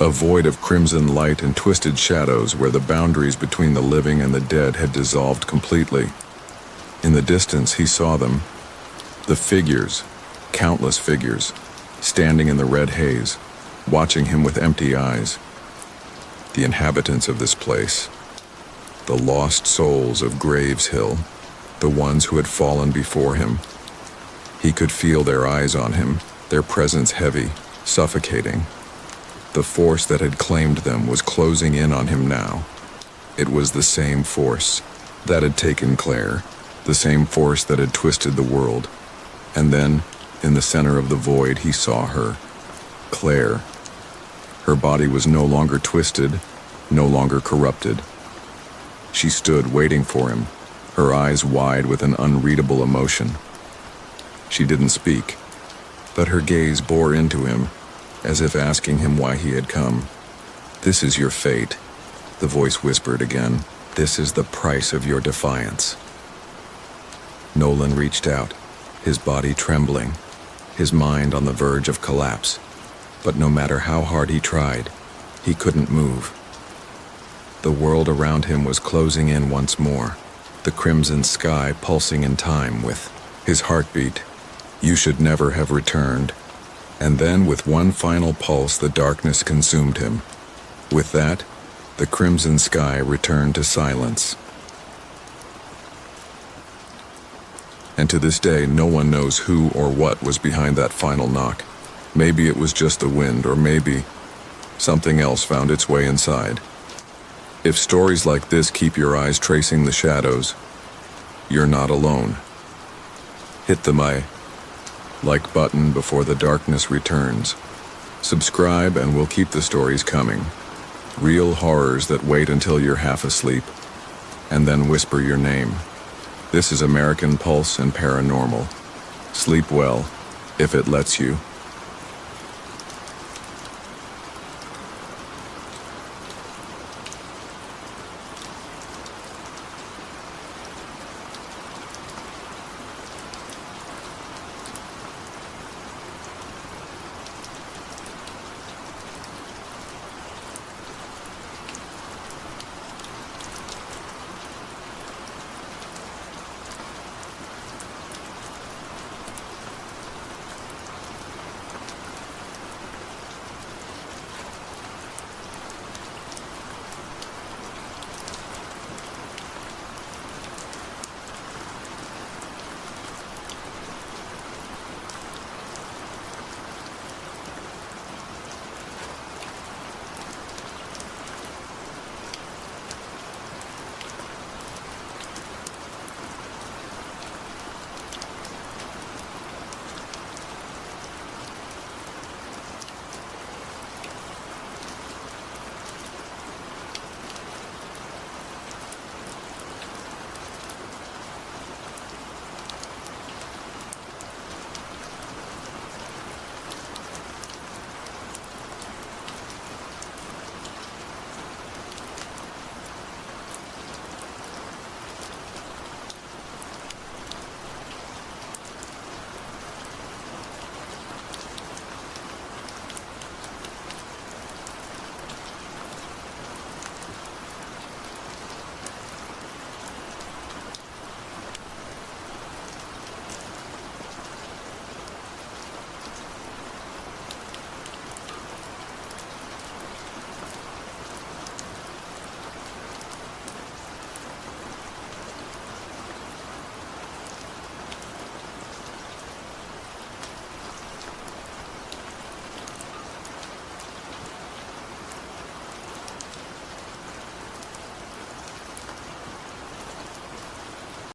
A void of crimson light and twisted shadows where the boundaries between the living and the dead had dissolved completely. In the distance, he saw them. The figures, countless figures, standing in the red haze, watching him with empty eyes. The inhabitants of this place, the lost souls of Graveshill, the ones who had fallen before him. He could feel their eyes on him, their presence heavy, suffocating. The force that had claimed them was closing in on him now. It was the same force that had taken Claire, the same force that had twisted the world. And then, in the center of the void, he saw her, Claire. Her body was no longer twisted, no longer corrupted. She stood waiting for him, her eyes wide with an unreadable emotion. She didn't speak, but her gaze bore into him, as if asking him why he had come. "This is your fate," the voice whispered again. "This is the price of your defiance." Nolan reached out, his body trembling, his mind on the verge of collapse. But no matter how hard he tried, he couldn't move. The world around him was closing in once more, the crimson sky pulsing in time with his heartbeat. You should never have returned. And then with one final pulse, the darkness consumed him. With that, the crimson sky returned to silence. And to this day, no one knows who or what was behind that final knock. Maybe it was just the wind, or maybe something else found its way inside. If stories like this keep your eyes tracing the shadows, you're not alone. Hit the like button before the darkness returns. Subscribe and we'll keep the stories coming. Real horrors that wait until you're half asleep and then whisper your name. This is American Pulse and Paranormal. Sleep well, if it lets you.